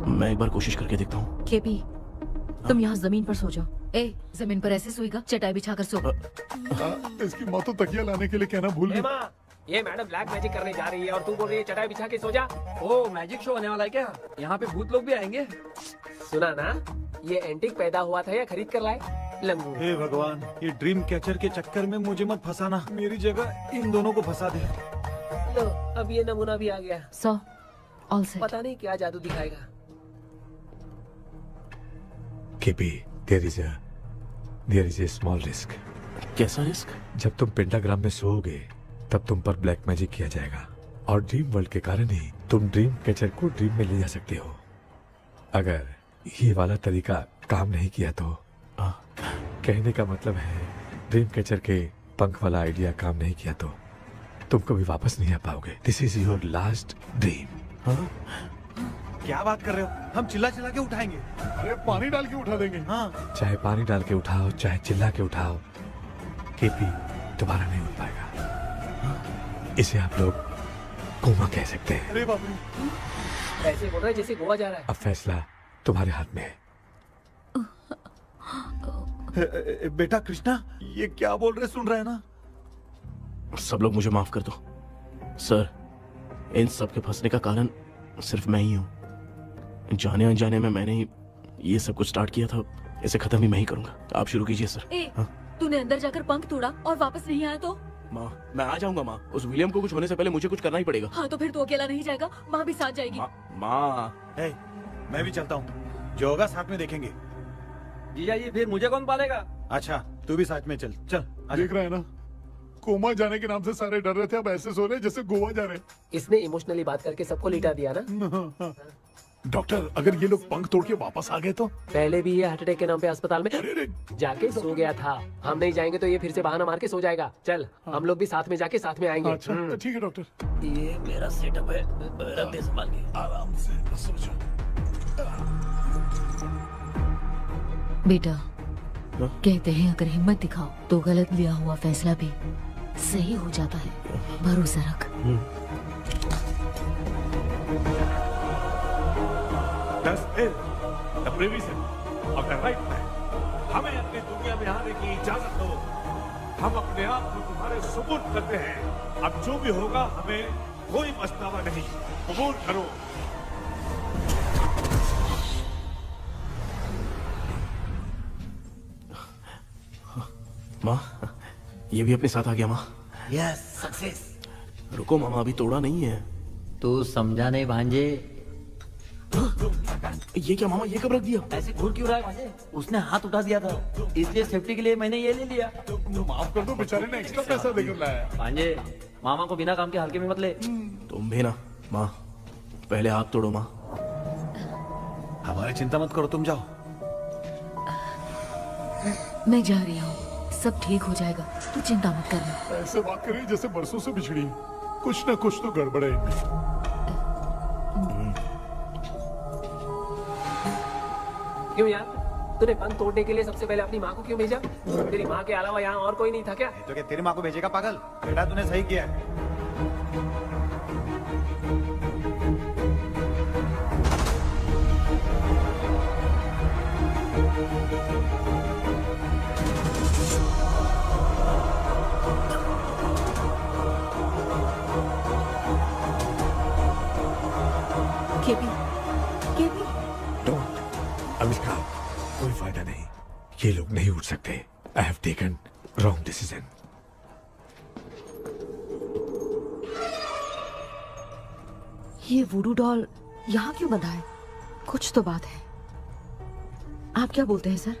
मैं एक बार कोशिश करके देखता हूँ। केपी, तुम यहाँ जमीन पर सो जाओ। ए, जमीन पर ऐसे सोएगा? चटाई बिछाकर सो। इसकी माँ तो तकिया लाने के लिए कहना भूल गई। ये मैडम ब्लैक मैजिक करने जा रही है और तू बोल रही है चटाई बिछा के सो जा। ओ, मैजिक शो होने वाला है क्या? यहाँ पे भूत लोग भी आएंगे। सुना ना, ये एंटीक पैदा हुआ था या खरीद कर लाए? लंगू। हे भगवान, ये ड्रीम कैचर के चक्कर में मुझे मत फंसाना। मेरी जगह इन दोनों को फंसा दे। लो, अब ये नमूना भी आ गया। सो, ऑल सेट। पता नहीं क्या जादू दिखाएगा। KP, there is a small risk। कैसा रिस्क? जब तुम पेंटाग्राम में सोओगे तब तुम पर ब्लैक मैजिक किया जाएगा और ड्रीम वर्ल्ड के कारण ही तुम ड्रीम कैचर को ड्रीम में ले जा सकते हो। अगर ये वाला तरीका काम नहीं किया तो कहने का मतलब है ड्रीम कैचर के पंख वाला आइडिया काम नहीं किया तो तुम कभी वापस नहीं आ पाओगे। This is your last dream. क्या बात कर रहे हो? हम चिल्ला चिल्ला के उठाएंगे। अरे पानी डाल के उठा देंगे। हाँ, चाहे पानी डाल के उठाओ, चाहे चिल्ला के उठाओ, केपी दोबारा नहीं उठ पाएगा। इसे आप लोग कोमा कह सकते हैं। अरे बाप रे, ऐसे बोल रहा है जैसे गोवा जा रहा है। अब फैसला तुम्हारे हाथ में है। बेटा कृष्णा, ये क्या बोल रहे सुन रहे हैं ना? सब लोग मुझे माफ कर दो सर। इन सब के फंसने का कारण सिर्फ मैं ही हूँ। जाने अनजाने में मैंने ही ये सब कुछ स्टार्ट किया था। इसे खत्म ही मैं ही करूंगा। आप शुरू कीजिए सर। तूने अंदर जाकर पंख तोड़ा और वापस नहीं आया तो? माँ, मैं आ जाऊंगा माँ। उस विलियम को कुछ होने से पहले मुझे कुछ करना ही पड़ेगा। हाँ, तो फिर तू अकेला नहीं जाएगा, माँ भी साथ जाएगी। माँ, मैं भी चलता हूँ। जो होगा साथ में देखेंगे। जीजा जी, फिर मुझे कौन पालेगा? अच्छा, तू भी साथ में चल। चल देख रहा है ना, कोमा जाने के नाम से सारे डर रहे थे, अब ऐसे सो रहे जैसे गोवा जा रहे। इसने इमोशनली बात करके सबको लिटा दिया ना। डॉक्टर, अगर ये लोग पंख तोड़ के वापस आ गए तो? पहले भी ये हार्ट अटैक के नाम पे अस्पताल में जाके सो गया था। हम नहीं जाएंगे तो ये फिर से बहाना मार के सो जाएगा। चल, हम लोग भी साथ में जाके साथ में आएंगे। अच्छा, ठीक है डॉक्टर। ये मेरा सेटअप है, रख दे संभाल के। आराम से सो जाओ। बेटा, कहते हैं अगर हिम्मत दिखाओ तो गलत लिया हुआ फैसला भी सही हो जाता है। भरोसा रख। हमें अपनी दुनिया में आने की इजाजत दो। हम अपने आप को तुम्हारे सुपुर्द करते हैं। अब जो भी होगा हमें कोई पछतावा नहीं। कबूल करो। माँ, ये भी अपने साथ आ गया। माँ, यस, सक्सेस। रुको मामा, अभी तोड़ा नहीं है। तू समझा नहीं भांजे। ये क्या मामा, ये कब रख दिया? ऐसे घूर क्यों रहा है भांजे? उसने हाथ उठा दिया था, इसलिए सेफ्टी के लिए मैंने ये ले लिया। माफ कर दो, बेचारे ने एक्स्ट्रा पैसा देकर लाया। भांजे, मामा को बिना काम के हल्के में मत ले। तुम भी ना। माँ, पहले हाथ तोड़ो। माँ, हमारी चिंता मत करो, तुम जाओ। मैं जा रही हूँ, सब ठीक हो जाएगा, तू चिंता मत करना। ऐसे बात कर रही जैसे बरसों से बिछड़ी। कुछ ना कुछ तो गड़बड़ है। क्यों यार, तूने पंख तोड़ने के लिए सबसे पहले अपनी माँ को क्यों भेजा? तेरी माँ के अलावा यहाँ और कोई नहीं था क्या? तो क्या तेरी माँ को भेजेगा पागल? बेटा तूने सही किया है। KP, KP. डोंट अनुष्का, कोई फायदा नहीं, ये लोग नहीं उठ सकते। I have taken wrong decision. ये वुडू डॉल यहाँ क्यों बंधा है? कुछ तो बात है। आप क्या बोलते हैं sir?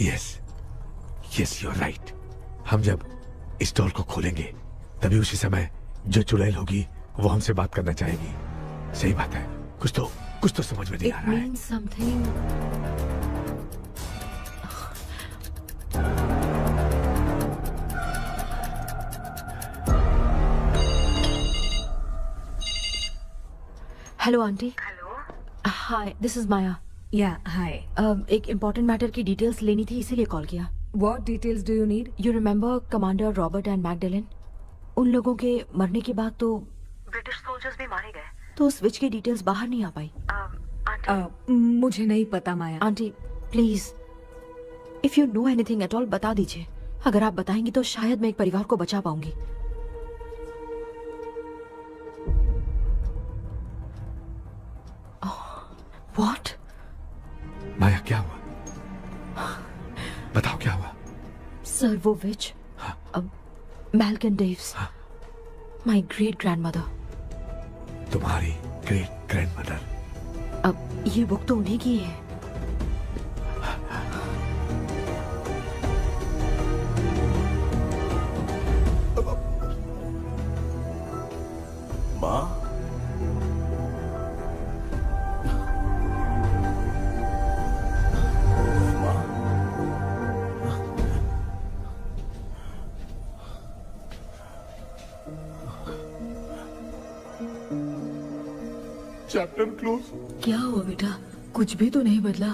Yes you are right. हम जब इस डॉल को खोलेंगे तभी उसी समय जो चुड़ैल होगी वो हमसे बात करना चाहेगी। सही बात है। कुछ तो समझ में नहीं आ रहा है। Something. Hello aunty. Hello. Hi, this is Maya. Yeah hi. एक इम्पोर्टेंट मैटर की डिटेल्स लेनी थी, इसीलिए कॉल किया। What details do you need? You remember commander Robert and Magdalene? उन लोगों के मरने के बाद तो ब्रिटिश सोल्जर्स भी मारे गए। तो स्विच की डिटेल्स बाहर नहीं आ पाई। मुझे नहीं पता Maya. Aunty please, if you know anything at all बता दीजिए। अगर आप बताएंगी तो शायद मैं एक परिवार को बचा पाऊंगी। व्हाट? माया क्या हुआ? बताओ क्या हुआ? सर वो विच मैल्कन डेव्स, माय ग्रेट ग्रैंडमदर। तुम्हारी ग्रेट ग्रैंडमदर? अब ये बुक तो उन्हीं की है। माँ? Chapter close. क्या हुआ बेटा? कुछ भी तो नहीं बदला।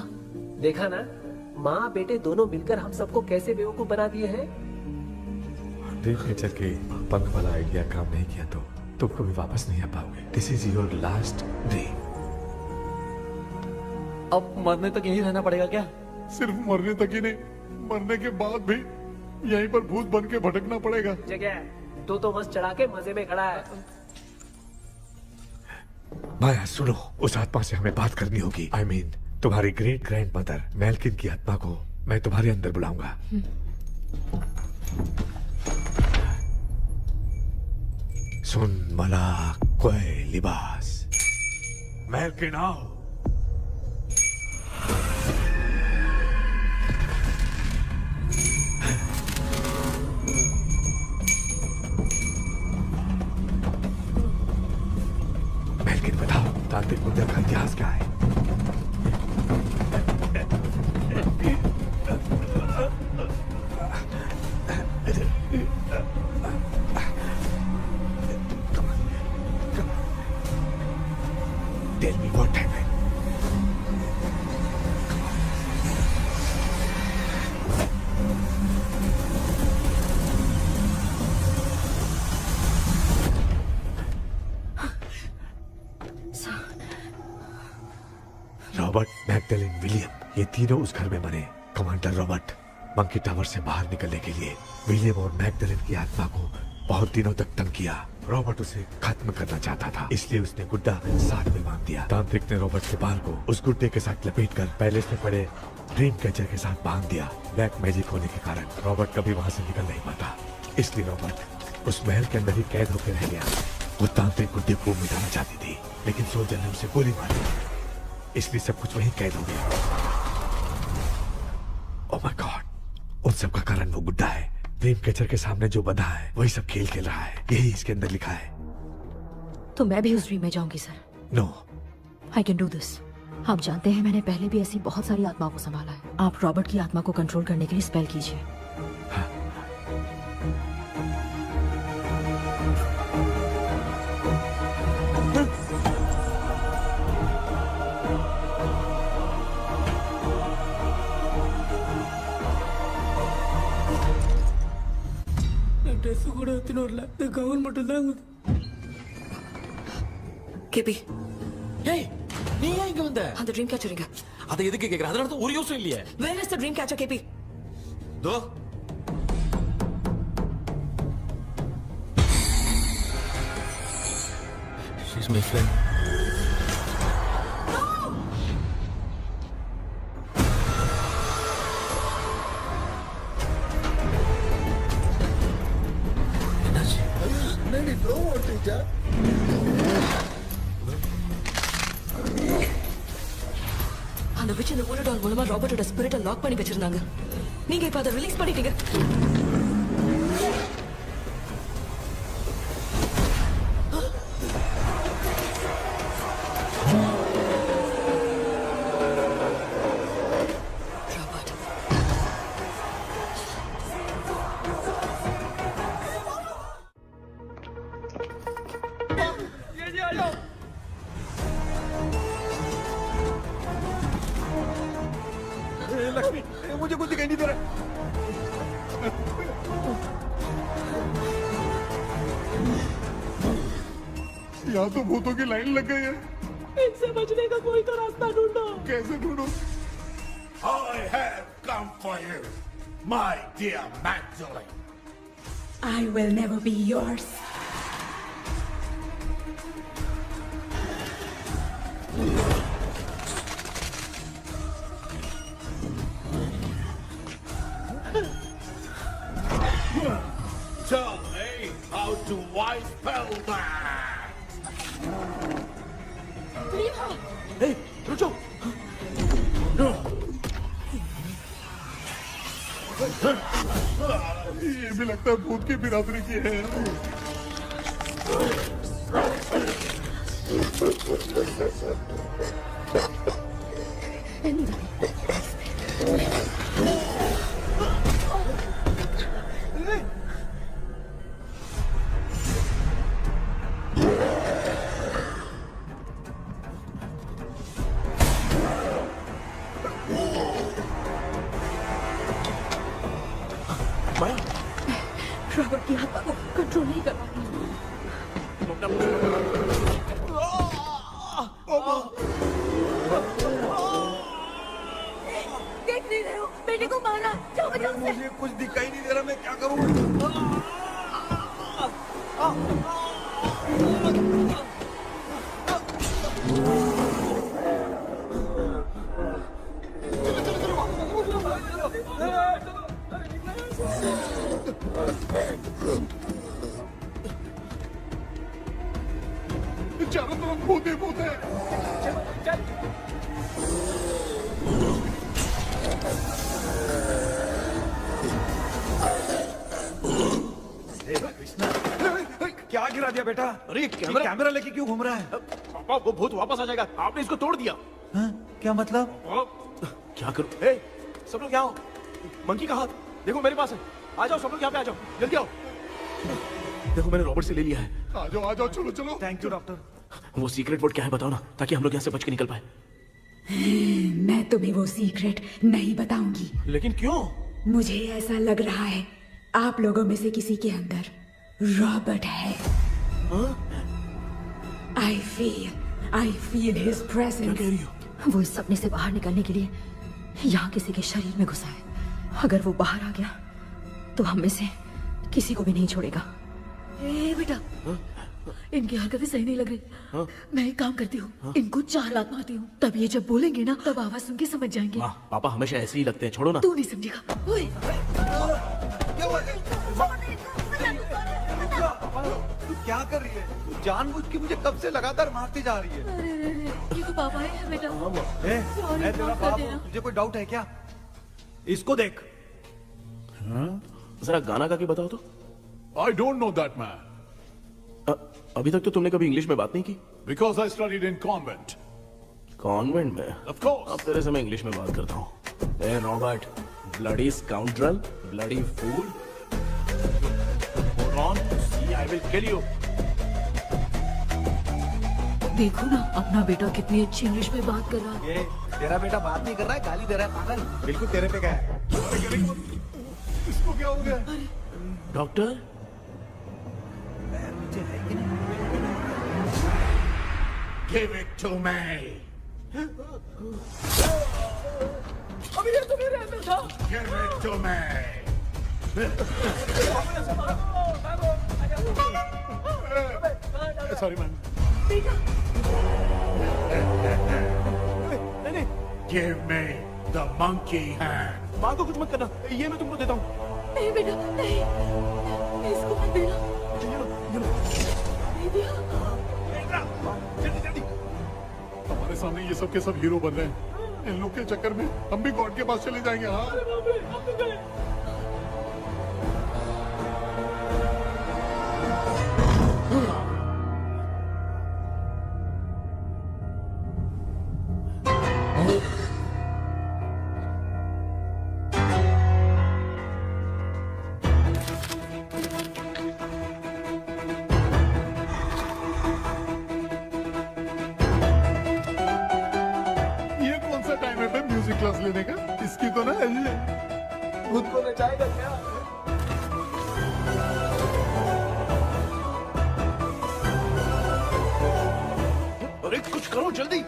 देखा ना, माँ बेटे दोनों मिलकर हम सबको कैसे बेवकूफ बना दिए हैं। ड्रीम कैचर के पंख वाला आइडिया काम नहीं किया तो तुम कभी वापस नहीं आ पाओगे। This is your last dream. अब मरने तक यहीं रहना पड़ेगा क्या? सिर्फ मरने तक ही नहीं, मरने के बाद भी यहीं पर भूत बन के भटकना पड़ेगा। जगह तो मस्त चढ़ा के मजे में खड़ा है। माया सुनो, उस आत्मा से हमें बात करनी होगी। I mean, तुम्हारी ग्रेट ग्रैंड मदर मैल्किन की आत्मा को मैं तुम्हारे अंदर बुलाऊंगा। सुन मला कोई लिबास, मैल्किन आओ। मैल्किन बताओ, तांत्रिक मुद्रा का इतिहास क्या है? Tell me what happened. Robert, Magdalene, William, ये तीनों उस घर में मरे। कमांडर रॉबर्ट मंकी टावर से बाहर निकलने के लिए विलियम और मैगडेलिन की आत्मा को बहुत दिनों तक तंग किया। रॉबर्ट उसे खत्म करना चाहता था, इसलिए उसने गुड्डा साथ में बांध दिया। तांत्रिक ने रॉबर्ट के बाल को उस गुड्डे के साथ लपेटकर पैलेस में पड़े ड्रीम कैचर के साथ बांध दिया। ब्लैक मैजिक होने के कारण रॉबर्ट कभी वहां से निकल नहीं पाता, इसलिए रॉबर्ट उस महल के अंदर ही कैद होकर रह गया। वो तांत्रिक गुड्डे को मिटाना चाहती थी, लेकिन सोल्जर ने उसे गोली मारी, इसलिए सब कुछ वहीं कैद हो गया। ओह माय गॉड, उन सब का कारण वो गुड्डा है। ड्रीम कैचर के सामने जो बंधा है वही सब खेल खेल रहा है, यही इसके अंदर लिखा है। तो मैं भी उस ड्रीम में जाऊंगी sir. No, I can do this. आप जानते हैं मैंने पहले भी ऐसी बहुत सारी आत्माओं को संभाला है। आप रॉबर्ट की आत्मा को कंट्रोल करने के लिए स्पेल कीजिए। ட்ரெஸ் கூட எடுத்துன்னு வரல, இந்த கவுன் மட்டும் தான். கேபி, ஏய் நீ ஏன் இங்க வந்த? அந்த ட்ரீம் கேச்சரிங்க. அதை எதுக்கு கேக்குற? அதனால தான் ஒரு யூஸும் இல்லையே. Where is the dream catcher, கேபி? Though she's my friend. Teacher அந்த witch இந்த ஊரடோல் மூலமா ராபர்ட்டோட ஸ்பிரிட்டை லாக் பண்ணி வச்சிருந்தாங்க. நீங்க இப்ப அதை ரிலீஸ் பண்ணிட்டீங்க. लक्ष्मी मुझे कुछ दिखाई नहीं दे रहा। यहाँ तो भूतों की लाइन लग गई है। इनसे बचने का कोई तो रास्ता ढूंढो। कैसे ढूंढो? I have come for you, my dear Magdalene. I will never be yours. Tell me how to wipe spell that. Hey, रुको। ये भी लगता है भूत की बिरादरी की है। रॉबर्ट की आत्मा को कंट्रोल नहीं कर पा रही। देख नहीं रहे हो बेटे को मारा। जाओ बचाओ उसे। मुझे कुछ दिखाई नहीं दे रहा, मैं क्या करूं? चारों तरफ भूत ही भूत है। क्या गिरा दिया बेटा? अरे कैमरा लेके क्यों घूम रहा है? पापा वो भूत वापस आ जाएगा, आपने इसको तोड़ दिया। क्या मतलब? क्या करूं? ए, सब लोग यहाँ आओ। मंकी का हाथ देखो मेरे पास है। आ जाओ सब लोग यहाँ पे आ जाओ, जल्दी आओ। देखो मैंने रॉबर्ट से ले लिया है। आ जाओ चलो चलो। Thank you doctor. वो सीक्रेट वर्ड क्या है बताओ ना, ताकि हम लोग यहाँ से बच के निकल पाए। मैं तुम्हें वो सीक्रेट नहीं बताऊंगी। लेकिन क्यों? मुझे ऐसा लग रहा है आप लोगों में से किसी के अंदर रॉबर्ट है। I feel his presence. वो इस सपने से बाहर निकलने के लिए यहाँ किसी के शरीर में घुसा है। अगर वो बाहर आ गया तो हम में से किसी को भी नहीं छोड़ेगा। ए बेटा, इनकी हरकतें सही नहीं लग रही। मैं एक काम करती हूँ, इनको 4 लात मारती हूँ, तब ये जब बोलेंगे ना तब आवाज सुन के समझ जाएंगे। पापा हमेशा ऐसे ही लगते हैं, छोड़ो ना। तू नहीं समझेगा। ओए, तू क्या कर रही है? तू जानबूझ के मुझे कब से लगातार मारती जा रही है। अरे, ये तो पापा है बेटा। मैं तेरा बाप हूँ, तुझे कोई डाउट है क्या? इसको देख। जरा गाना गा के बताओ तो। I don't know that man. अभी तक तो तुमने कभी इंग्लिश में बात नहीं की। Because I studied in convent. Convent में? Of course. अब तेरे से मैं इंग्लिश में बात करता हूँ। ए Robert, bloody scoundrel, bloody fool. Hold on, see I will kill you. देखो ना अपना बेटा कितनी अच्छी इंग्लिश में बात कर रहा है। ये तेरा बेटा बात नहीं कर रहा है, गाली दे रहा है पागल। बिल्कुल तेरे पे क्या है? इसको क्या हो गया? Doctor? Give it to me. अभी ये तो मेरे अंदर था। Give it to me. Sorry man. नहीं। Give me the monkey hand. माँ को कुछ मत करना, ये मैं तुमको देता हूँ। नहीं बेटा, नहीं, इसको मत देना। सामने ये सब के सब हीरो बन रहे हैं। इन लोग के चक्कर में हम भी गॉड के पास चले जाएंगे। हाँ क्लास लेने का, इसकी तो ना खुद को नचाएगा क्या? अरे कुछ करो जल्दी।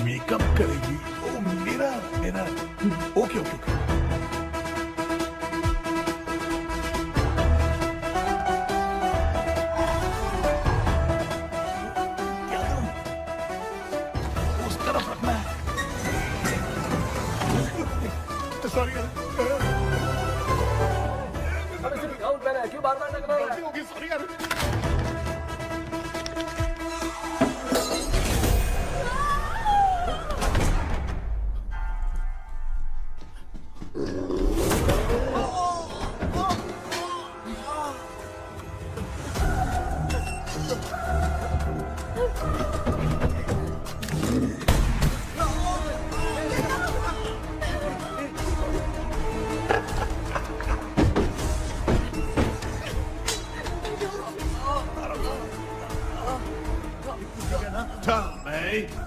मेकअप करेगी? ओ मेरा ओके ओके ओके। सॉरी क्यों बार बार टकरा रहा है? होगी सॉरी यार। Tell me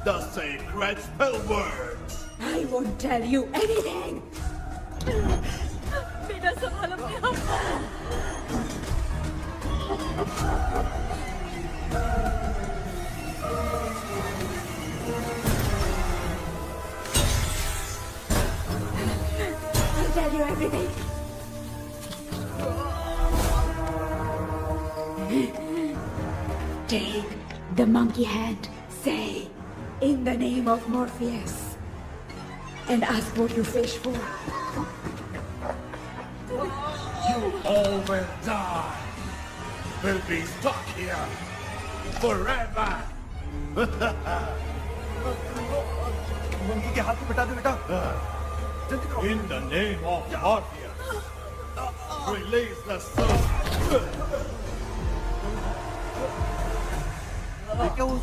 the sacred spell words. I won't tell you anything. बेटा संभाल अपने आप। I'll tell you everything. Take the monkey hand. Say, in the name of Morpheus, and ask what you fish for. You all will die. Will be stuck here forever. Monkey के हाथ को बिठा दे बेटा। In the name of Morpheus, release the soul. क्या वो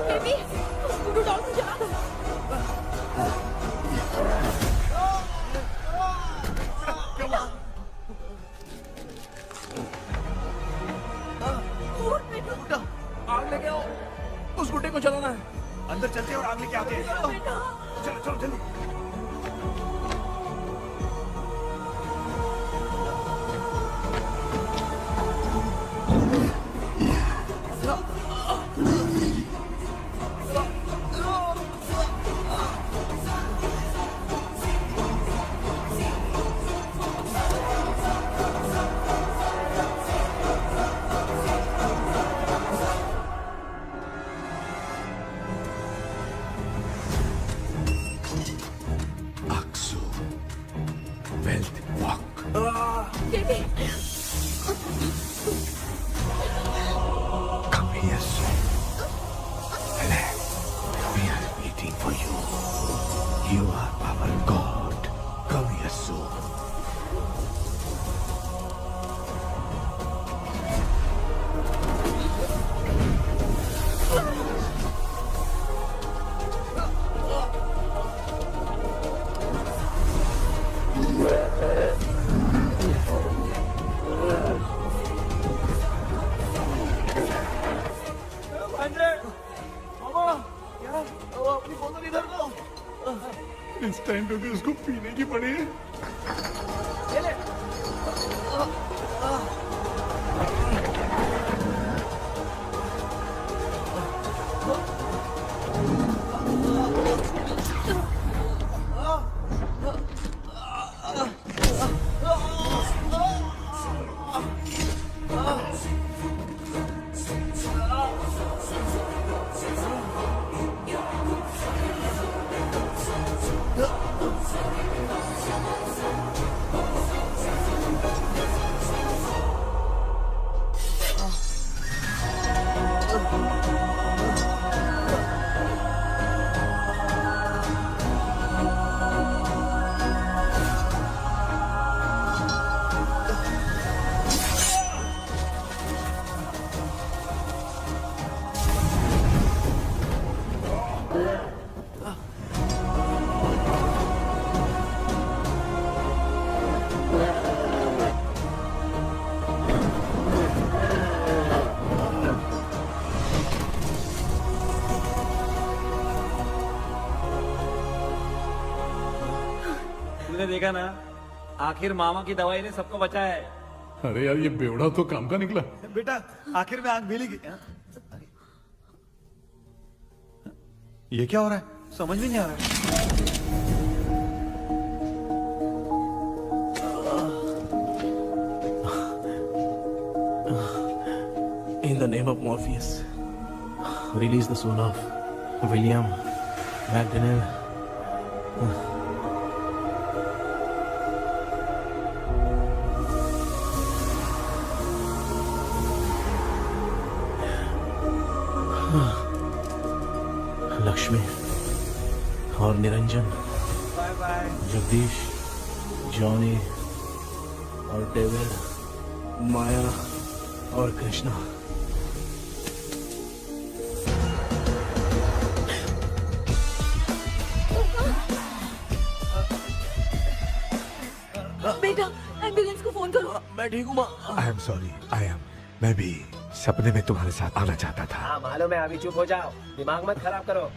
baby, उसको doll में चला दो। आग लेके आओ, उस गुड्डे को चलाना है। अंदर चलते हैं और आग लेके आते हैं। चलो चलो जल्दी। Come here, son. Relax. We are waiting for you. You are our God. Come here soon. इस टाइम पे भी उसको पीने की पड़ी है। तुमने देखा ना, आखिर मामा की दवाई ने सबको बचाया है। अरे यार ये बेवड़ा तो काम का निकला। बेटा आखिर में आंख मिलेगी। ये क्या हो रहा है, समझ में नहीं आ रहा है। In the name of Morpheus, release the soul of William Magdalene. Lakshmi और निरंजन, जगदीश, जॉनी और डेविड, माया और कृष्णा। बेटा एम्बुलेंस को फोन करो। मैं ठीक हूँ। आई एम सॉरी, मैं भी सपने में तुम्हारे साथ आना चाहता था। हाँ मालूम है, अभी चुप हो जाओ, दिमाग मत खराब करो।